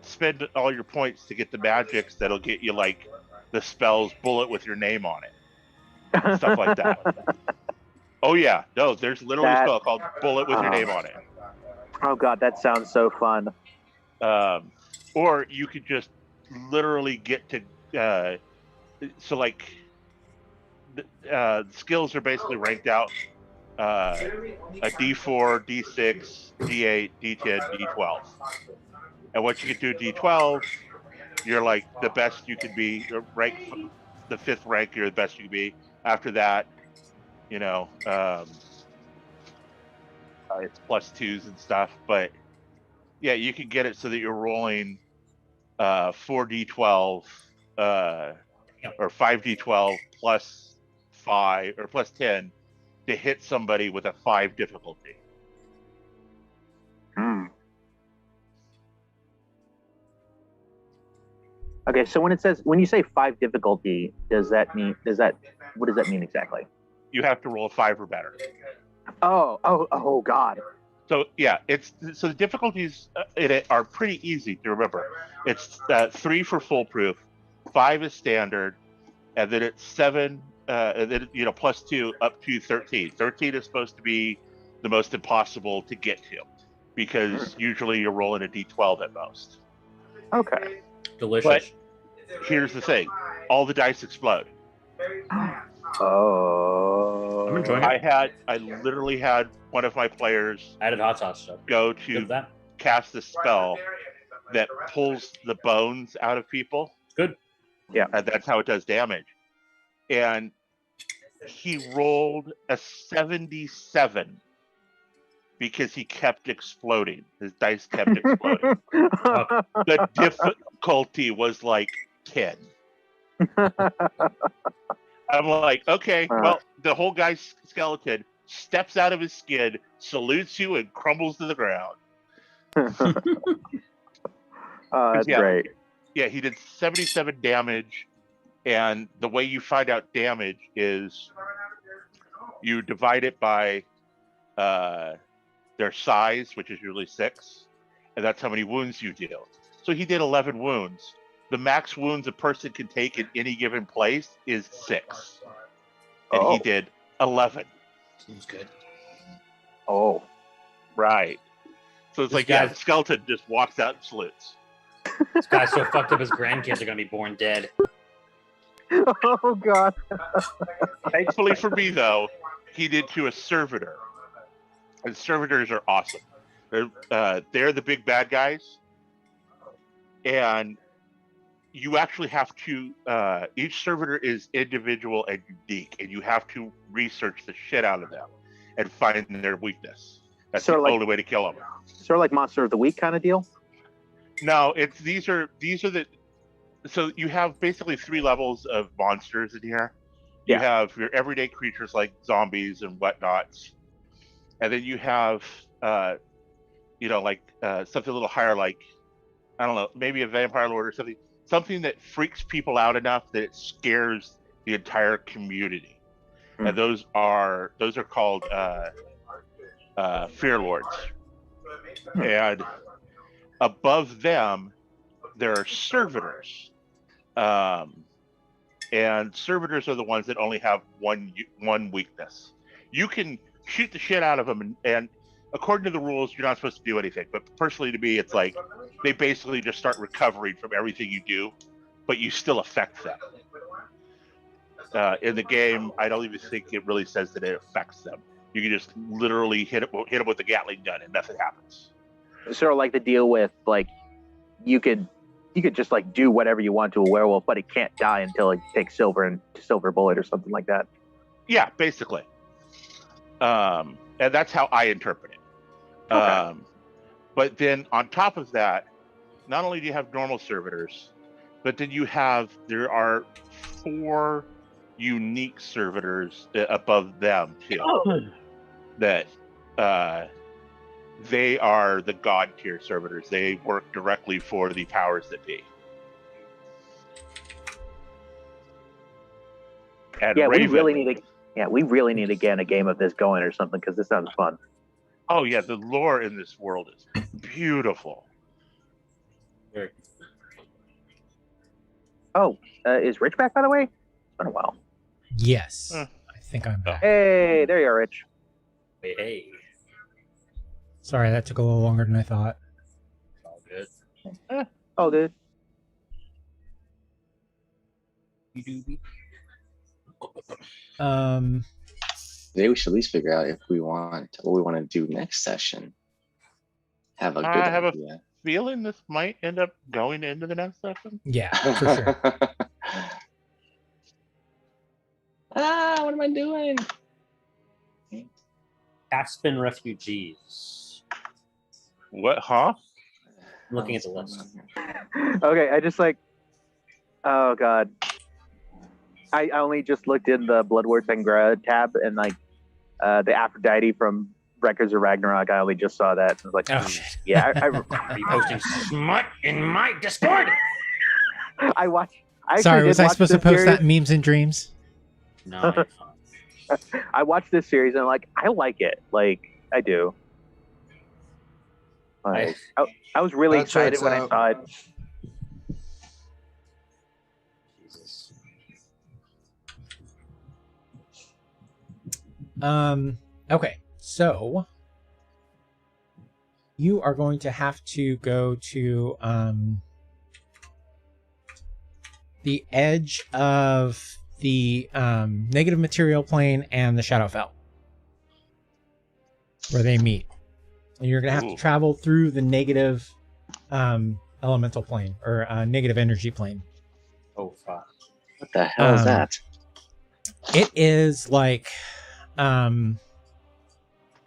spend all your points to get the magics that'll get you like the spells bullet with your name on it, stuff like that. Oh yeah, no, there's literally a spell called bullet with your name on it. Oh God, that sounds so fun. Or you could just literally get to so like skills are basically ranked out a D4, D6, D8, D10, D12. And once you get to a D12, you're like the best you could be. You're ranked the 5th rank, you're the best you could be. After that, you know, it's +2s and stuff. But yeah, you can get it so that you're rolling 4d12 or 5d12 +5 or +10 to hit somebody with a 5 difficulty. Okay, so when you say 5 difficulty, what does that mean exactly? You have to roll a 5 or better. Oh God. So yeah, the difficulties in it are pretty easy to remember. It's 3 for foolproof, 5 is standard, and then it's 7, and then +2 up to 13. 13 is supposed to be the most impossible to get to, because usually you're rolling a d12 at most. Okay. Delicious. But here's the thing: all the dice explode. Oh. I'm enjoying it. I literally had one of my players Added hot sauce stuff. go Good to with that. cast a spell that pulls the bones out of people. Good. Yeah. And that's how it does damage. And he rolled a 77 because he kept exploding. His dice kept exploding. The difficulty was like 10. I'm like, okay, well, the whole guy's skeleton steps out of his skin, salutes you, and crumbles to the ground. That's great. Yeah, he did 77 damage, and the way you find out damage is you divide it by their size, which is usually 6, and that's how many wounds you deal. So he did 11 wounds. The max wounds a person can take in any given place is 6. And he did 11. Seems good. Oh. Right. So it's This like, guy- the skeleton just walks out and salutes. This guy's so fucked up his grandkids are gonna be born dead. Oh God. Thankfully for me, though, he did to a servitor. And servitors are awesome. They're the big bad guys. And you actually have to, each servitor is individual and unique, and you have to research the shit out of them and find their weakness. That's the only way to kill them. Sort of like Monster of the Week kind of deal? No, it's these are the so you have basically 3 levels of monsters in here. You Yeah. have your everyday creatures like zombies and whatnots, and then you have like something a little higher, like I don't know, maybe a vampire lord or something that freaks people out enough that it scares the entire community. And those are called fear lords. And above them there are servitors. And servitors are the ones that only have one weakness. You can shoot the shit out of them, and according to the rules, you're not supposed to do anything. But personally, to me, it's like they basically just start recovering from everything you do, but you still affect them. In the game, I don't even think it really says that it affects them. You can just literally hit them with a Gatling gun, and nothing happens. Sort of like the deal with like you could just like do whatever you want to a werewolf, but it can't die until it takes silver bullet or something like that. Yeah, basically. And that's how I interpret it. Okay. But then on top of that, not only do you have normal servitors, but then there are 4 unique servitors above them too. That they are the god tier servitors. They work directly for the powers that be. And Yeah, Raven, we really need to get a game of this going or something, because this sounds fun. Oh yeah, the lore in this world is beautiful. Oh, is Rich back, by the way? It's been a while. Yes. I think I'm back. Hey, there you are, Rich. Hey. Sorry, that took a little longer than I thought. All good. Oh, dude. Maybe we should at least figure out if we want what we want to do next session. Have a good I have idea. a feeling this might end up going into the next session. Yeah, for sure. What am I doing? Aspen refugees. What? Huh? I'm looking at the list. Okay, I just like. Oh God. I only just looked in the Bloodwars of Sanguera tab, and like the Aphrodite from Records of Ragnarok. I only just saw that. I was like, Oh shit. yeah. Are you posting smut in my Discord? I watched. Sorry, was I supposed to post that memes and dreams? No. You're fine. I watched this series and I'm like, I like it. Like, I do. Like, I was really That excited checks when I out. saw it. Jesus. Okay, so you are going to have to go to the edge of the negative material plane and the Shadowfell, where they meet. And you're going to have to travel through the negative elemental plane, or negative energy plane. Oh fuck. What the hell is that? It is like The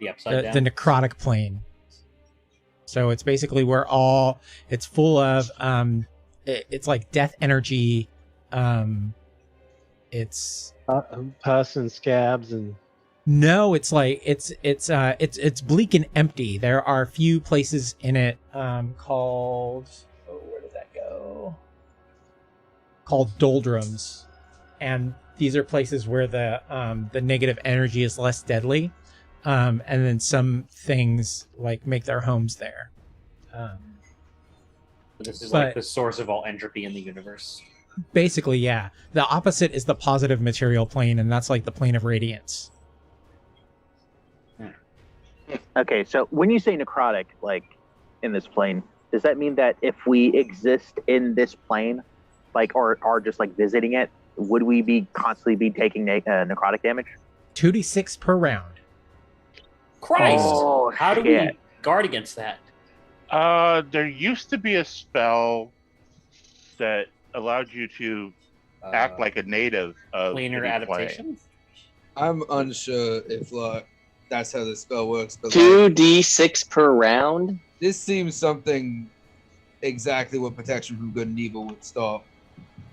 upside the down. necrotic plane. So it's basically where it's full of it's like death energy. It's Pus and scabs and no, it's like it's bleak and empty. There are a few places in it called where did that go? Called doldrums, and these are places where the negative energy is less deadly, and then some things like make their homes there. This is but- like the source of all entropy in the universe. Basically, yeah. The opposite is the positive material plane, and that's like the plane of radiance. Okay, so when you say necrotic, like in this plane, does that mean that if we exist in this plane, like, or are just like visiting it, would we be constantly taking necrotic damage? 2d6 per round. Christ! Oh, How do shit. we guard against that? There used to be a spell that allowed you to act like a native of Cleaner any plane. adaptation? I'm unsure if like that's how the spell works, but like, 2d6 per round. this seems something exactly what protection from good and evil would stop,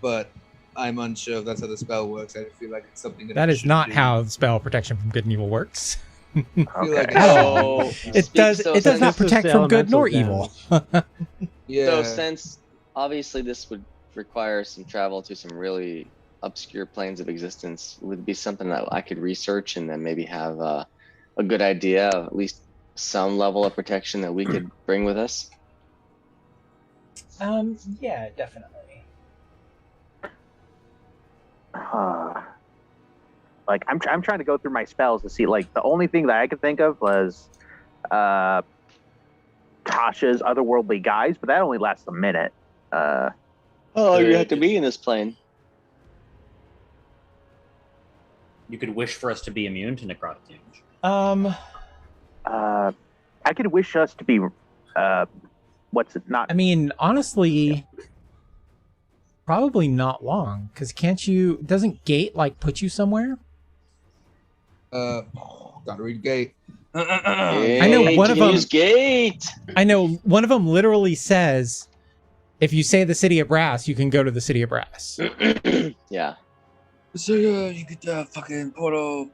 but I'm unsure if that's how the spell works. I feel like it's something That it is should not do. how the spell protection from good and evil works. I feel like Okay. it should So be. It does. so It does not This is protect the from good nor elemental evil. Yeah. So since obviously this would require some travel to some really obscure planes of existence, would it be something that I could research and then maybe have a good idea of at least some level of protection that we could bring with us? Yeah, definitely. Like I'm trying to go through my spells to see. Like the only thing that I could think of was Tasha's otherworldly guise, but that only lasts a minute. Oh, you have to be in this plane. You could wish for us to be immune to necrotic damage. I could wish us to be what's it not? I mean, honestly, probably not long. Because can't you? Doesn't gate like put you somewhere? Gotta read gate. I know Gate, one of them- use gate. I know one of them literally says, if you say the city of brass, you can go to the city of brass. Yeah. So you could fucking portal.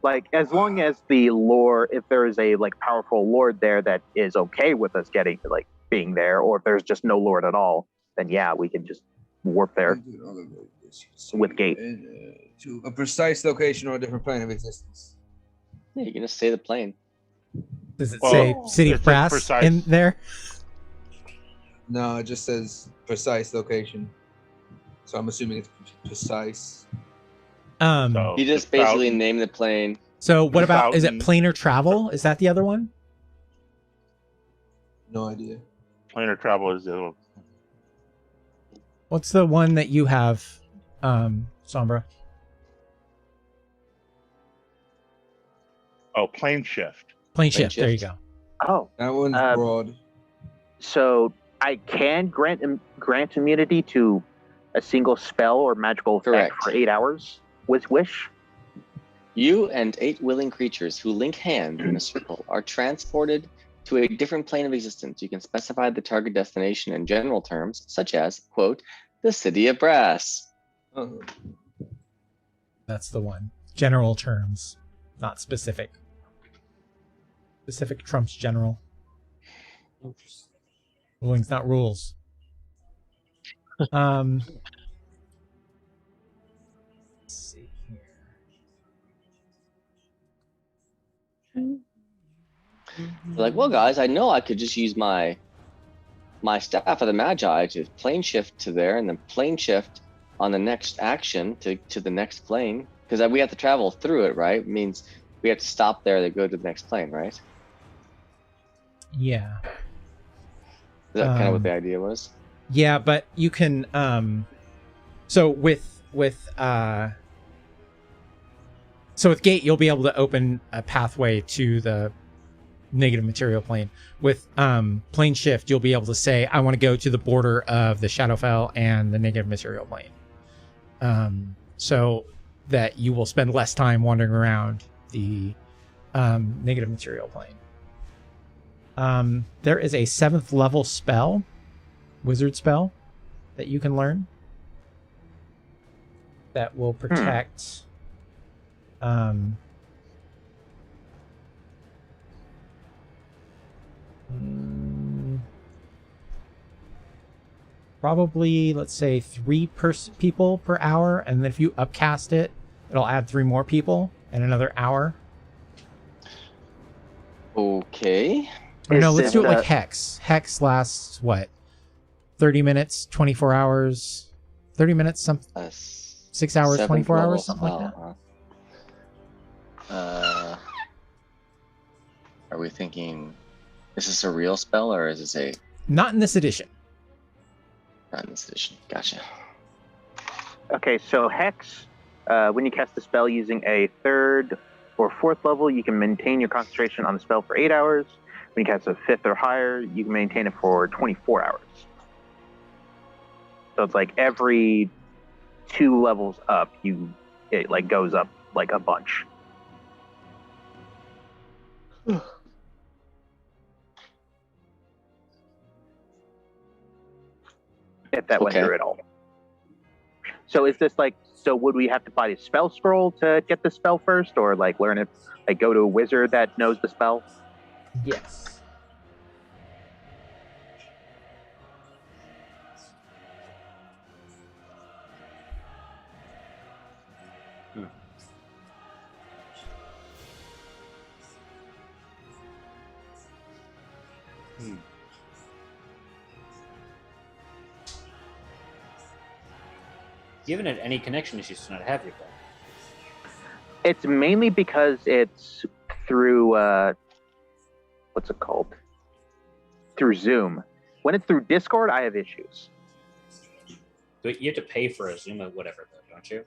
Like as long as the lore, if there is a like powerful lord there that is okay with us getting like being there, or if there's just no lord at all, then yeah, we can just warp there with gate. To a precise location or a different plane of existence. Yeah, you can just say the plane. Does it Well, say city it of says brass precise. in there? No, it just says precise location. So I'm assuming it's precise. So You just the basically fountain- name the plane. So what about, is it Fountain. planar travel? Is that the other one? No idea. planar travel is the little. What's the one that you have, Sombra? Oh, plane shift. Plane Plane shift. There you shift. go. Oh, That one's broad. so I can grant immunity to a single spell or magical effect Correct. for 8 hours with wish. You and 8 willing creatures who link hands in a circle are transported to a different plane of existence. You can specify the target destination in general terms, such as, quote, the city of brass. Oh. That's the one. General terms, not specific. Specific trumps general. Rulings, not rules. Let's see here. They're like, well, guys, I know I could just use my staff of the Magi to plane shift to there, and then plane shift on the next action to the next plane, because we have to travel through it, right? It means we have to stop there to go to the next plane, right? Yeah. Is that kind of what the idea was? Yeah, but you can so with gate you'll be able to open a pathway to the negative material plane. With plane shift you'll be able to say I want to go to the border of the Shadowfell and the negative material plane. So that you will spend less time wandering around the negative material plane. There is a 7th level spell, wizard spell, that you can learn that will protect probably, let's say, 3 people per hour, and then if you upcast it, it'll add 3 more people in another hour. Okay. Or no, Is let's do it it, like Hex. Hex lasts, what, 30 minutes, 24 hours, 30 minutes, 6 hours, 24 hours, something like that. Are we thinking, is this a real spell or is this a Not in this edition. not in this edition? Gotcha. Okay, so Hex, when you cast the spell using a 3rd or 4th level, you can maintain your concentration on the spell for 8 hours. When you cast a 5th or higher, you can maintain it for 24 hours. So it's like every 2 levels up, it like goes up like a bunch. if that went Okay. through at all. So is this like, so would we have to buy a spell scroll to get the spell first, or like learn it, like go to a wizard that knows the spell? Yes. You haven't had any connection issues tonight, have you, Paul? It's mainly because it's through what's it called? Through Zoom. When it's through Discord, I have issues. But you have to pay for a Zoom or whatever, though, don't you?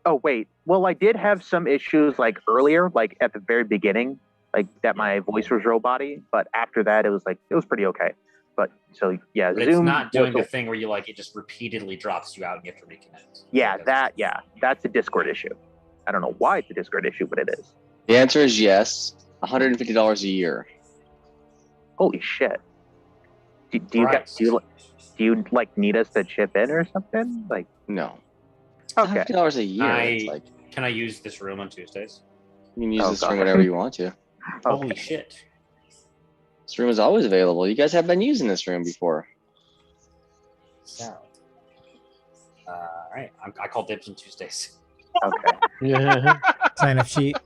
Oh wait. Well, I did have some issues like earlier, like at the very beginning, like that my voice was robot-y, but after that it was pretty okay. But so yeah, But Zoom. it's not doing the thing where you like it just repeatedly drops you out and you have to reconnect. Yeah, that's a Discord issue. I don't know why it's a Discord issue, but it is. The answer is yes. $150 a year. Holy shit! Do you guys, do you like need us to chip in or something? Like No. okay, $150 a year. It's like Can I use this room on Tuesdays? you can use Oh, this God. room whenever you want to. Holy shit. This room is always available. You guys have been using this room before. So, all right. I call dibs on Tuesdays. okay. Yeah. Sign up sheet.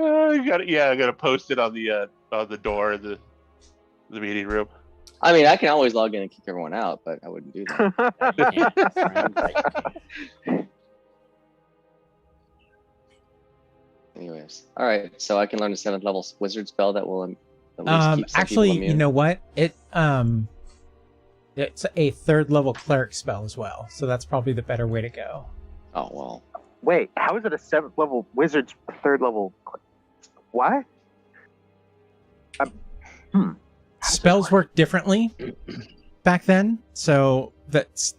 I gotta post it on the door of the meeting room. I mean, I can always log in and kick everyone out, but I wouldn't do that. Yeah, you can't, friend. Like, Anyways, all right. So I can learn a 7th level wizard spell that will at least keep some Actually, people you immune. know what? It's a 3rd level cleric spell as well, so that's probably the better way to go. Oh well. Wait, how is it a 7th level wizard's 3rd level? What? Spells work differently back then, so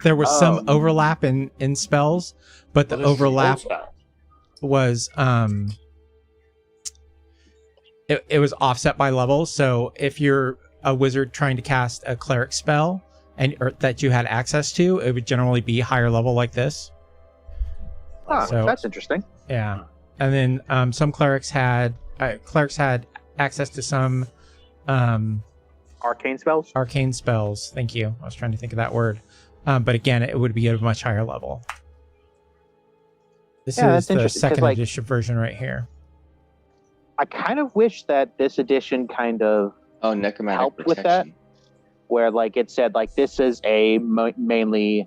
there was some overlap in spells, but the well, this is an old overlap spell. was it was offset by levels. So if you're a wizard trying to cast a cleric spell or that you had access to, it would generally be higher level like this. Huh, So- that's interesting. Yeah, and then some clerics had access to some Arcane spells. arcane spells. Thank you. I was trying to think of that word, but again, it would be at a much higher level. This Yeah, is that's the interesting, 'cause, second like- edition version right here. I kind of wish that this edition kind of Oh, necromantic Help with that? protection. where like it said like this is a mainly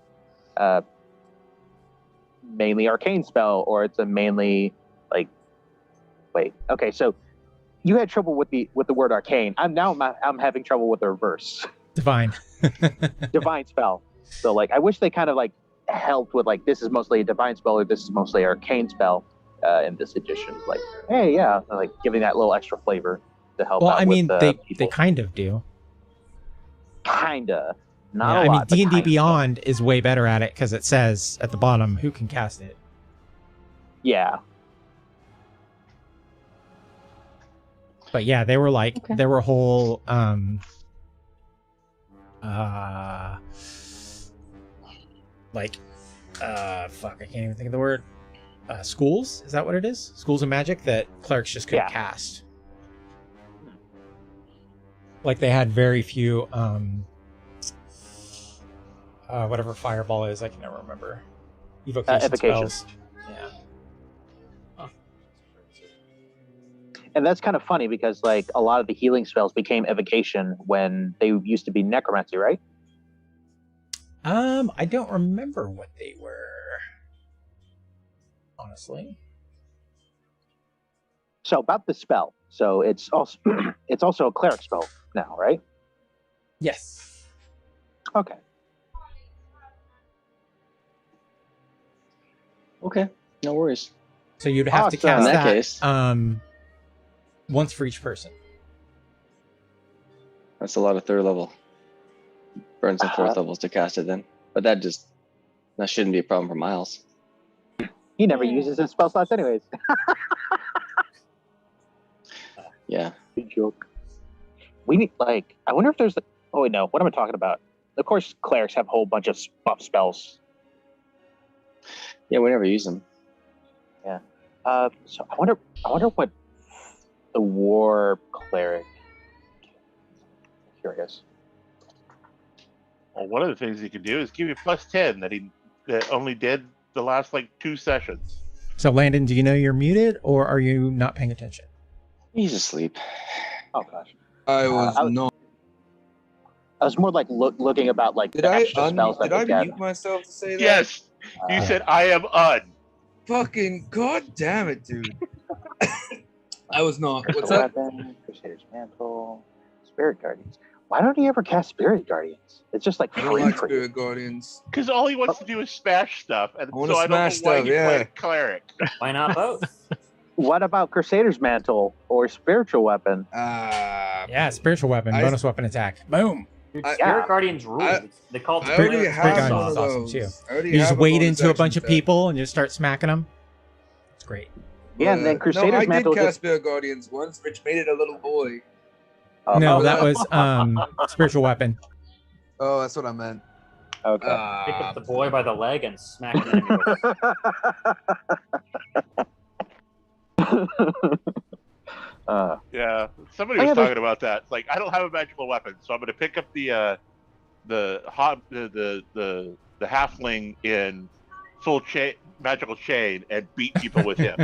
arcane spell, or it's a mainly like wait, okay, so you had trouble with the word arcane. I'm having trouble with the reverse. Divine. Divine spell. So like I wish they kind of like helped with like this is mostly a divine spell or this is mostly an arcane spell in this edition. Like, hey, yeah, like giving that little extra flavor to help Well, out I mean, with they people. kind of do. Kinda. Not Yeah, a I mean, lot. but D&D kinda. Beyond is way better at it because it says at the bottom who can cast it. Yeah. But yeah, they were like Okay. there were whole fuck, I can't even think of the word. Schools? Is that what it is? Schools of magic that clerics just couldn't Yeah. cast. Like they had very few whatever fireball is, I can never remember. Evocation evocation. spells. Yeah. And that's kind of funny because like a lot of the healing spells became evocation when they used to be necromancy, right? I don't remember what they were. Honestly. So about the spell. So it's also it's also a cleric spell now, right? Yes. Okay. Okay, no worries. So you'd have to Awesome. cast In that that case. Once for each person. That's a lot of 3rd level. Burn some 4th levels to cast it then. But that shouldn't be a problem for Miles. He never uses his spell slots anyways. Yeah. Good joke. We need like I wonder if there's Oh wait, no. What am I talking about? Of course, clerics have a whole bunch of buff spells. Yeah, we never use them. Yeah. So I wonder what the war cleric. Curious. Well, one of the things he could do is give you +10 that only did the last like 2 sessions. So, Landon, do you know you're muted, or are you not paying attention? He's asleep. Oh gosh. I was not. I was more like looking about like Did the I extra spells that did I they get. mute myself to say that? Yes, you said I am un. Fucking god damn it, dude. I was not. What's Crystal up? Weapon, Crusader's Mantle, Spirit Guardians. Why don't he ever cast Spirit Guardians? It's just like I don't free like for you. Spirit Guardians. Because all he wants to do is smash stuff, and I wanna so I don't know smash why stuff, he yeah. played cleric. Why not both? What about Crusader's Mantle or Spiritual Weapon? Yeah, spiritual weapon, I- bonus weapon attack. Boom. Dude, I- Spirit Guardians rule. They call it I already Spirit have Guardians one is of awesome, those. too. I already You just have wade bonus into a bunch action of people and just start smacking them. It's great. Yeah, and then Crusader's no, I Mantle did cast just- Spirit Guardians once, which made it a little boy. No, oh, that was spiritual weapon. Oh, that's what I meant. Okay. Pick up the boy by the leg and smack him in the Yeah, somebody Oh, was yeah, talking about that. It's like, I don't have a magical weapon, so I'm going to pick up the halfling in full magical chain and beat people with him.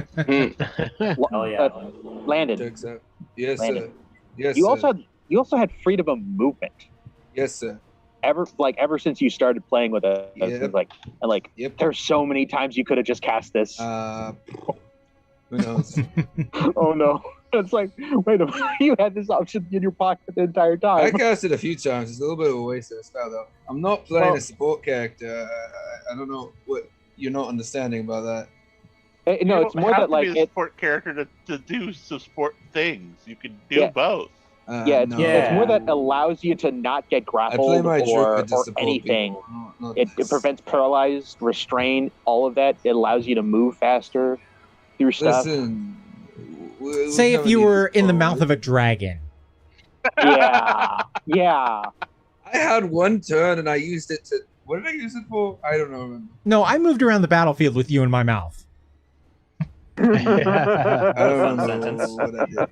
Hell yeah. Landon, Checks out. Yes, Landon. sir. Yes, you sir. also had freedom of movement. Yes, sir. Ever since you started playing with us, Yep. Yep. there's so many times you could have just cast this. Who knows? Oh no. It's like, wait a minute, you had this option in your pocket the entire I time. cast it a few times. It's a little bit of a waste of a spell, though. I'm not playing Well- a support character. I don't know what you're not understanding about that. No, You it's don't more have that to like be a it. support character to do support things. You can do Yeah. both. Yeah, No. it's more that allows you to not get I play grappled my or druid to support anything. people, not It this. prevents paralyzed, restrain, all of that. It allows you to move faster through stuff. Listen. Say if you were in the mouth of a dragon. Yeah, yeah. I had one turn and I used it to. What did I use it for? I don't know. No, I moved around the battlefield with you in my mouth. I don't Fun know sentence. what I did.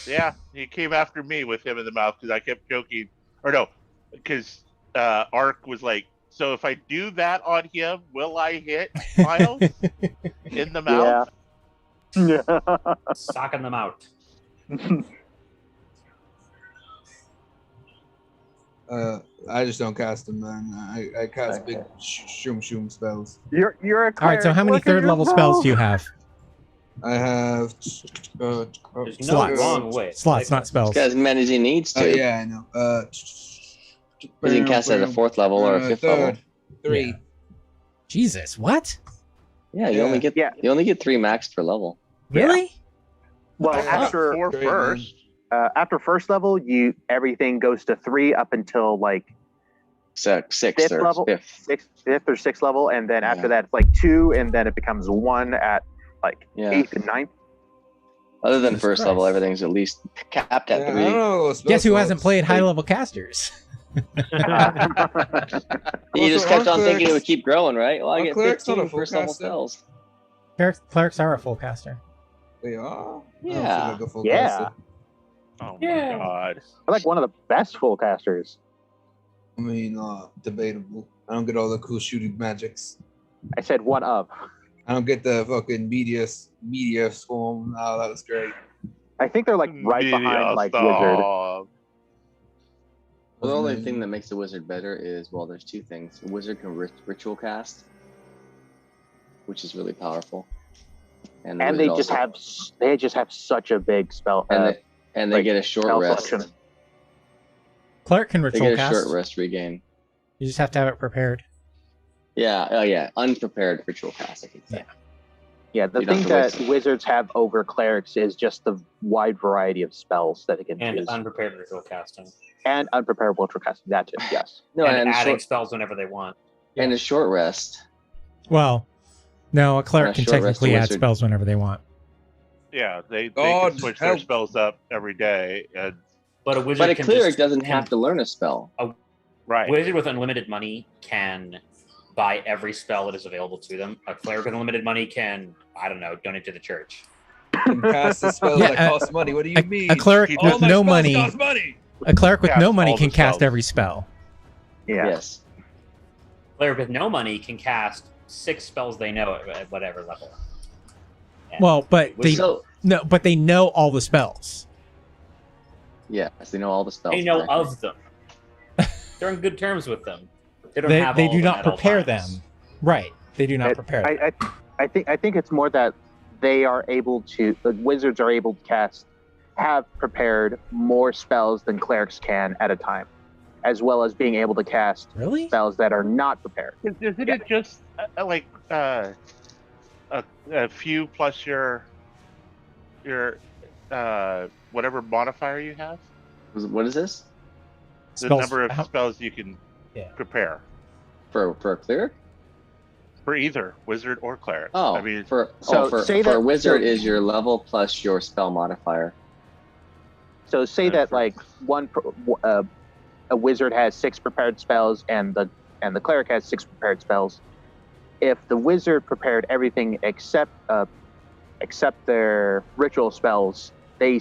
Yeah, he came after me with him in the mouth because I kept joking. Or no, because Ark was like, so if I do that on him, will I hit Miles in the mouth? Yeah. Socking them out. I just don't cast them, man. I cast big shoom spells. You're a All right, so how many Look at third level your spells mouth. do you have? I have. There's no Slots. wrong way. Slots, not spells. He's got as many as he needs to. Yeah, I know. Because he can cast it at a 4th level or a 5th level. 3. Yeah. Jesus, what? Yeah, you only get Yeah. you only get 3 max per level. Really? Well, I got after 4 Great, first. after first level, everything goes to 3 up until like 6th Fifth or level? 5th. fifth or sixth level, and then after Yeah. that it's like 2, and then it becomes 1 at like Yeah. 8th and 9th. Other than Jesus first Christ. level, everything's at least capped Yeah, at I 3. don't know. Guess who hasn't played high level casters? You Also, just kept our on thinking it clerics- would keep growing, right? Well, I our get cleric's not a 15 full first level caster. spells. Clerics are a full caster. They are. I don't feel Yeah. like a full Yeah. caster. Oh Yeah. my god. I like one of the best full casters. I mean, debatable. I don't get all the cool shooting magics. I said one of. I don't get the fucking media swarm. Oh, that was great. I think they're like right behind like Wizard. Stop. Well, the only Amazing. thing that makes the wizard better is, well, there's 2 things. The wizard can ritual cast, which is really powerful. And the they wizard just have such a big spell. and they like, get a short spell rest. selection. Cleric can They ritual get a cast. short rest regain. You just have to have it prepared. Yeah, oh yeah, unprepared ritual cast, I could say. Yeah, the You don't thing have to that waste- wizards have over clerics is just the wide variety of spells that they can And choose. unprepared ritual casting. And unprepared ritual casting. That too, yes. No, and and, adding short, spells whenever they want. and a short rest. Well, no, a cleric And a can short rest technically add wizard. spells whenever they want. Yeah, they God can switch their help. spells up every day, and But a wizard But a can cleric just, doesn't can- have to learn a spell. Right. Wizard with unlimited money can buy every spell that is available to them. A cleric with unlimited money can, I don't know, donate to the church. Can cast the spells Yeah, that cost money. What do you mean? A cleric All with my no spells money. cost money. A cleric with Cast no money all the can cast spells. every spell. Yeah. Yes. Cleric with no money can cast 6 spells they know at whatever level. And Well, but they So but they know all the spells. yes, they know all the spells. they know exactly. of them. They're on good terms with them. They don't They have they all do of them not at all prepare times. them. Right. They do not prepare them. I think it's more that they are able to. The wizards are able to have prepared more spells than clerics can at a time, as well as being able to cast Really? spells that are not prepared. Isn't it just like a few plus your whatever modifier you have? What is this The Spells- number of how- spells you can Yeah. prepare for a cleric? for either wizard or cleric. Oh, I mean, for say for a that- wizard so- is your level plus your spell modifier. So say Yeah, that for- like a wizard has 6 prepared spells and the cleric has 6 prepared spells. If the wizard prepared everything except their ritual spells, they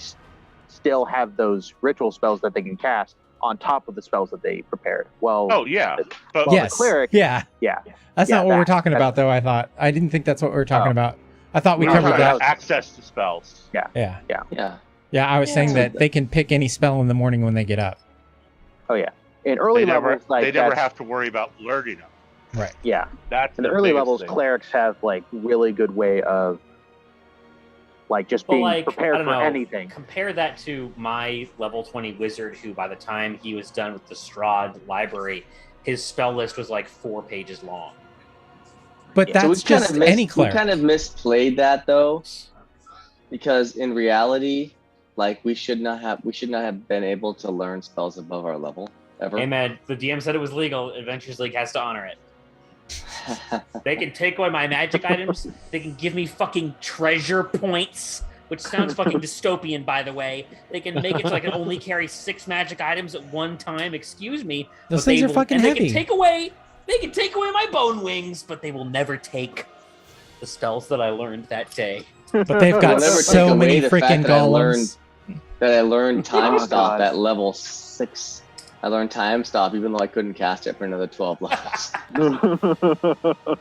still have those ritual spells that they can cast on top of the spells that they prepared. Well, oh yeah, but Well, the Yes. cleric- Yeah. yeah. That's Yeah, not what we're that- talking that's- about, though. I didn't think that's what we were talking Oh. about. I thought we we're covered talking that. about access to spells. Yeah. Yeah. Yeah, I was saying Yeah. that they can pick any spell in the morning when they get up. Oh yeah. In early They never, levels, like they never that's- have to worry about learning them. Right. Yeah. That's In the the early biggest levels, thing. clerics have like really good way of like just But being like, I prepared don't for know, anything. Compare that to my level 20 wizard who, by the time he was done with the Strahd library, his spell list was like 4 pages long. But Yeah. that's So we just any we cleric. kind of misplayed that though, because in reality, like we should not have been able to learn spells above our level ever. Hey man, the DM said it was legal. Adventures League has to honor it. They can take away my magic items. They can give me fucking treasure points, which sounds fucking dystopian, by the way. They can make it so I can only carry 6 magic items at one time. Excuse me. Those but they things are will- fucking and heavy. They can take away my bone wings, but they will never take the spells that I learned that day. But they've We'll got never take so away many the fact freaking that I golems. that I learned time Oh, stop God. at level 6. I learned time stop even though I couldn't cast it for another 12 levels. But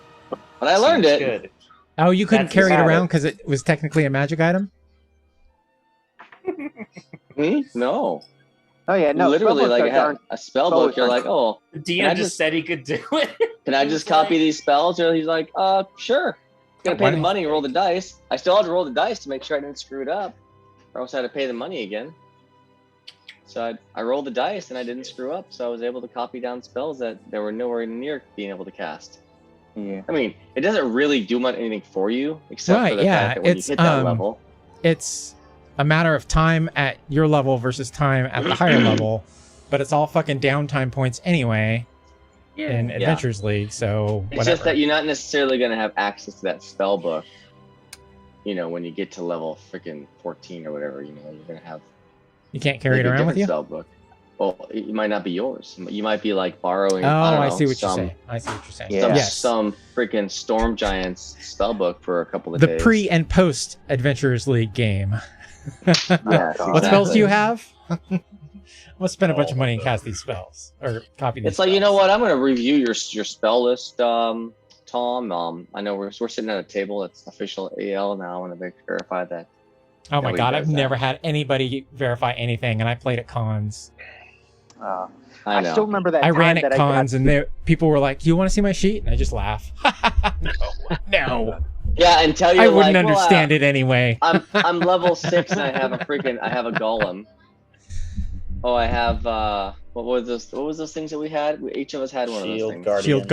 I learned Seems it. Good. Oh, you couldn't That's carry it habit. around because it was technically a magic item? No. Oh yeah, no. Literally, spellbooks like are I had darn- a spell book. You're like, aren't- oh, The Can I DM just said he could do it. can I just copy these spells? Or he's like, sure. Gonna pay Why the not? money and roll the dice. I still had to roll the dice to make sure I didn't screw it up, or else I had to pay the money again. So I rolled the dice and I didn't screw up, so I was able to copy down spells that they were nowhere near being able to cast. Yeah. I mean, it doesn't really do much anything for you, except Right, for the yeah, fact that when you it's, hit that level, It's a matter of time at your level versus time at the higher level, but it's all fucking downtime points anyway in Adventures League, so it's whatever. just that you're not necessarily going to have access to that spell book. You know, when you get to level freaking 14 or whatever, you know, you're going to have You can't carry it maybe a around with different you? spell book. Well, it might not be yours. You might be like borrowing. Oh, I, don't know, I see what you're some, saying. I see what you're saying. Yeah. Yes. Some freaking Storm Giants spell book for a couple of The days. pre and post Adventures League game. Yes, What spells do you exactly. have? I'm gonna spend a bunch of money and cast these spells or copy these. It's like, you know spells. what? I'm going to review your spell list, Tom. I know we're sitting at a table that's official AL now. I want to verify that. Oh my Nobody god, does I've that. never had anybody verify anything, and I played at cons. I know. still remember that. I time ran at that cons, and people were like, "Do you want to see my sheet?" And I just laugh. No, Yeah, until you're I wouldn't like, understand it anyway. I'm level 6 and I have a golem. Oh, I have what was those things that we had? Each of us had one of those Shield things. Guardian. Shield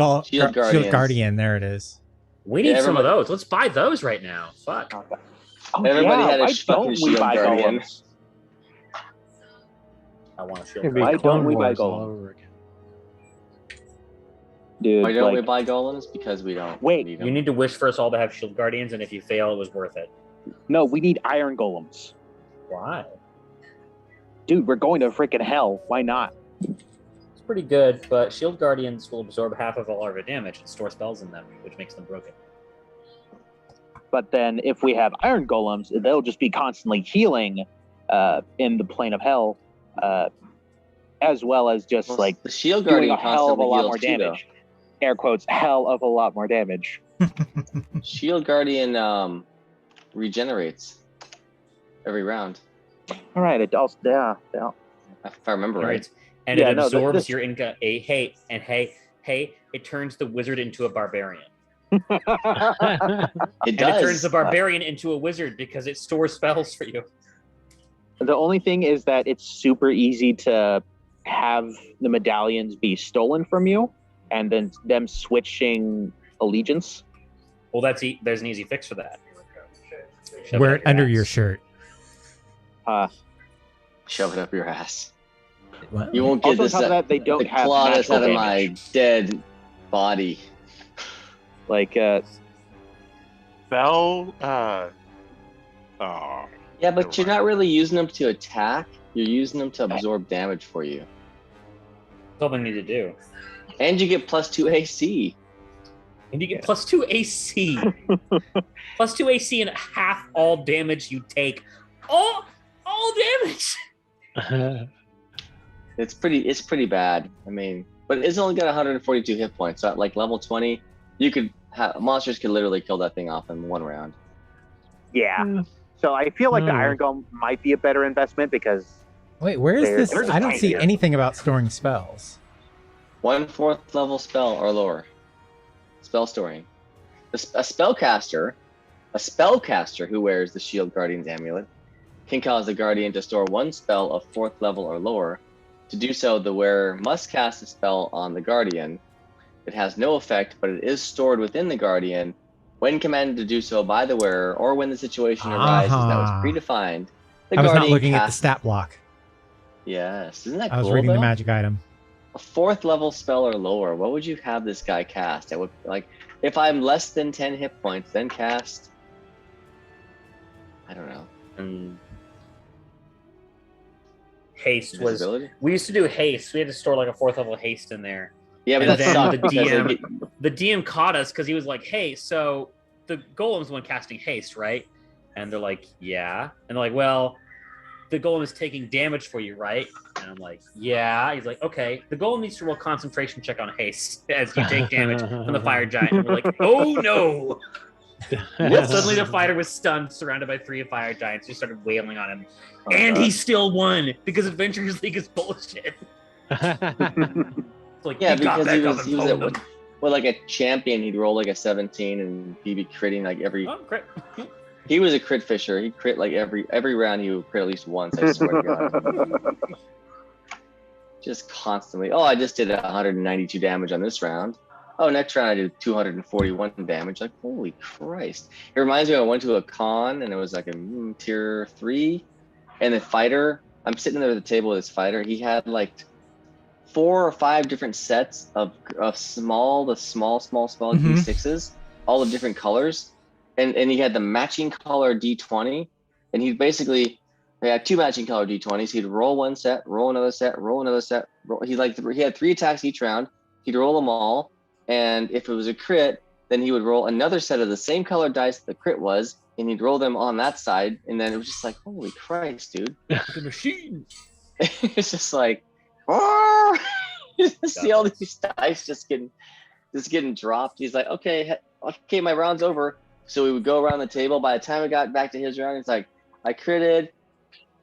Guardians. Guardian. There it is. We need Yeah, some of everybody- those. Let's buy those right now. Fuck. Oh, Everybody yeah, had a why fucking don't we shield buy guardian. golems? I want to shield It'd be Why Guardian. don't we Clone buy Wars all gold? over again. Dude, Why don't we like, buy golems? Because we don't. Wait. need You them. need to wish for us all to have shield guardians, and if you fail, it was worth it. no, we need iron golems. Why? Dude, we're going to freaking hell. Why not? It's pretty good, but Shield Guardians will absorb half of all our damage and store spells in them, which makes them broken. But then if we have Iron Golems, they'll just be constantly healing in the plane of hell, as well as just like the Shield doing Guardian a hell of a constantly lot heals more too, damage. Air quotes, hell of a lot more damage. though. Shield Guardian regenerates every round, All right, it also, yeah. if I remember right. And Yeah, it no, absorbs this- your income. Hey, it turns the wizard into a barbarian. It And it does. turns the barbarian into a wizard because it stores spells for you. The only thing is that it's super easy to have the medallions be stolen from you, and then them switching allegiance. Well, there's an easy fix for that. Shove Wear up it under ass. your shirt. Shove it up your ass. What? You won't get Also, on this top of that, they don't have claw us natural out of damage. my dead body. Like, Spell. Yeah, but you're not really using them to attack. You're using them to absorb damage for you. That's all they need to do. And you get +2 AC. And you get +2 AC. +2 AC and half all damage you take. All damage. It's pretty bad. I mean, but it's only got 142 hit points. So at like level 20, monsters could literally kill that thing off in one round. yeah. So I feel like the Iron Golem might be a better investment because Wait, where is There's this? a I don't fight see here. anything about storing spells. 1/4 level spell or lower. Spell storing. A spellcaster who wears the Shield Guardian's amulet can cause the Guardian to store one spell of 4th level or lower. To do so, the wearer must cast a spell on the Guardian. It has no effect, but it is stored within the Guardian when commanded to do so by the wearer or when the situation arises that was predefined. The I was not Guardian looking at the casts- stat block. Yes, isn't that I was cool, reading the though? magic item. A 4th level spell or lower, what would you have this guy cast? I would like if I'm less than 10 hit points, then cast. I don't know. Haste was. Invisibility? We used to do haste. We had to store like a 4th level haste in there. Yeah, but And that then sucked the because DM they get- The DM caught us because he was like, "Hey, so the golem's the one casting haste, right?" And they're like, "Yeah." And they're like, "Well, the golem is taking damage for you, right?" And I'm like, "Yeah." He's like, "Okay, the golem needs to roll concentration check on haste as you take damage from the fire giant." And we're like, "Oh no!" And suddenly the fighter was stunned, surrounded by 3 fire giants, who started wailing on him, Oh, and God. he still won because Adventurers League is bullshit. It's like, Yeah, he got because he back up was, and he was pwned a, him. well, like a champion, he'd roll like a 17 and he'd be critting like every. Oh, great. He was a crit fisher. He crit like every round. He would crit at least once. I swear to God. Just constantly. Oh, I just did 192 damage on this round. Oh, next round I did 241 damage. Like, holy Christ! It reminds me. I went to a con and it was like a tier 3, and the fighter. I'm sitting there at the table with this fighter. He had like 4 or 5 different sets of small D6s, all of different colors, and he had the matching color D20, and he basically had 2 matching color D20s. He'd roll one set, roll another set, roll another set. He had 3 attacks each round. He'd roll them all, and if it was a crit, then he would roll another set of the same color dice the crit was, and he'd roll them on that side, and then it was just like, holy Christ, dude! The machine. It's just like, oh! You just see all these dice just getting dropped. He's like, okay, my round's over. So we would go around the table. By the time we got back to his round, it's like, I critted,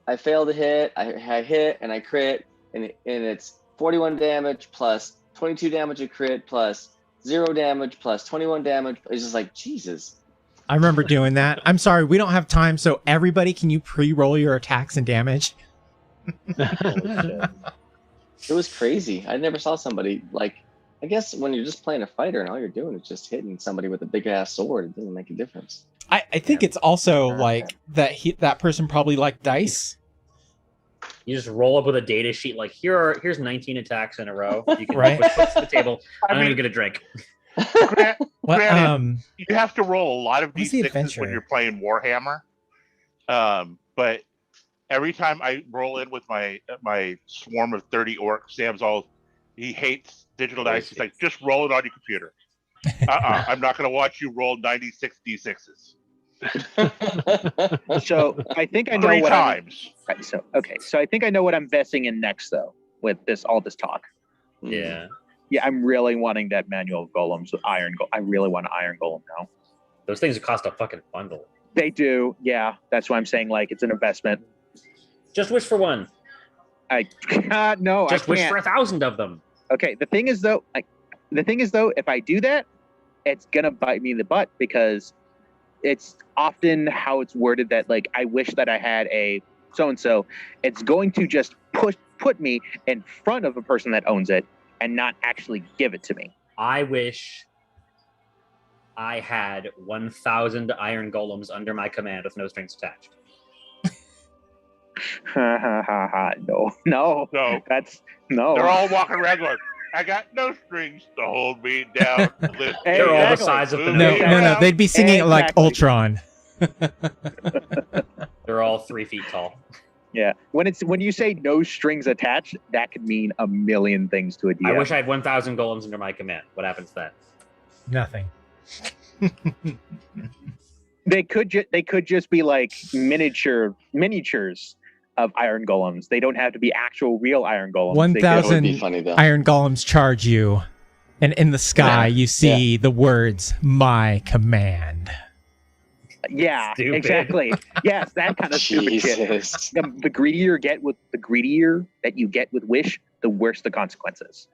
I failed to hit, I hit, and I crit, and it's 41 damage plus 22 damage a crit plus 0 damage plus 21 damage. It's just like, Jesus. I remember doing that. I'm sorry, we don't have time, so everybody, can you pre-roll your attacks and damage? It was crazy. I never saw somebody like. I guess when you're just playing a fighter and all you're doing is just hitting somebody with a big ass sword, it doesn't make a difference. I think it's also like that person probably liked dice. You just roll up with a data sheet like here's 19 attacks in a row. You can Right. push the table. I'm mean- gonna get a drink. What? Granted, you have to roll a lot of what's the D6s adventure? when you're playing Warhammer. But every time I roll in with my swarm of 30 orcs, he hates digital dice. He's like, just roll it on your computer. I'm not going to watch you roll 96 d6s. So I think I know 3 what times. So I think I know what I'm investing in next, though, with all this talk. Yeah. Yeah, I'm really wanting that manual of golems with iron. I really want an iron golem now. Those things cost a fucking bundle. They do. Yeah, that's why I'm saying like it's an investment. Just wish for one. No, Just I wish can't. for 1,000 of them. Okay, the thing is though, if I do that, it's gonna bite me in the butt because it's often how it's worded that like I wish that I had a so and so. It's going to just put me in front of a person that owns it and not actually give it to me. I wish I had 1,000 iron golems under my command with no strings attached. No. That's no. They're all walking around going, I got no strings to hold me down. They're all the size of the No. They'd be singing it like Ultron. They're all 3 feet tall. Yeah. When you say no strings attached, that could mean a million things to a DM. I wish I had 1,000 golems under my command. What happens then? Nothing. They could just be like miniatures of iron golems. They don't have to be actual real iron golems. 1,000 iron golems charge you, and in the sky you see the words "My command." Yeah, Stupid. exactly. Yes, that kind of stupid shit. The greedier that you get with wish, the worse the consequences.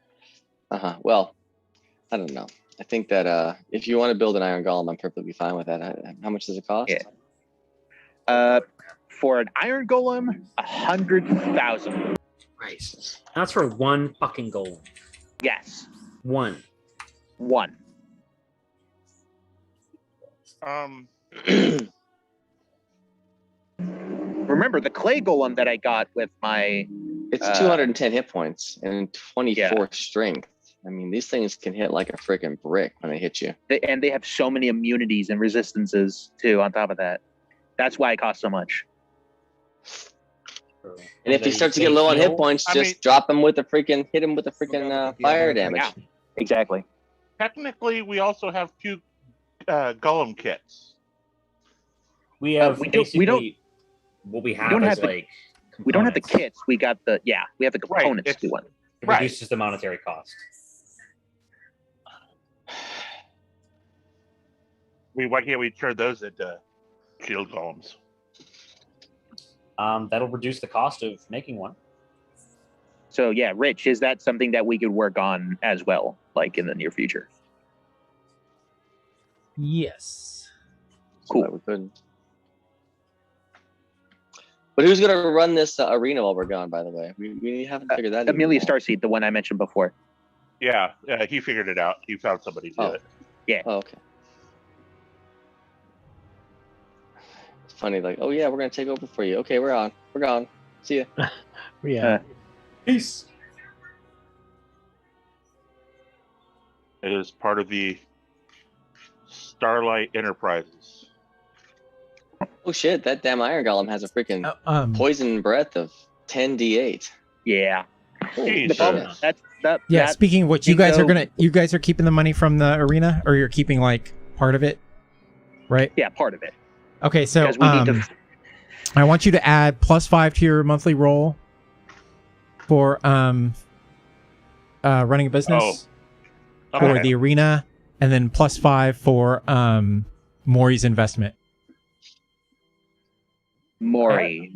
Well, I don't know. I think that if you want to build an iron golem, I'm perfectly fine with that. How much does it cost? Yeah. For an iron golem, 100,000. Christ. That's for one fucking golem. Yes. One. Remember the clay golem that I got with my. It's 210 hit points and 24 strength. I mean, these things can hit like a freaking brick when they hit you. And they have so many immunities and resistances too. On top of that, that's why it costs so much. And if he starts to get low on hit points, drop him with a freaking, hit him with a freaking fire damage. Yeah, exactly. Technically, we also have 2 golem kits. We have we don't have the kits. We got the we have the components to one. It reduces the monetary cost. Why can't we turn those into shield golems? That'll reduce the cost of making one. So yeah, Rich, is that something that we could work on as well, like in the near future? Yes. Cool. We could. But who's gonna run this arena while we're gone? By the way, we haven't figured that out. Amelia Starseed, the one I mentioned before. Yeah, he figured it out. He found somebody to do it. Yeah. Oh, okay. It's funny, like, oh yeah, we're gonna take over for you. Okay, we're on. We're gone. See ya. Yeah. Peace. It is part of the Starlight Enterprises. Oh shit! That damn iron golem has a freaking poison breath of 10d8. Yeah. Speaking of which, you guys are keeping the money from the arena, or you're keeping like part of it, right? Yeah, part of it. Okay, so I want you to add +5 to your monthly roll for running a business for the arena, and then +5 for Maury's investment. Maury,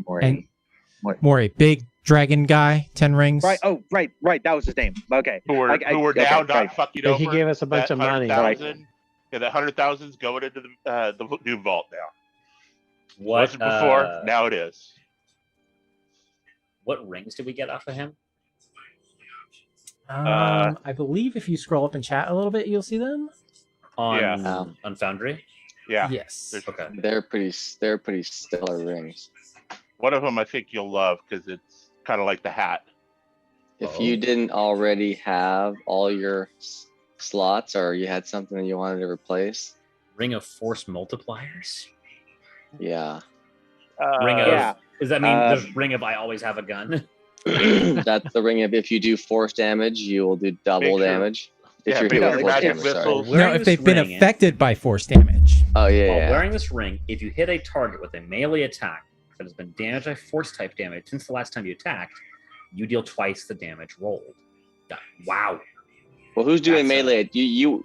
big dragon guy, 10 rings. Right. Oh, right. That was his name. Okay. Who were down, not fucking over. He gave us a bunch of money. Right. Yeah, the 100,000's going into the new vault now. What wasn't before? Now it is. What rings did we get off of him? I believe if you scroll up in chat a little bit, you'll see them on Foundry. Yeah. Yes. Okay. They're pretty stellar rings. One of them I think you'll love because it's kind of like the hat. If you didn't already have all your slots, or you had something that you wanted to replace, Ring of Force multipliers. Yeah. Ring of. yeah. Does that mean the ring of I always have a gun? That's the ring of if you do force damage, you will do double Make sure- damage. If yeah, you're make doing sure force magic damage, sorry. missiles- Wearing No, if this they've been ring, affected by force damage. Oh yeah, While yeah. wearing this ring, if you hit a target with a melee attack that has been damaged by force type damage since the last time you attacked, you deal twice the damage rolled. Wow. Well, who's doing That's melee?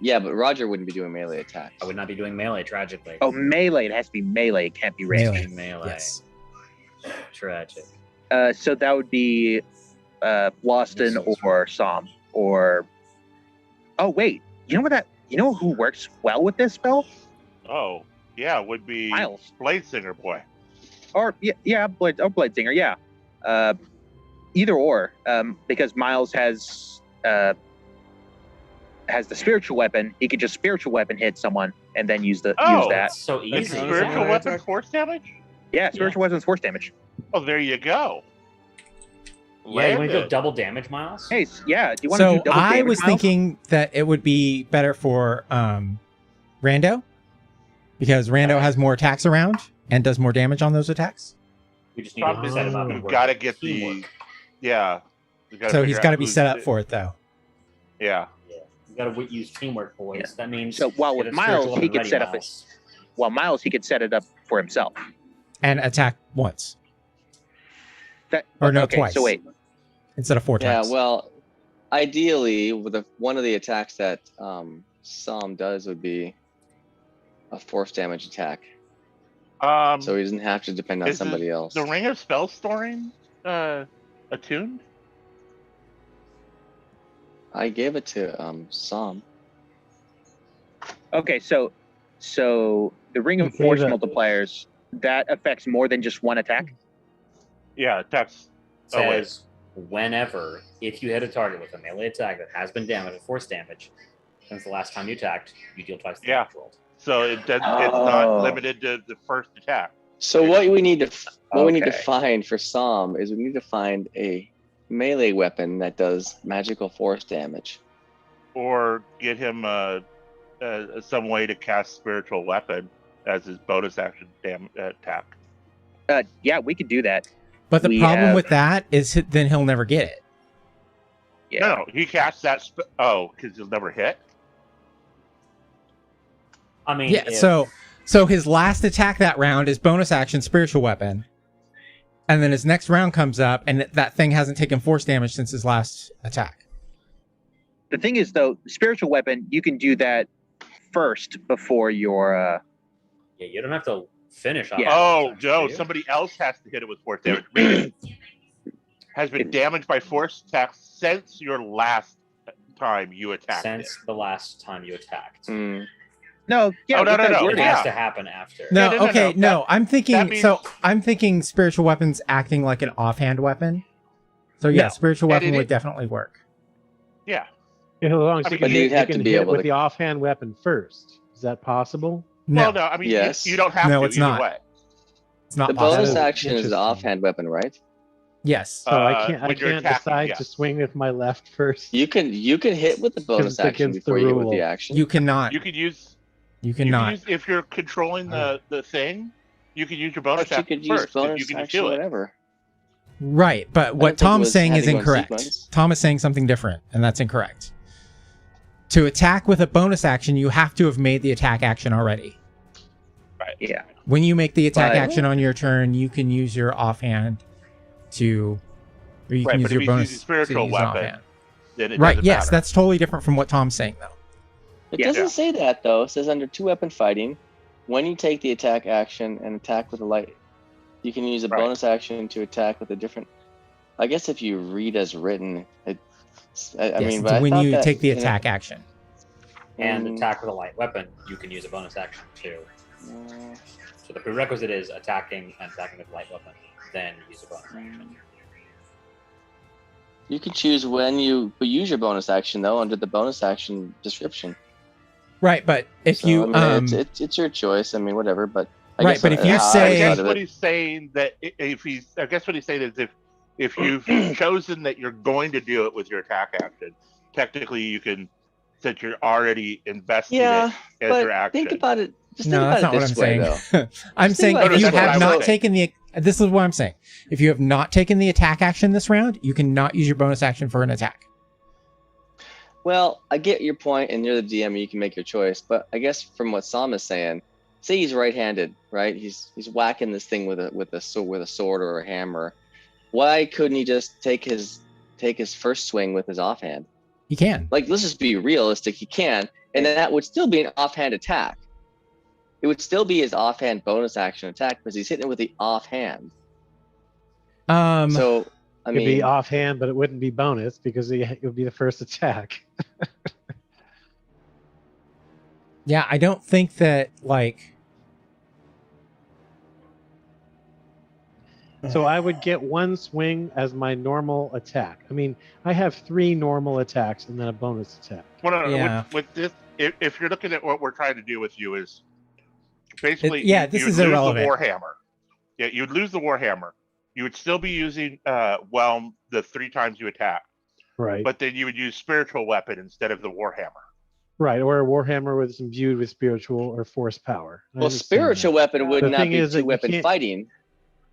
Yeah, but Roger wouldn't be doing melee attacks. I would not be doing melee, tragically. Oh, melee. It has to be melee. It can't be ranged. Melee. Melee. Yes. Tragic. So that would be Boston or Som or. Oh wait, you know what that? You know who works well with this spell? Oh, yeah, would be Miles. Blade Singer boy. Or Bladesinger, yeah. Either or, because Miles has the spiritual weapon. He could just spiritual weapon hit someone and then use that. That's so Is easy. spiritual Yeah. weapon force damage? Yeah, spiritual weapons force damage. Oh, there you go. Yeah, you want to go Landed. double damage, Miles? Hey, yeah. Do you want to So do double I damage, was Miles? thinking that it would be better for Rando, because Rando has more attacks around and does more damage on those attacks. We just need to set him up and You've work. got to get Teamwork. yeah. So he's got to be set up for it, though. Yeah. You got to use teamwork, boys. Yeah. That means So, well, get with a Miles, spiritual he weapon could ready, set up Miles. While Miles, he could set it up for himself. And attack once That Or no, okay, twice. So wait, instead of 4 Yeah, times. well, ideally, with one of the attacks that Som does would be a force damage attack, so he doesn't have to depend on Is somebody else. The Ring of Spell Storing attuned? I gave it to Som. okay, so the Ring of Okay, Force that- multipliers that affects more than just one attack. Yeah, attacks. Oh, wait. Says whenever, if you hit a target with a melee attack that has been damaged with force damage since the last time you attacked, you deal twice the Yeah. damage rolled. So it's Oh. not limited to the first attack. So what we need to Okay. find for Som is we need to find a melee weapon that does magical force damage. Or get him some way to cast Spiritual Weapon as his bonus action attack. Yeah, we could do that. But the we problem have- with that is then he'll never get it. Yeah. No, he casts that. Because he'll never hit. I mean, Yeah, so his last attack that round is bonus action spiritual weapon. And then his next round comes up and that thing hasn't taken force damage since his last attack. The thing is, though, spiritual weapon, you can do that first before your. yeah, you don't have to finish off. Yeah. Oh, do no, you? somebody else has to hit it with force damage. Meaning has been damaged by force attack since your last time you attacked Since the last time you attacked. Mm. No, yeah, Oh, no, get no, that no. word It in. has Yeah. to happen after. No, no, okay, no, no. I'm thinking that means- I'm thinking spiritual weapons acting like an offhand weapon. So yeah, No. spiritual And weapon it would is- definitely work. Yeah. Yeah, as long as I you mean, can you'd hit, have you to can be hit it able with to- the offhand weapon first. Is that possible? No, Well, no, I mean, Yes. you don't have No, to it's either not. way. it's not The possible. bonus is action is an interesting. offhand weapon, right? Yes. So I can't when you're can't attacking, decide yeah. to swing with my left first. You can hit with the bonus It's action against the before you hit with rule. the action. You cannot. You could use. You You can cannot. use if you're controlling the thing. You can use your bonus But you action could use first. 'cause bonus you can just action, do it. whatever. Right, but don't what think it Tom's was saying is having one incorrect. sequence. Tom is saying something different, and that's incorrect. To attack with a bonus action, you have to have made the attack action already. Right. Yeah. When you make the attack But- action on your turn, you can use your offhand to, or you Right, can use but if your he's bonus using spiritual to use an weapon, offhand. Then it Right, doesn't yes, matter. that's totally different from what Tom's saying, though. It Yeah. doesn't say that though. It says under 2-weapon fighting, when you take the attack action and attack with a light, you can use a Right. bonus action to attack with a different. I guess if you read as written, I Yes, mean, it's but I when thought you that, take the you know, attack action. And mm, attack with a light weapon, you can use a bonus action too. So the prerequisite is attacking and attacking with a light weapon, then use a bonus action. You can choose when you use your bonus action though under the bonus action description. Right, but if So, you I mean, it's your choice. I mean, whatever. But I Right, guess but if you how I say- I thought guess of what it- he's saying that if he's, I guess what he's saying is if you've chosen that you're going to do it with your attack action, technically you can, since you're already invested yeah, as but your action. think about it. Just no, think that's about not it what I'm this way, saying. though. I'm Just saying think about if it you this way. have I not would say. taken the This is what I'm saying. If you have not taken the attack action this round, you cannot use your bonus action for an attack. Well, I get your point, and you're the DM, and you can make your choice. But I guess from what Sam is saying, say he's right-handed, right? He's whacking this thing with a sword or a hammer. Why couldn't he just take his first swing with his offhand? He can. Like, let's just be realistic. He can, and then that would still be an offhand attack. It would still be his offhand bonus action attack because he's hitting it with the offhand. So I mean, it'd be offhand, but it wouldn't be bonus because it would be the first attack. Yeah, I don't think that, like... So I would get one swing as my normal attack. I mean, I have 3 normal attacks and then a bonus attack. Well, no, Yeah. with this, if you're looking at what we're trying to do with you is basically, this is irrelevant. The Warhammer. Yeah, you'd lose the Warhammer. You would still be using Whelm the 3 times you attack. Right. But then you would use spiritual weapon instead of the Warhammer. Right, or a Warhammer with imbued with spiritual or force power. Well, spiritual weapon would The not thing be is that you 2-weapon can't- fighting.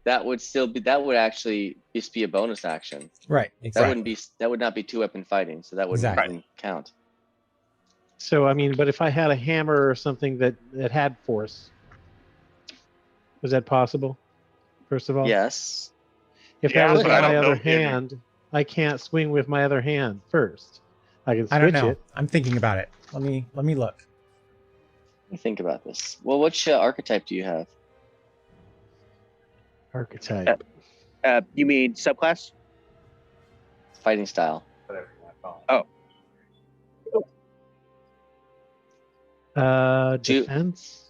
That would actually just be a bonus action. Right, That exactly. would not be 2-weapon fighting, so that wouldn't Exactly. even count. So, I mean, but if I had a hammer or something that had force, was that possible, first of all? Yes. If Yeah, that was but I my don't know other if you- hand, I can't swing with my other hand first. I can switch I don't know. it. I'm thinking about it. Let me look. Let me think about this. Well, which archetype do you have? Archetype. You mean subclass? Fighting style. Do- Defense.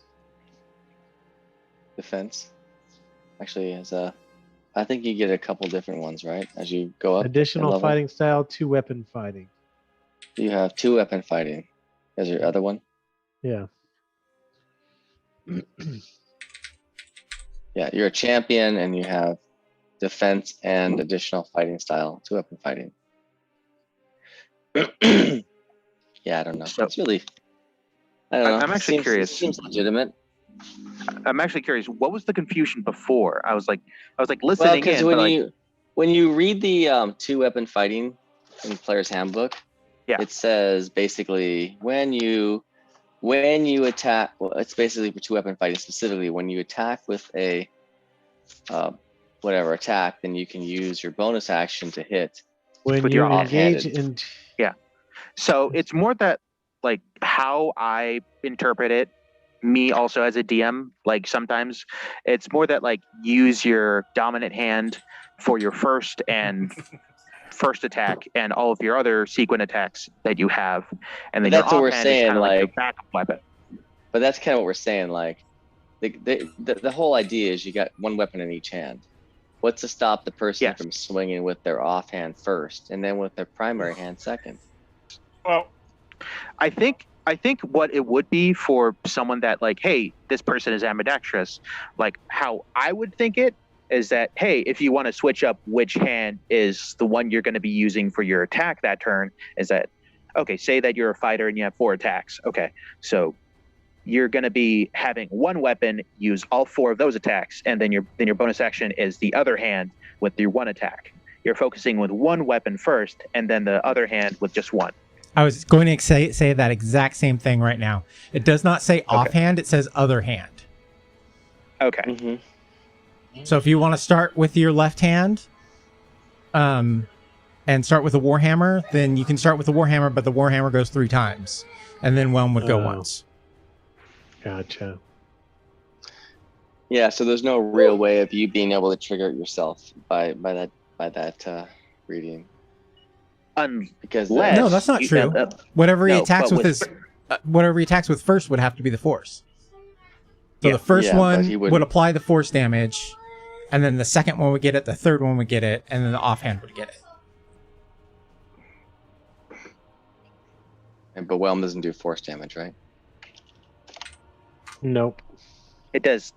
Defense. Actually, I think you get a couple different ones, right? As you go up. in Additional level. fighting style, 2-weapon fighting. You have 2-weapon fighting. As your other one. Yeah. Yeah, you're a champion, and you have defense and additional fighting style, 2-weapon fighting. Yeah, I don't know. So- It's really. I don't know. I'm actually curious. Seems legitimate. I'm actually curious. What was the confusion before? I was like Well, listening because in, but like, when you read the 2-weapon fighting in the player's handbook, Yeah. it says basically when you attack. Well, it's basically for 2-weapon fighting specifically. When you attack with a whatever attack, then you can use your bonus action to hit. When With you your engage offhanded. in so it's more that like how I interpret it. Me also as a DM, like sometimes it's more that like use your dominant hand for your first attack and all of your other sequent attacks that you have, and then That's your what we're offhand is saying, kinda like your like- backup weapon. But that's kind of what we're saying. Like, the whole idea is you got one weapon in each hand. What's to stop the person Yes. from swinging with their offhand first, and then with their primary hand second? Well, I think what it would be for someone that like, hey, this person is ambidextrous, like how I would think it is that, hey, if you want to switch up which hand is the one you're going to be using for your attack that turn, is that, okay, say that you're a fighter and you have 4 attacks. Okay, so you're going to be having one weapon use all 4 of those attacks, and then your bonus action is the other hand with your 1 attack. You're focusing with one weapon first, and then the other hand with just one. I was going to say that exact same thing right now. It does not say offhand, it says other hand. Okay. Mm-hmm. So if you want to start with your left hand, and start with a Warhammer, then you can start with the Warhammer, but the Warhammer goes 3 times. And then Whelm would go Oh. once. Gotcha. Yeah, so there's no real way of you being able to trigger it yourself by that reading. Because Unless No, that's not you- true. Whatever he no, attacks but with his whatever he attacks with first would have to be the force. So the first Yeah, but one he would wouldn't- apply the force damage, and then the second one would get it, the third one would get it, and then the offhand would get it. But Whelm doesn't do force damage, right? Nope. It does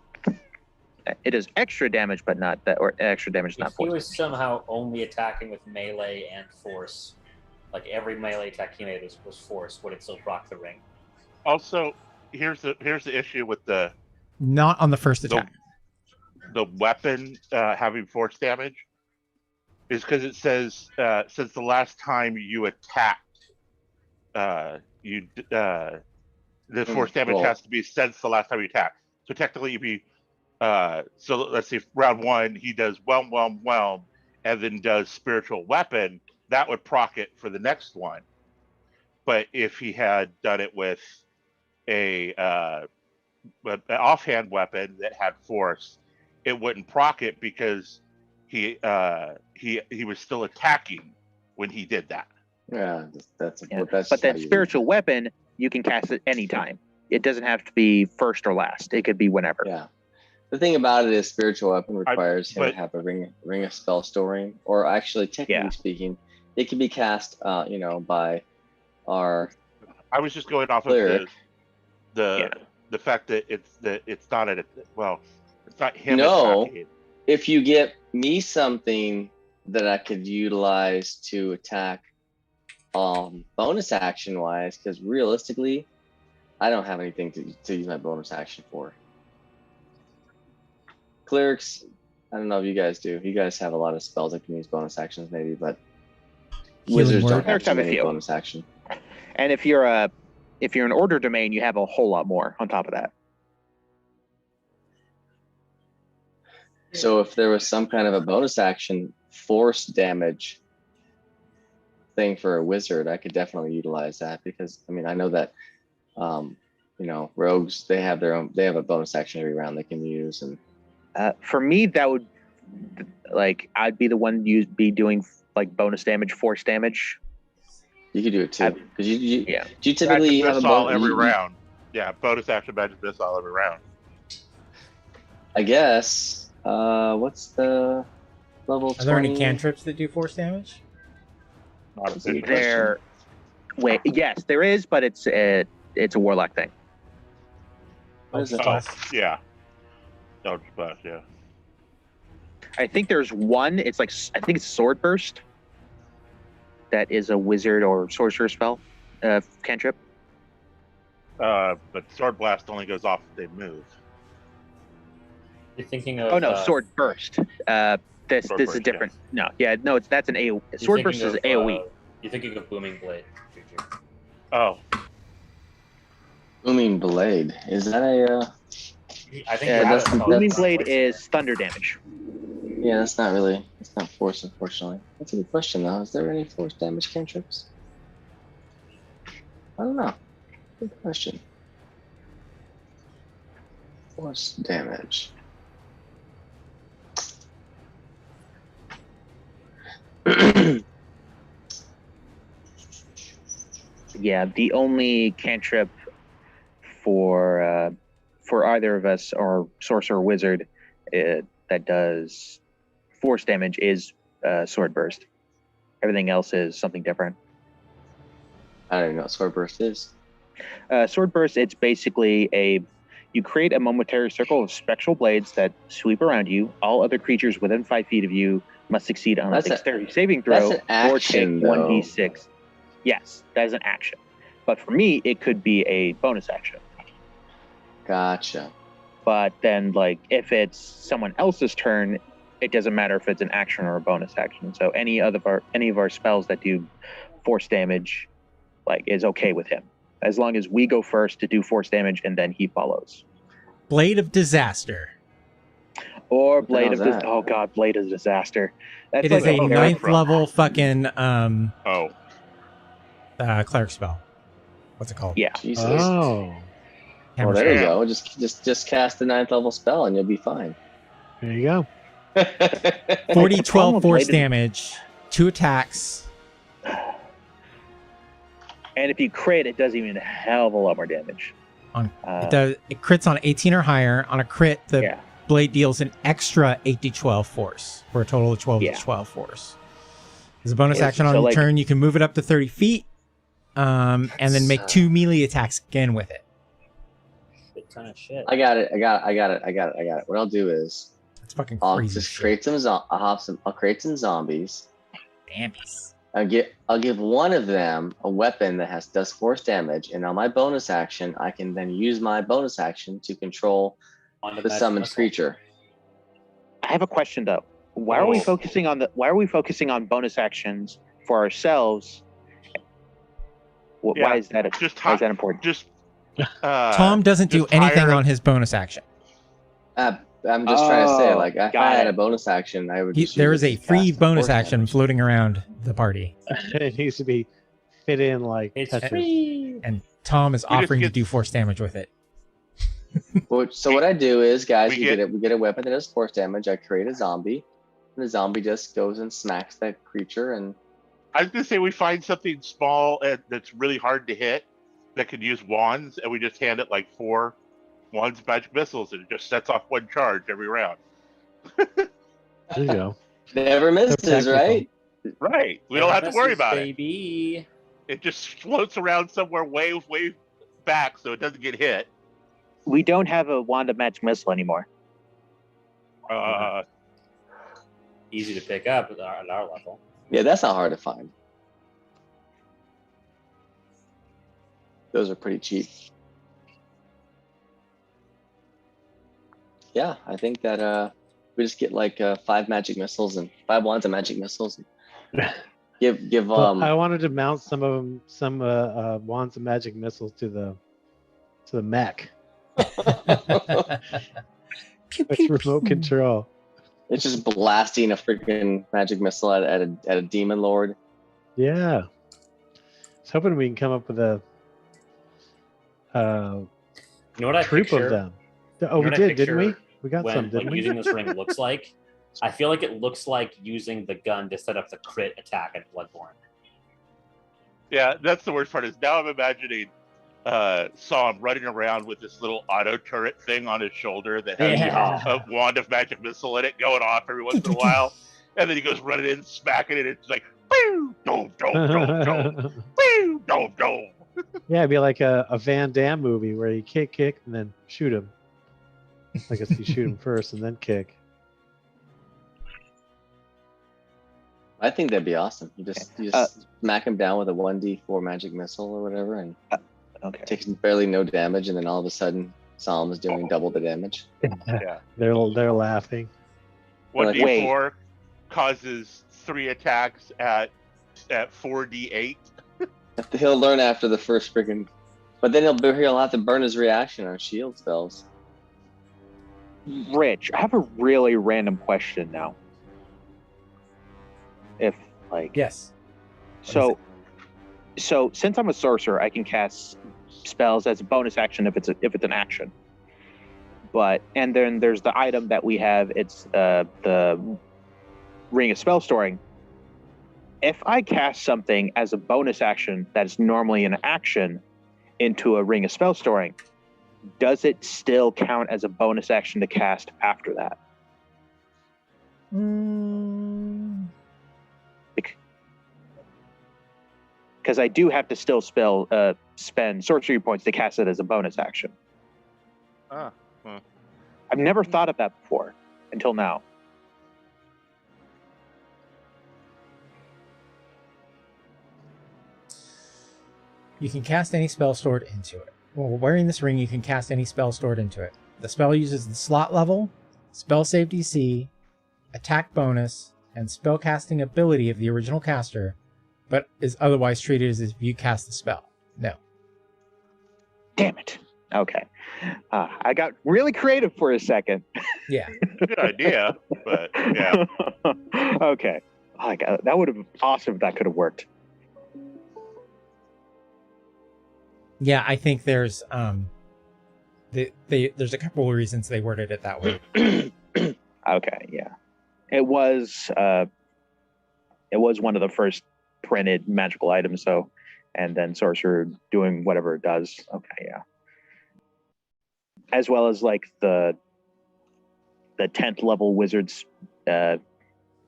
extra damage, but not that, or extra damage, not If he force. was somehow only attacking with melee and force, like every melee attack he made was force, would it still proc the ring? also here's the issue with the Not on the first attack. the weapon having force damage is because it says since the last time you attacked, the force damage Well, has to be since the last time you attacked. So technically, it'd be so let's see, round one he does whelm, and then does spiritual weapon. That would proc it for the next one. But if he had done it with an offhand weapon that had force, it wouldn't proc it because he was still attacking when he did that. yeah, that's But how that you spiritual weapon, you can cast it anytime. It doesn't have to be first or last. It could be whenever. Yeah. The thing about it is spiritual weapon requires him but- to have a ring of spell storing, or actually, technically Yeah. speaking, it can be cast, by our I was just going off cleric. of the fact that it's not it's not him No. attacking. If you get me something that I could utilize to attack, bonus action wise, because realistically, I don't have anything to use my bonus action for. Clerics, I don't know if you guys do. You guys have a lot of spells that can use bonus actions, maybe, but Healing wizards word. don't have Clerics too have a many few. bonus action. And if you're an order domain, you have a whole lot more on top of that. So if there was some kind of a bonus action force damage thing for a wizard, I could definitely utilize that, because I mean I know that rogues, they have a bonus action every round they can use, and For me, that would I'd be the one be doing like bonus damage, force damage. you could do it too. Because you Yeah. do you typically Magic have a missile bonus every round. Yeah, bonus action magic missile every round. I guess. What's the level 20? Are there any cantrips that do force damage? Not That's a good official. Yes, there is, but it's a warlock thing. What is it? Blast. Yeah. Eldritch Blast, yeah. I think there's one. I think it's Sword Burst. That is a wizard or sorcerer spell, cantrip. But Sword Blast only goes off if they move. You're thinking of. Oh no, Sword Burst. This Sword is Burst, different. No, that's an AOE. you're Sword Burst thinking is of, AOE. You're thinking of Booming Blade. Juju. Oh, Booming Blade. Is that a I think Yeah, that's Booming Blade is thunder damage. yeah, that's not force, unfortunately. That's a good question though. Is there any force damage cantrips? I don't know. Good question. Force damage. Yeah, the only cantrip for either of us, or sorcerer or wizard, that does force damage is Sword Burst. Everything else is something different. I don't even know what Sword Burst is. Sword Burst, it's basically you create a momentary circle of spectral blades that sweep around you. All other creatures within 5 feet of you must succeed on That's a a- dexterity saving that's throw an action, or take 1d6. Yes, that is an action. But for me, it could be a bonus action. Gotcha. But then, if it's someone else's turn, it doesn't matter if it's an action or a bonus action. So any of our spells that do force damage, is okay with him, as long as we go first to do force damage and then he follows. Blade of Disaster. Or the Blade hell of is that? Oh god, Blade of Disaster. That's It is a like okay, ninth from- level fucking oh. cleric spell. What's it called? Yeah. Jesus. Oh, Hammer Well, there you spell. go. Just cast the 9th level spell and you'll be fine. there you go. 40, The problem 12 with force Blade of- damage, 2 attacks. And if you crit, it does even a hell of a lot more damage. It crits on 18 or higher. On a crit, the Yeah. blade deals an extra 8d12 force for a total of 12 Yeah. d12 force. As a bonus Yeah, action on so, your turn, you can move it up to 30 feet, and then make 2 melee attacks again with it. Shit ton of shit. I got it. What I'll do is That's fucking I'll crazy. just shit. create I'll create some zombies. Damn. I'll give one of them a weapon that does force damage, and on my bonus action, I can then use my bonus action to control On the magic summoned missile. creature. I have a question though. Why are we Oh. focusing on bonus actions for ourselves? Why is that? Why is that important? Just Tom doesn't do just hire anything a- on his bonus action. I'm just trying to say, Oh, like, if got I had it. a bonus action, I would just There use is it a to free cast bonus force action damage. floating around the party, It needs to be fit in like It's Tetris. free. and Tom is We just offering to get- do force damage with it. So what I do is, guys, we we get- get a weapon that does force damage. I create a zombie, and the zombie just goes and smacks that creature. And I was gonna say we find something small that's really hard to hit that could use wands, and we just hand it like 4 wands magic missiles, and it just sets off 1 charge every round. There you go. never misses, technical. right? Right. We don't have to worry about it. Baby. It just floats around somewhere way back, so it doesn't get hit. We don't have a wand of magic missile anymore. Easy to pick up at our level. Yeah, that's not hard to find. Those are pretty cheap. Yeah, I think that we just get like 5 magic missiles and 5 wands of magic missiles. And give Well, I wanted to mount some of them, some wands of magic missiles to the mech. Pew, With pew, remote pew. control. It's just blasting a freaking magic missile at a demon lord. Yeah. I was hoping we can come up with a You know what I troop picture? of them. Oh, You know we what I did, didn't we? picture We got when some, didn't like, we? using this ring looks like? I feel like it looks like using the gun to set up the crit attack at Bloodborne. Yeah, that's the worst part. Is now I'm imagining Psalm running around with this little auto turret thing on his shoulder that has Yeah. a wand of magic missile in it going off every once in a while, and then he goes running in, smacking it. It's like, boo, dome, dome, dome, dome, boo, dome, dome. Yeah, it'd be like a Van Damme movie where you kick, and then shoot him. I guess you shoot him first and then kick. I think that'd be awesome. You just smack him down with a 1d4 magic missile or whatever, and Okay. takes barely no damage, and then all of a sudden, Psalm is doing double the damage. Yeah. They're laughing. 1d4 causes 3 attacks at 4d8. He'll learn after the first freaking, but then he'll have to burn his reaction on shield spells. Rich, I have a really random question now. If like Yes. so since I'm a sorcerer, I can cast spells as a bonus action if it's an action. And then there's the item that we have, it's the Ring of Spell Storing. If I cast something as a bonus action that is normally an action into a Ring of Spell Storing, does it still count as a bonus action to cast after that? Because I do have to still spend sorcery points to cast it as a bonus action. Ah, I've never thought of that before until now. You can cast any spell stored into it. While wearing this ring, you can cast any spell stored into it. The spell uses the slot level, spell save DC, attack bonus, and spellcasting ability of the original caster, but is otherwise treated as if you cast the spell. No. Damn it. Okay. I got really creative for a second. Yeah. good idea, but yeah. Okay. Oh my God, that would have been awesome if that could have worked. Yeah, I think there's there's a couple of reasons they worded it that way. Okay, yeah. It was one of the first printed magical items, so, and then sorcerer doing whatever it does. Okay, yeah. As well as like the 10th level wizard's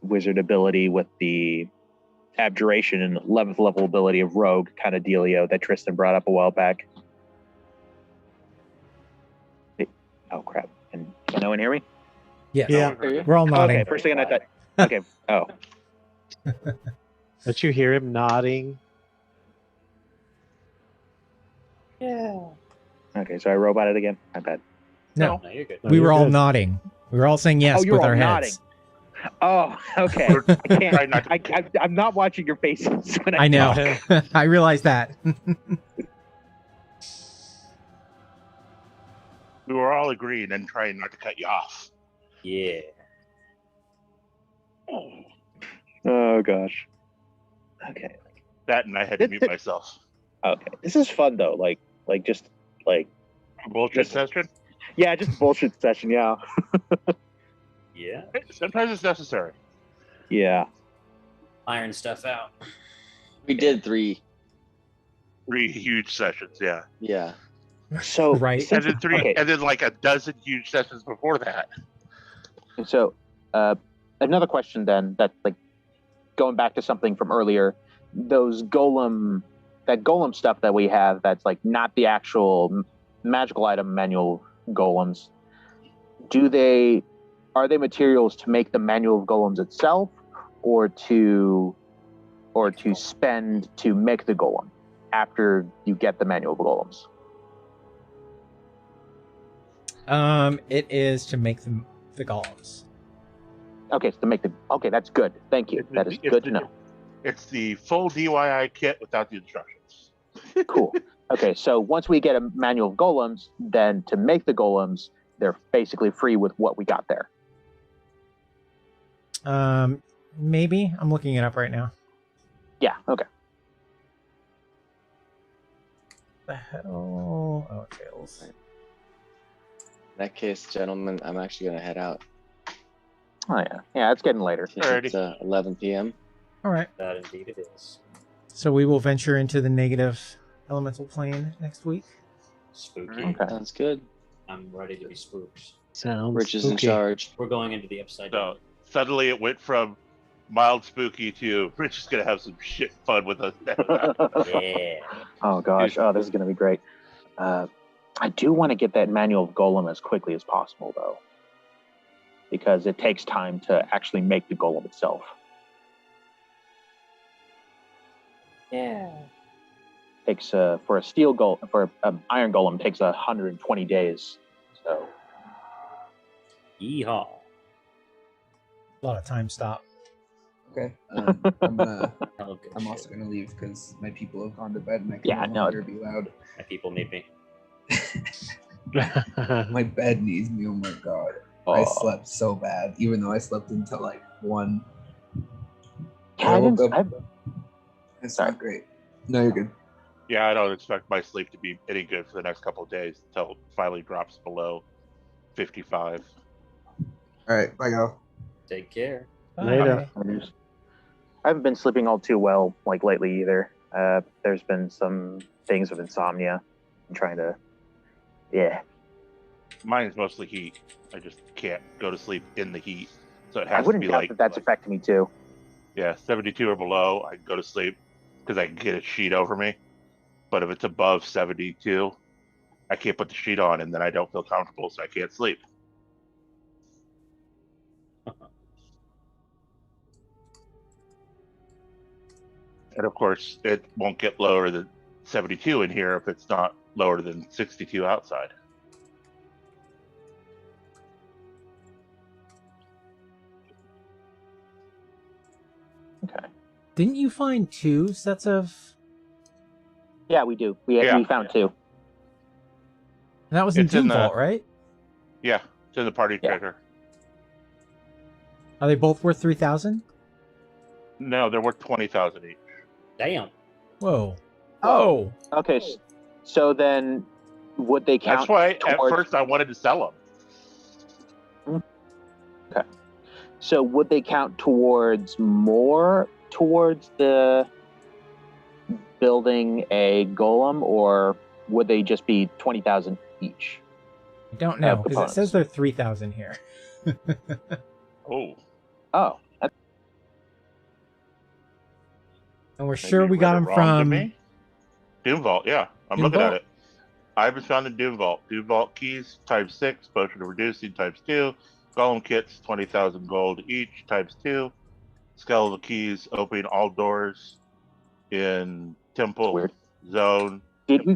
wizard ability with the abjuration and 11th level ability of rogue kind of dealio that Tristan brought up a while back. Oh crap. Can no one hear me? Yes. Yeah. We're all nodding. Okay, first thing I thought. Okay. Oh. Don't you hear him nodding? Yeah. Okay, so I roboted again. My bad. No, No, you're good. No, we you're were all good. nodding. We were all saying yes you're with all our nodding. heads. Oh, okay. Try not to- I'm not watching your faces when I know. talk. I realized that. We were all agreeing and trying not to cut you off. Yeah. Oh gosh. Okay. That and I had to mute myself. Okay. This is fun though. Just Bullshit session? yeah, just bullshit session. Yeah. Yeah. Sometimes it's necessary. Yeah. Iron stuff out. We did 3. 3 huge sessions, yeah. Yeah. So Right. And then 3, okay. and then like a dozen huge sessions before that. So, another question then, that like going back to something from earlier, that golem stuff that we have, that's like not the actual magical item manual golems. Are they materials to make the manual of golems itself, or to spend to make the golem after you get the manual of golems? It is to make the golems. Okay, so that's good. Thank you. That is good to know. It's the full DIY kit without the instructions. Cool. Okay, so once we get a manual of golems, then to make the golems, they're basically free with what we got there. Maybe. I'm looking it up right now. Yeah, okay. The hell? Oh, tails. In that case, gentlemen, I'm actually going to head out. Oh, yeah. Yeah, it's getting later. It's 11 p.m. All right. That indeed it is. So we will venture into the negative elemental plane next week. Spooky. Okay. Sounds good. I'm ready to be spooked. Sounds Rich is in spooky. charge. We're going into the upside down. So suddenly it went from mild spooky to Rich is gonna have some shit fun with us. Yeah. Oh, gosh. Oh, this is going to be great. I do want to get that manual of golem as quickly as possible, though, because it takes time to actually make the golem itself. Yeah. Takes for a steel golem, for an iron golem, takes 120 days. So Yeehaw. A lot of time stop. Okay. I'm Oh, good I'm shit. also gonna leave because my people have gone to bed and I can Yeah, no no. longer be loud. My people need me. My bed needs me. Oh my god. I Oh. slept so bad, even though I slept until like 1. I woke didn't- up- It's not great. No, you're good. Yeah, I don't expect my sleep to be any good for the next couple of days until it finally drops below 55. All right, bye, y'all. Take care. Later. I haven't been sleeping all too well like lately either. There's been some things with insomnia. I'm trying to, yeah. Mine's mostly heat. I just can't go to sleep in the heat. So it I has to wouldn't be doubt like, that that's affecting me too. yeah, 72 or below, I can go to sleep because I can get a sheet over me. But if it's above 72, I can't put the sheet on and then I don't feel comfortable, so I can't sleep. And of course, it won't get lower than 72 in here if it's not lower than 62 outside. Okay. Didn't you find 2 sets of... Yeah, we do. We found 2. And that was in It's in Doom the- Vault, right? Yeah, it's in the party Yeah. tracker. Are they both worth 3,000? No, they're worth 20,000 each. Damn. Whoa. Oh! Okay, so then would they count? That's why at towards- first I wanted to sell them. So would they count towards the building a golem, or would they just be 20,000 each? I don't know, because it components. says they're 3,000 here. Oh, Oh, that's And we're maybe sure we you got read them it wrong to from... me? Doom Vault, yeah. I'm Doom looking Vault? at it. Items found in Doom Vault. Doom Vault keys times 6, potion of reducing times 2, golem kits 20,000 gold each times 2, skeletal keys opening all doors in temple weird. zone. Did we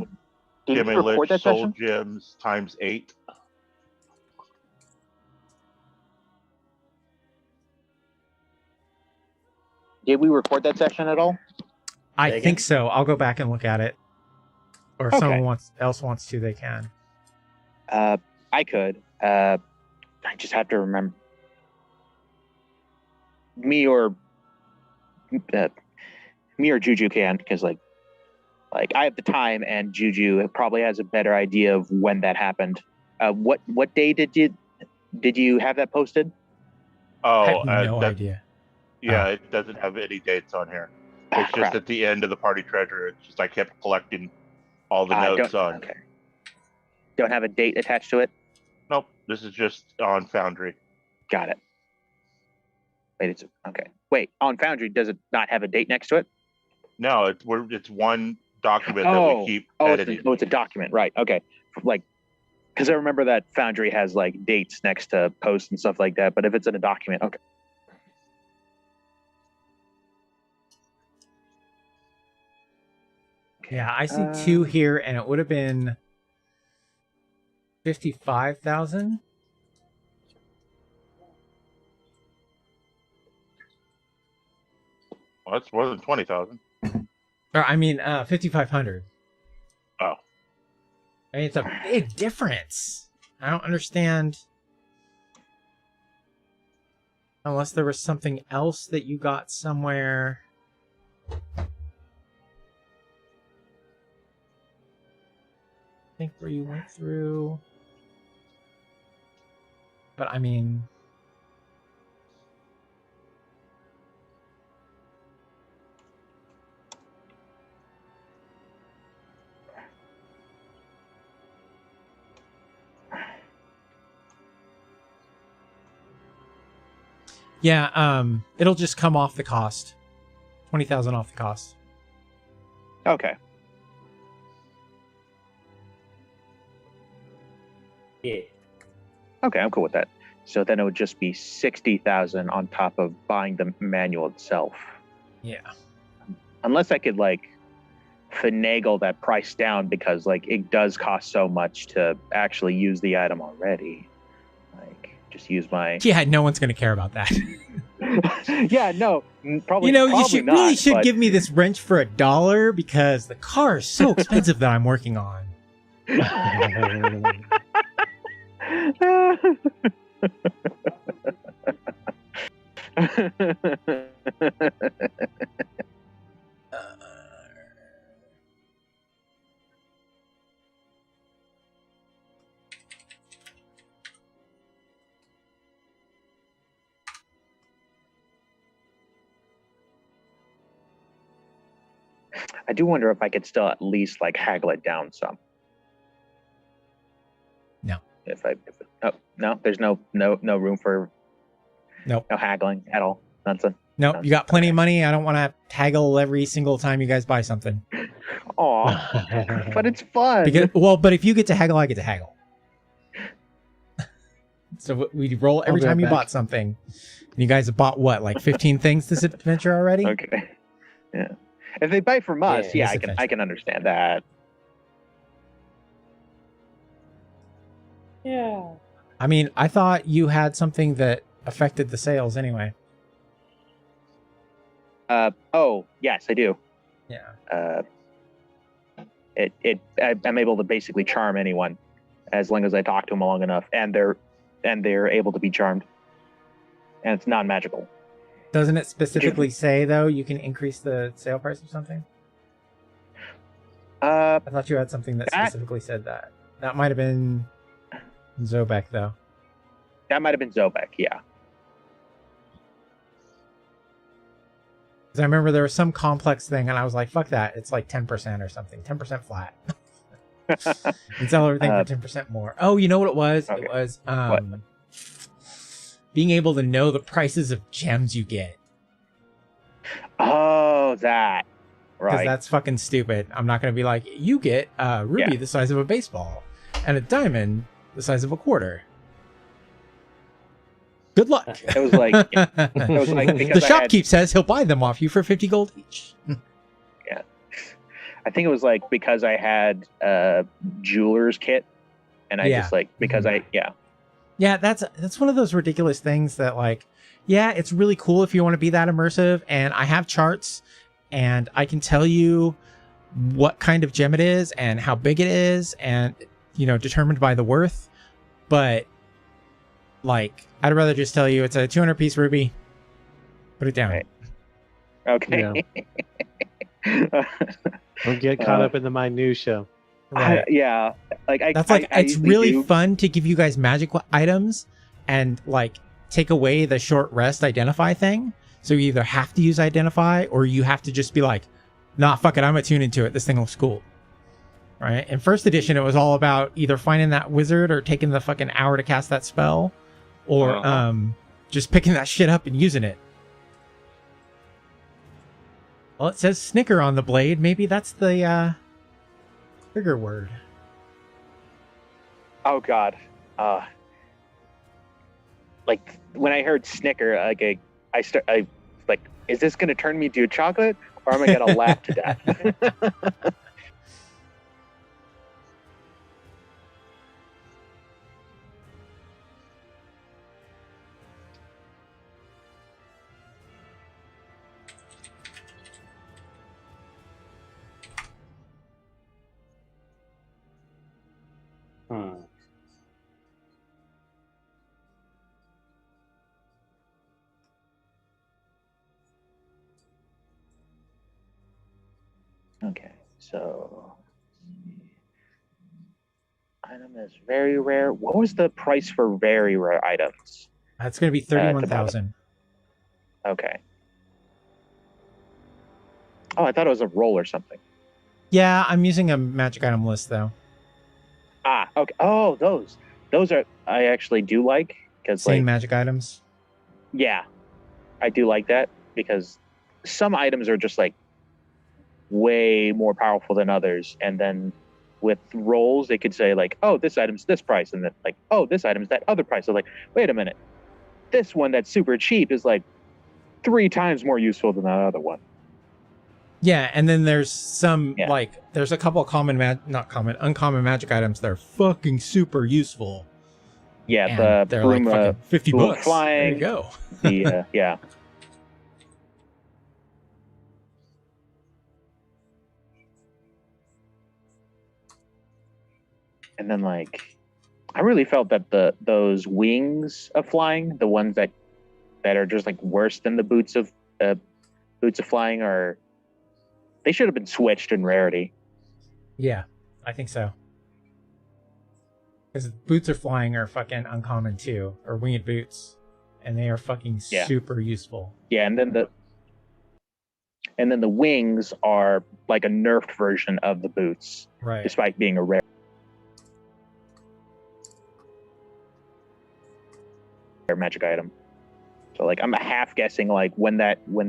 Gem report Lich that soul session? gems times 8. did we record that session at all? I Say think again? so. I'll go back and look at it. Or if Okay. someone else wants to, they can. I could. I just have to remember. Me or Juju can, because like I have the time, and Juju probably has a better idea of when that happened. What day did you have that posted? I Oh, have no idea. Yeah, Oh. it doesn't have any dates on here. It's crap. just at the end of the party treasure. It's just I kept collecting all the notes on. Okay. Don't have a date attached to it. Nope, this is just on Foundry. Got it. Wait, it's okay. Wait, on Foundry, does it not have a date next to it? No, it's one document that we keep editing. It's a document, right? Okay, like because I remember that Foundry has like dates next to posts and stuff like that. But if it's in a document, okay. Yeah, I see 2 here, and it would have been 55,000. Well, that's more than 20,000. Or I mean, 5,500. Oh. I mean, it's a big difference. I don't understand. Unless there was something else that you got somewhere. I think where you went through. But I mean. Yeah, it'll just come off the cost. 20,000 off the cost. Okay. Yeah. Okay, I'm cool with that. So then it would just be 60,000 on top of buying the manual itself. Yeah. Unless I could like finagle that price down, because like it does cost so much to actually use the item already. Like just use my Yeah, no one's gonna care about that. Yeah, no, probably. You know, you probably should not, really should but- give me this wrench for $1 because the car is so expensive that I'm working on. I do wonder if I could still at least like haggle it down some. No. No, there's no room for Nope. no haggling at all. Nothing. Nope, you got plenty of money. I don't want to haggle every single time you guys buy something. Aw, but it's fun. Because, well, but if you get to haggle, I get to haggle. So we roll every I'll be time right you back. bought something. And you guys have bought what, like 15 things this adventure already? Okay. Yeah. If they buy from us, Yeah, yeah, this I can understand that. Yeah. I mean, I thought you had something that affected the sales anyway. Oh, yes, I do. Yeah. I'm able to basically charm anyone as long as I talk to them long enough, and they're able to be charmed, and it's non-magical. Doesn't it specifically say, though, you can increase the sale price or something? I thought you had something that specifically said that. That might have been Zobek, though. That might have been Zobek, yeah. Because I remember there was some complex thing, and I was like, fuck that. It's like 10% or something. 10% flat. And sell everything for 10% more. Oh, you know what it was? Okay. It was What? being able to know the prices of gems you get. Oh, that. Because Right. that's fucking stupid. I'm not going to be like, you get a ruby Yeah. the size of a baseball and a diamond the size of a quarter. Good luck. It was like, it was like the because I had- shopkeep says he'll buy them off you for 50 gold each. I think it was like because I had a jeweler's kit, and I Yeah. just like because I Yeah, that's one of those ridiculous things that like Yeah, it's really cool if you want to be that immersive. And I have charts, and I can tell you what kind of gem it is and how big it is, and determined by the worth. But like, I'd rather just tell you it's a 200 piece ruby. Put it down. Right. Okay. Don't get caught up in the minutia. Right. Yeah. Like it's really fun to give you guys magic items and like take away the short rest identify thing. So you either have to use identify or you have to just be like, nah, fuck it, I'm gonna tune into it. This thing looks cool. Right? In first edition, it was all about either finding that wizard or taking the fucking hour to cast that spell, or just picking that shit up and using it. Well, it says snicker on the blade. Maybe that's the trigger word. Oh God. Like when I heard snicker, I like, is this gonna turn me to a chocolate, or am I gonna laugh to death? Okay, so item is very rare. What was the price for very rare items? That's going to be 31,000. Okay. Oh, I thought it was a roll or something. Yeah, I'm using a magic item list though. Ah, okay. Oh, those are I actually do like, because Same like magic items. yeah, I do like that, because some items are just like way more powerful than others, and then with rolls they could say like, oh, this item's this price, and then like, oh, this item's that other price. So like, wait a minute, this one that's super cheap is like 3 times more useful than that other one. Yeah, and then there's some like there's a couple of uncommon magic items that are fucking super useful. Yeah, and the they're broom, like fucking $50. flying. There you go. The yeah. And then like, I really felt that those wings of flying, the ones that are just like worse than the boots of flying, they should have been switched in rarity. Yeah, I think so. Because boots of flying are fucking uncommon too, or winged boots, and they are fucking super useful. Yeah, and then the wings are like a nerfed version of the boots, right? Despite being a rare magic item. So like, I'm half guessing like when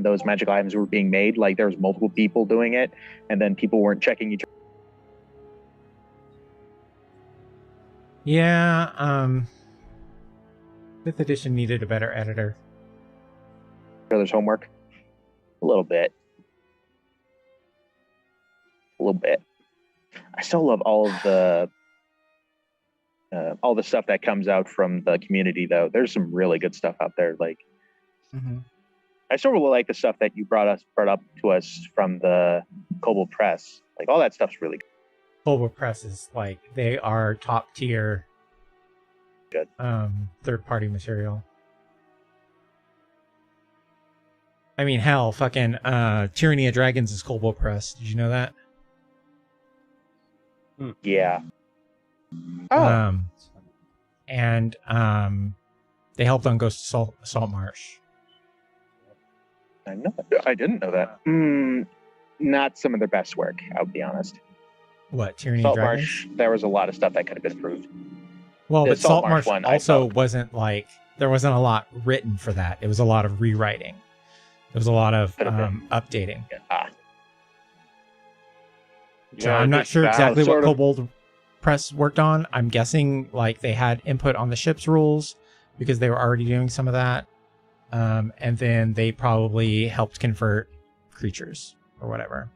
those magic items were being made, like there was multiple people doing it, and then people weren't checking each other. Yeah, 5th edition needed a better editor. Other's homework. A little bit. I still love all of the stuff that comes out from the community, though. There's some really good stuff out there. Like, I still really like the stuff that you brought up to us from the Kobold Press. Like, all that stuff's really good. Kobold Press is like, they are top tier good third-party material. I mean, hell, fucking Tyranny of Dragons is Kobold Press. Did you know that? Yeah. Oh. And they helped on Ghost of Saltmarsh. I didn't know that. Not some of their best work, I'll be honest. What, Tyranny of Dragons? Saltmarsh, there was a lot of stuff that could have been improved. Well, but Saltmarsh one also wasn't like, there wasn't a lot written for that. It was a lot of rewriting. There was a lot of updating. So I'm not sure exactly what Kobold Press worked on. I'm guessing like they had input on the ship's rules because they were already doing some of that. And then they probably helped convert creatures or whatever.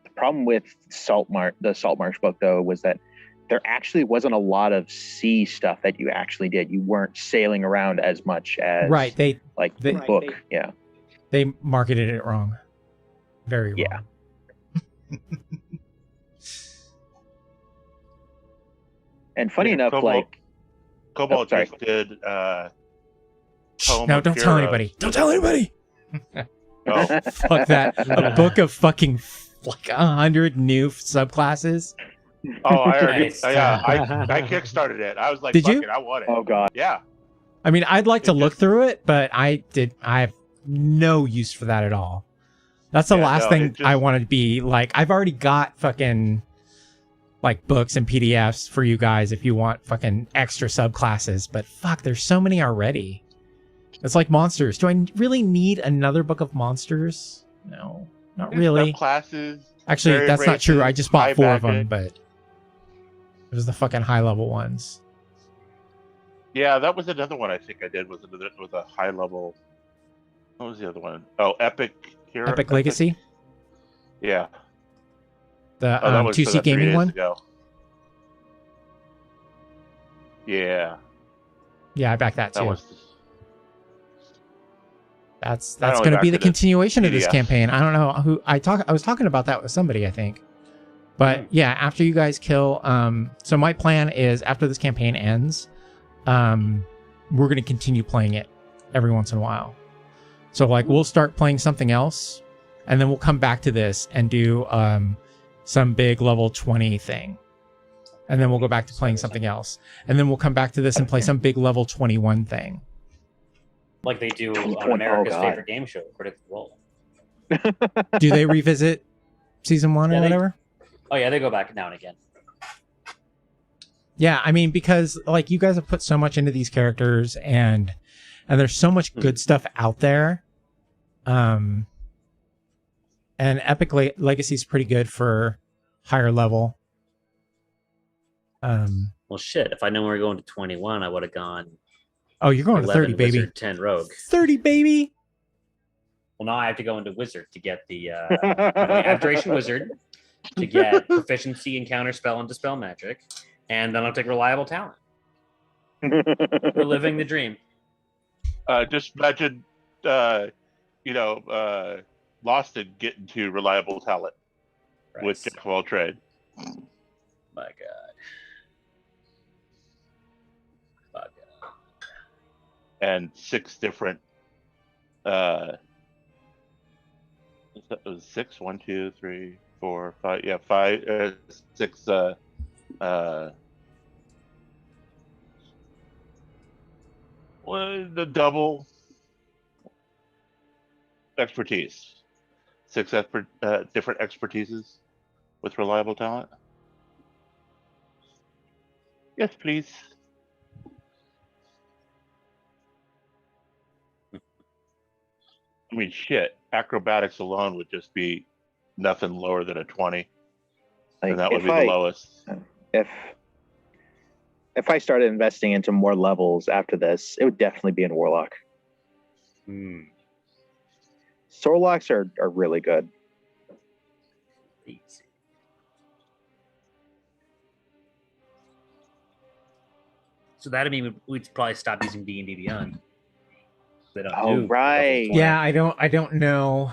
The problem with the Saltmarsh book, though, was that there actually wasn't a lot of sea stuff that you actually did. You weren't sailing around as much as Right. the book. Yeah. They marketed it wrong. Very wrong. Yeah. And funny enough, Cobalt sorry. just did Tome No, of don't tell Heroes. anybody. Don't tell anybody. Oh, Fuck that. A book of fucking like 100 new subclasses. I already, Nice. I kickstarted it. I was like, Did fuck you? it, I want it. Oh god. Yeah. I mean, I'd like to It look just- through it, but I have no use for that at all. That's the Yeah, last no, thing it just- I want to be like. I've already got fucking like books and PDFs for you guys if you want fucking extra subclasses, but fuck, there's so many already. It's like monsters. Do I really need another book of monsters? No, not really. Classes. Actually, varied that's not true. I races, just bought high 4 of them, magic. but it was the fucking high level ones. Yeah, that was another one I think I did. Was a high level. What was the other one? Oh, Epic Hero. Epic Legacy, Yeah. the That was 2C 3 gaming days one. ago. Yeah, Yeah, I back that that too. was. That's I only going to be backed the it as continuation of this PDF. campaign. I don't know who I was talking about that with somebody, I think. But yeah, after you guys kill, so my plan is after this campaign ends, we're going to continue playing it every once in a while. So like we'll start playing something else, and then we'll come back to this and do some big level 20 thing. And then we'll go back to playing something else. And then we'll come back to this and play some big level 21 thing. Like they do on Oh, America's God. favorite game show, Critical Role. Do they revisit season 1 or Yeah, whatever? Oh yeah, they go back now and again. Yeah, I mean, because like you guys have put so much into these characters and there's so much good stuff out there. And Epic Legacy is pretty good for higher level. Well, shit. If I know we were going to 21, I would have gone Oh, you're going to 11 30, baby. Wizard, 10 Rogue. 30, baby. Well, now I have to go into Wizard to get the Abjuration Wizard to get proficiency in counter spell and dispel magic, and then I'll take reliable talent. We're living the dream. Just imagine, Loston getting to reliable talent with Christ. Jack of all trade. My God. My God. And 6 different. It was 6. 1, 2, 3, 4, 5. Yeah, 5. 6. The double expertise. 6 different expertises with reliable talent. Yes, please. I mean, shit. Acrobatics alone would just be nothing lower than a 20, and that would be the lowest. If I started investing into more levels after this, it would definitely be in Warlock. Sorlocks are really good. Easy. So that'd mean we'd probably stop using D&D Beyond. They don't Oh, do right. level 20. Yeah, I don't know.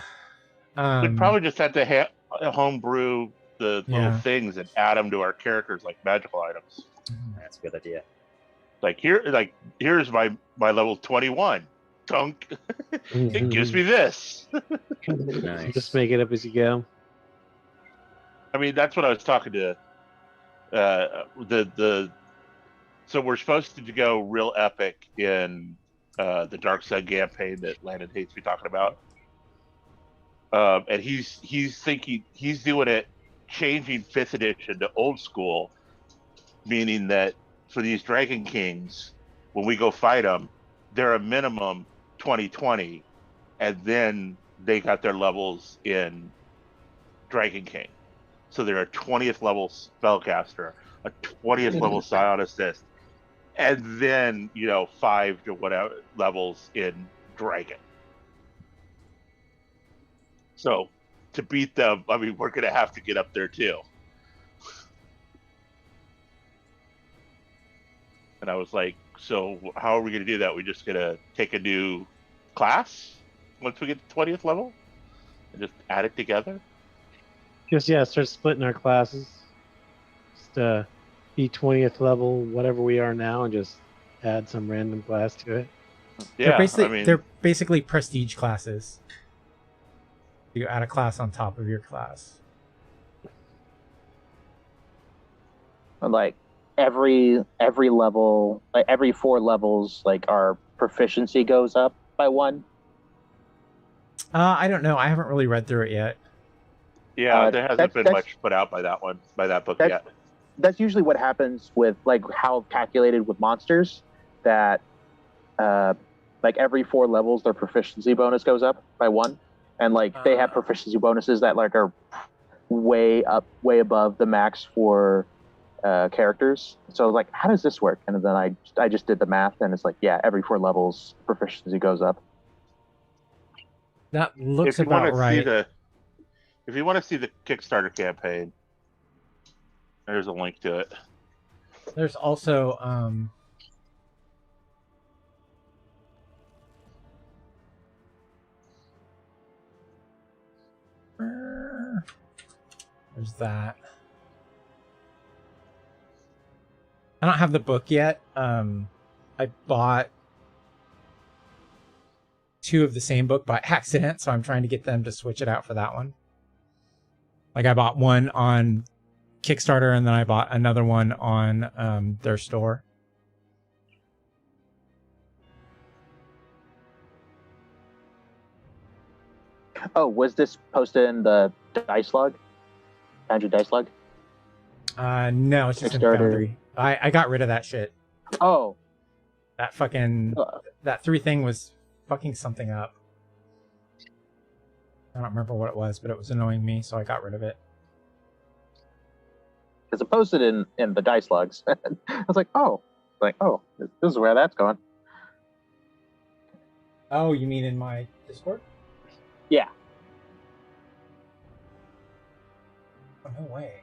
We'd probably just have to homebrew the Yeah. little things and add them to our characters like magical items. That's a good idea. Here's my level 21. Dunk. It gives me this. Nice. Just make it up as you go. I mean, that's what I was talking to. So we're supposed to go real epic in the Dark Side campaign that Landon hates me talking about. And he's thinking he's doing it, changing 5th edition to old school, meaning that for these Dragon Kings, when we go fight them, they're a minimum 2020, and then they got their levels in Dragon King. So they're a 20th level spellcaster, a 20th level Scion Assist, and then 5 to whatever levels in Dragon. So to beat them, I mean, we're gonna have to get up there too. And I was like, so how are we going to do that? We just going to take a new class once we get to 20th level and just add it together? Just start splitting our classes. Just be 20th level, whatever we are now, and just add some random class to it. Yeah, they're basically prestige classes. You add a class on top of your class. Like every level, like every 4 levels, like our proficiency goes up by 1. I don't know. I haven't really read through it yet. Yeah, there hasn't been much put out by that book yet. That's usually what happens with like how calculated with monsters, that like every 4 levels their proficiency bonus goes up by 1, and like they have proficiency bonuses that like are way above the max for characters. So like, how does this work? And then I just did the math, and it's like, yeah, every 4 levels proficiency goes up. That looks about right. If you want to see the Kickstarter campaign, there's a link to it. There's also there's that. I don't have the book yet. I bought 2 of the same book by accident, so I'm trying to get them to switch it out for that one. Like, I bought one on Kickstarter, and then I bought another one on their store. Oh, was this posted in the dice log? Andrew dice log? No, it's just in Foundry. I got rid of that shit. Oh. That fucking... That 3 thing was fucking something up. I don't remember what it was, but it was annoying me, so I got rid of it. Because it posted in the dice logs. I was like, this is where that's going. Oh, you mean in my Discord? Yeah. Oh, no way.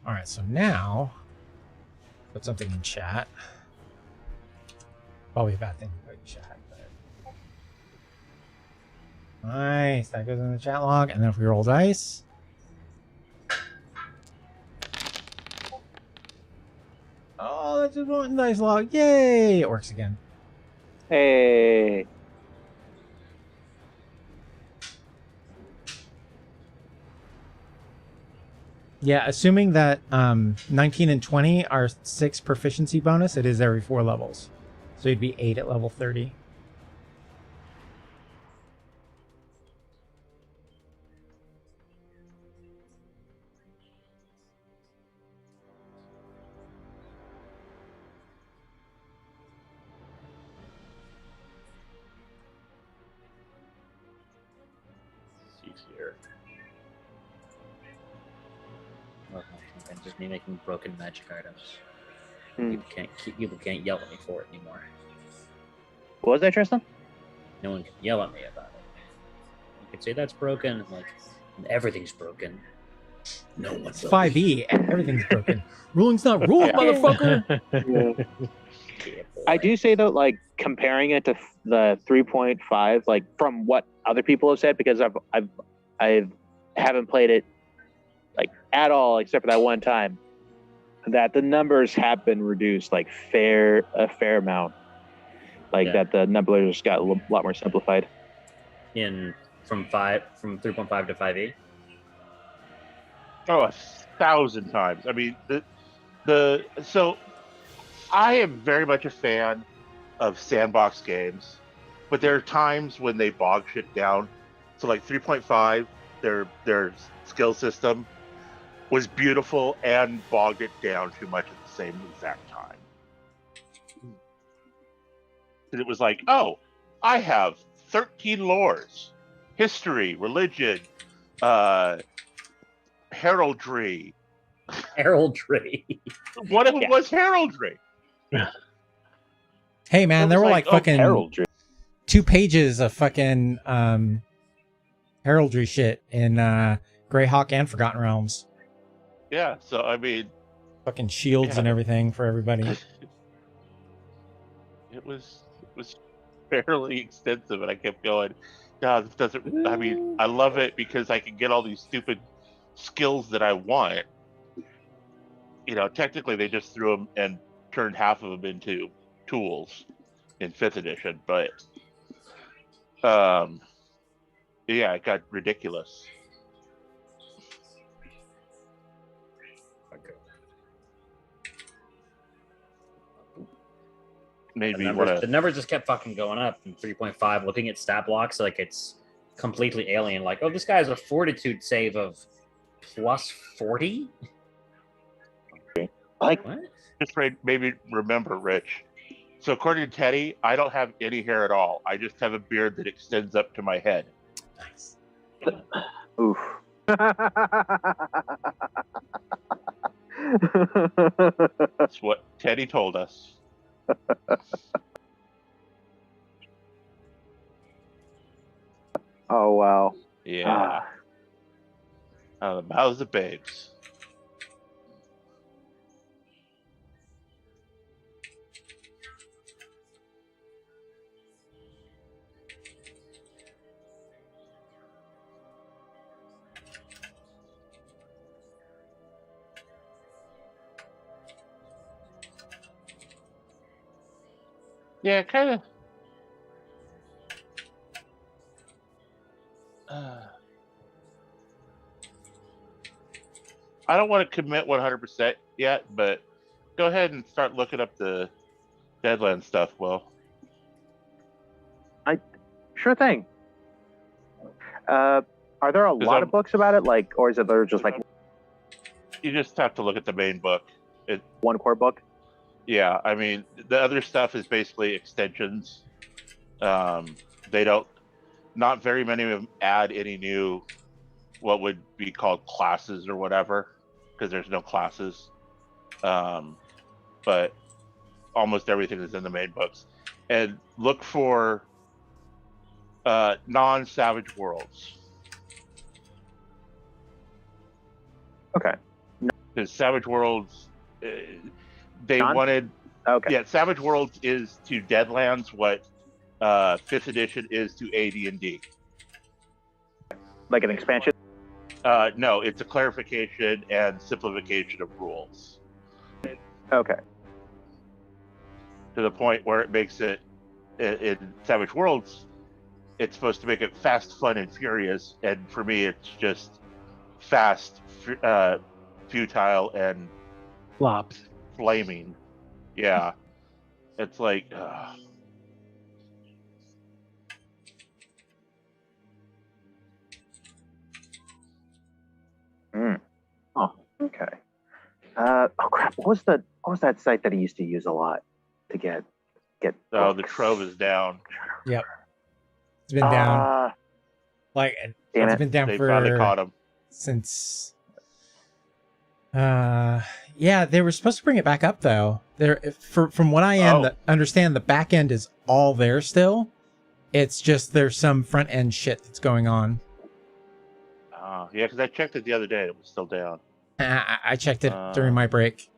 All right, so now put something in chat. Probably a bad thing to put in chat, but nice. That goes in the chat log, and then if we roll dice, oh, that's just one dice log. Yay! It works again. Hey. Yeah, assuming that 19 and 20 are 6 proficiency bonus, it is every 4 levels. So you'd be 8 at level 30. Just me making broken magic items. People can't yell at me for it anymore. What was that, Tristan? No one can yell at me about it. You can say that's broken, like everything's broken. No one's 5e and everything's broken. Ruling's not ruled, motherfucker. I do say though, like comparing it to the 3.5, like from what other people have said, because I haven't played it like at all except for that one time, that the numbers have been reduced like a fair amount, like that the numbers got a lot more simplified. From 3.5 to 5e. Oh, 1,000 times. I mean, so I am very much a fan of sandbox games, but there are times when they bog shit down. So like 3.5, their skill system was beautiful and bogged it down too much at the same exact time. And it was like, oh, I have 13 lores: history, religion, heraldry. Heraldry. One of them was heraldry. Hey man, there were like fucking heraldry. 2 pages of fucking heraldry shit in Greyhawk and Forgotten Realms. Yeah, so I mean, fucking shields and everything for everybody. It was fairly extensive, and I kept going, God, this doesn't. I mean, I love it because I can get all these stupid skills that I want. You know, technically they just threw them and turned half of them into tools in 5th edition, but yeah, it got ridiculous. Maybe the numbers just kept fucking going up in 3.5. Looking at stat blocks, like it's completely alien. Like, oh, this guy has a fortitude save of plus 40. Like, what? Just maybe remember, Rich. So according to Teddy, I don't have any hair at all. I just have a beard that extends up to my head. Nice. Oof. That's what Teddy told us. Oh wow. Yeah. The mouths of babes. Yeah, kind of. I don't want to commit 100% yet, but go ahead and start looking up the Deadlands stuff, Will. Sure thing. Are there a lot of books about it, like, or is it there just like you just have to look at the main book? One core book? Yeah, I mean, the other stuff is basically extensions. They don't, not very many of them add any new, what would be called classes or whatever, because there's no classes. But almost everything is in the main books. And look for non-Savage Worlds. Okay. Because Savage Worlds, they wanted... Okay. Yeah, Savage Worlds is to Deadlands what 5th edition is to AD&D. Like an expansion? No, it's a clarification and simplification of rules. Okay. To the point where it makes it, in Savage Worlds, it's supposed to make it fast, fun, and furious, and for me it's just fast, futile, and flops. Flaming. Yeah. It's like... Oh, okay. Oh crap! What was that site that he used to use a lot to get? Oh, the Trove is down. Yep. It's been down. Like it's been down They finally caught him. Since. Yeah, they were supposed to bring it back up though. From what I understand, the back end is all there still. It's just there's some front end shit that's going on. Yeah, because I checked it the other day. It was still down. I checked it during my break.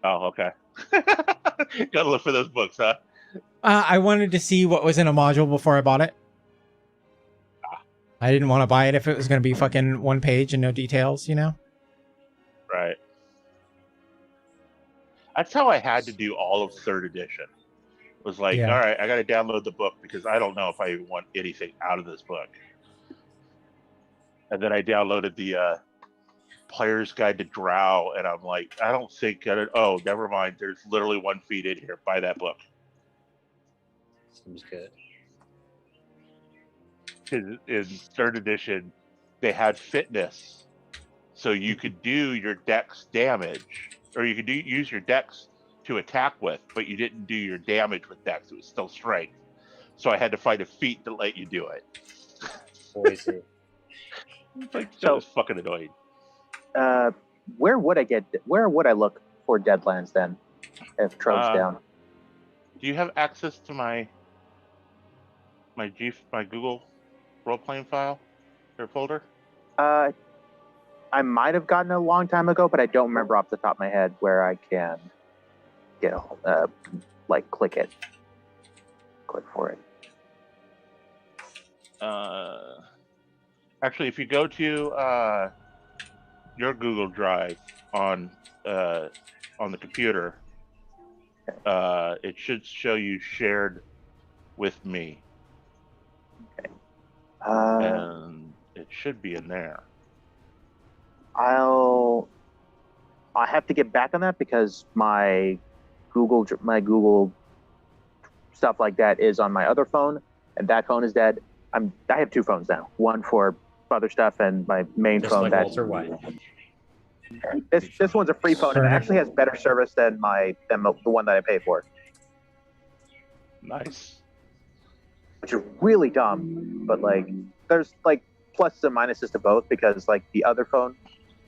Oh, okay. Gotta look for those books, huh? I wanted to see what was in a module before I bought it. I didn't want to buy it if it was going to be fucking one page and no details, you know? Right. That's how I had to do all of 3rd edition. It was like, Yeah. all right, I got to download the book because I don't know if I even want anything out of this book. And then I downloaded the Player's Guide to Drow, and I'm like, I don't think oh, never mind. There's literally 1 feed in here. Buy that book. Seems good. In 3rd edition, they had fitness, so you could do your dex damage, or you could use your dex to attack with, but you didn't do your damage with dex. It was still strength. So I had to find a feat to let you do it. Poison. Like, that was fucking annoying. Where would I look for Deadlands then, if Trove's down? Do you have access to my Google role-playing file or folder? I might have gotten it a long time ago, but I don't remember off the top of my head where I can get click for it. Actually, if you go to your Google Drive on the computer, it should show you shared with me. Okay. And it should be in there. I have to get back on that because my Google stuff like that is on my other phone, and that phone is dead. I have 2 phones now. One for other stuff, and my main Just phone. like Walter White. This one's a free phone, and it actually has better service than the one that I pay for. Nice. Which is really dumb, but there's pluses and minuses to both because the other phone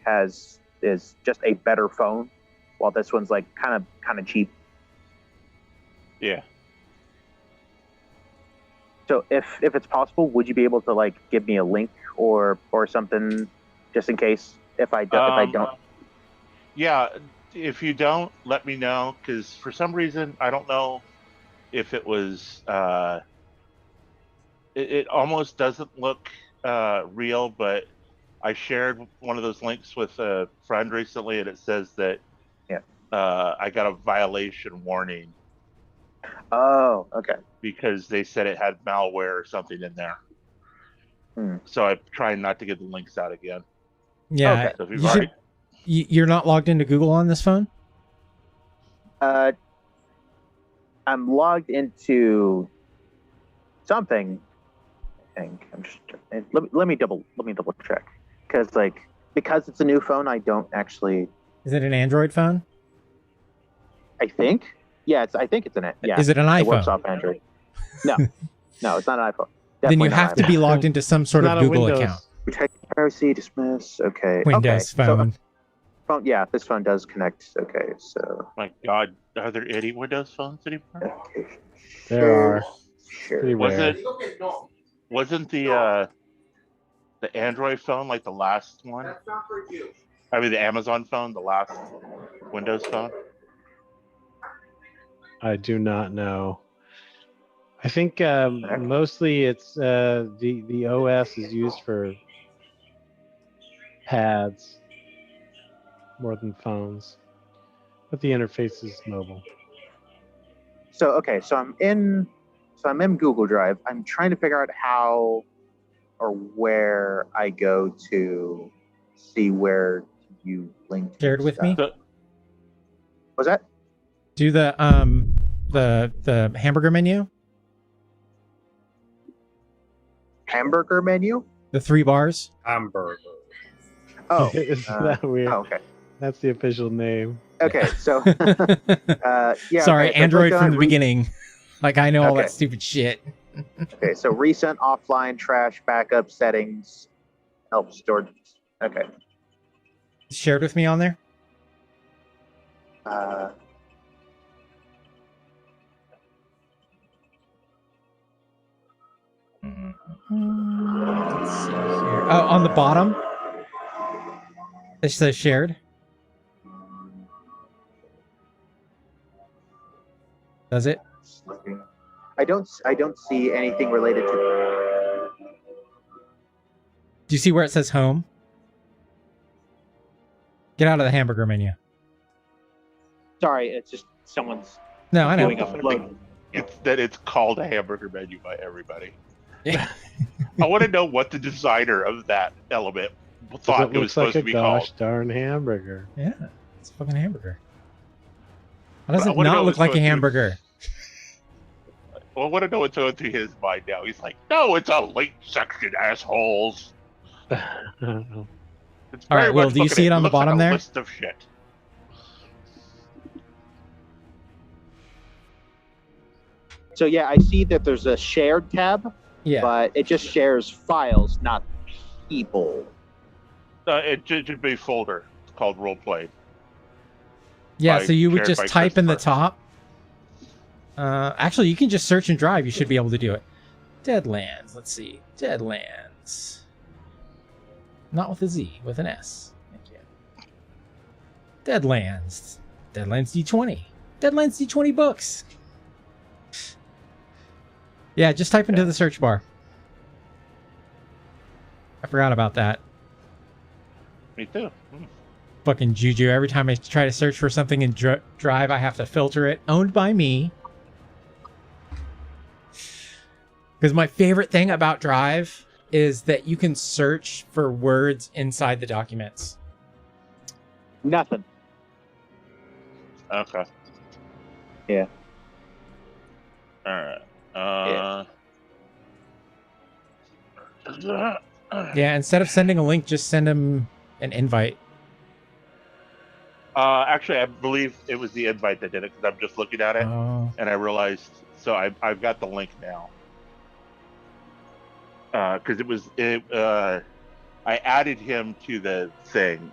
is just a better phone, while this one's kind of cheap. Yeah. So if it's possible, would you be able to give me a link or something just in case if I don't? Yeah, if you don't, let me know, because for some reason I don't know if it was. It almost doesn't look real, but I shared one of those links with a friend recently, and it says that I got a violation warning. Oh, okay. Because they said it had malware or something in there. So I'm trying not to get the links out again. Yeah. Okay. So you're not logged into Google on this phone? I'm logged into something. I think I'm just let me double check because it's a new phone. I don't actually. Is it an Android phone? I think. Yeah, I think it's an. Yeah. Is it an iPhone? It works off Android. No, it's not an iPhone. Then you have to be logged into some sort of Google account. Protect privacy, dismiss. Okay. Windows phone. So, phone. Yeah, this phone does connect. Okay, so. My God, are there any Windows phones anymore? There are. Sure. Wasn't the Android phone the last one? That's not for you. I mean, the Amazon phone, the last Windows phone. I do not know. I think mostly it's the OS is used for pads more than phones, but the interface is mobile. So I'm in Google Drive. I'm trying to figure out how or where I go to see where you linked. Shared with me. Was that? Do the hamburger menu. Hamburger menu? The 3 bars? Hamburger. Oh. Isn't that weird? Oh, okay. That's the official name. Okay, so yeah. Sorry, okay, so Android from the beginning. I know all that stupid shit. Okay, so recent offline trash backup settings, help storage. Okay. Shared with me on there? Let's see here. Oh, on the bottom, it says shared. Does it? I don't see anything related to. Do you see where it says home? Get out of the hamburger menu. Sorry, it's just someone's No, I know. doing a float. It's called a hamburger menu by everybody. Yeah. I want to know what the designer of that element 'Cause thought it it was looks supposed like to be a gosh called. darn hamburger. Yeah, it's a fucking hamburger. How does I it wanna know not what's look like a going through- hamburger? Well, I want to know what's going through his mind now. He's like, no, it's a late section, assholes. It's All very right, Will, much do you looking see at- it on the looks like bottom a there? List of shit. So yeah, I see that there's a shared tab, Yeah. but it just shares files, not people. It should be a folder called roleplay. Yeah, by- so you would shared just by type in the Christopher. top. Actually, you can just search and drive. You should be able to do it. Deadlands. Let's see. Deadlands. Not with a Z, with an S. Thank you. Deadlands. Deadlands D20. Deadlands D20 books. Yeah, just type into the search bar. I forgot about that. Me too. Fucking Juju. Every time I try to search for something in Drive, I have to filter it. Owned by me. Because my favorite thing about Drive is that you can search for words inside the documents. Nothing. Okay. Yeah. All right. Yeah, instead of sending a link, just send him an invite. Actually, I believe it was the invite that did it because I'm just looking at it Oh. and I realized. So I've got the link now. Because I added him to the thing.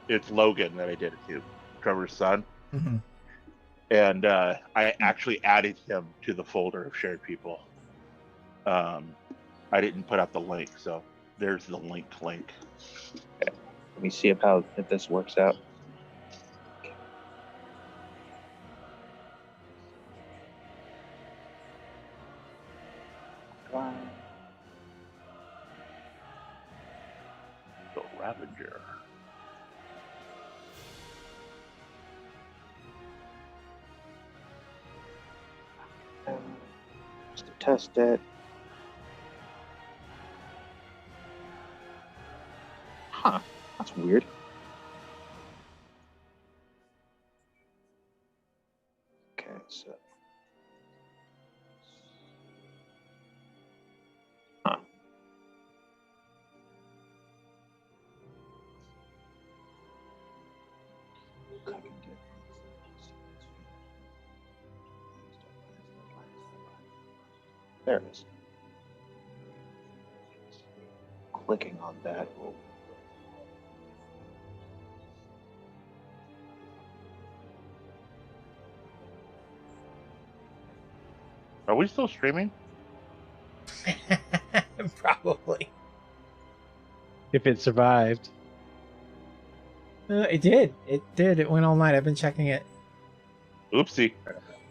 It's Logan that I did it to, Trevor's son. Mm-hmm. And I actually added him to the folder of shared people. I didn't put out the link, so there's the link. Let me see if this works out. The Ravager. Just to test it. Huh. That's weird. Okay, so. Huh. There it is. Clicking on that will. Are we still streaming? Probably. If it survived. It did. It did. It went all night. I've been checking it. Oopsie.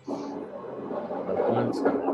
One second.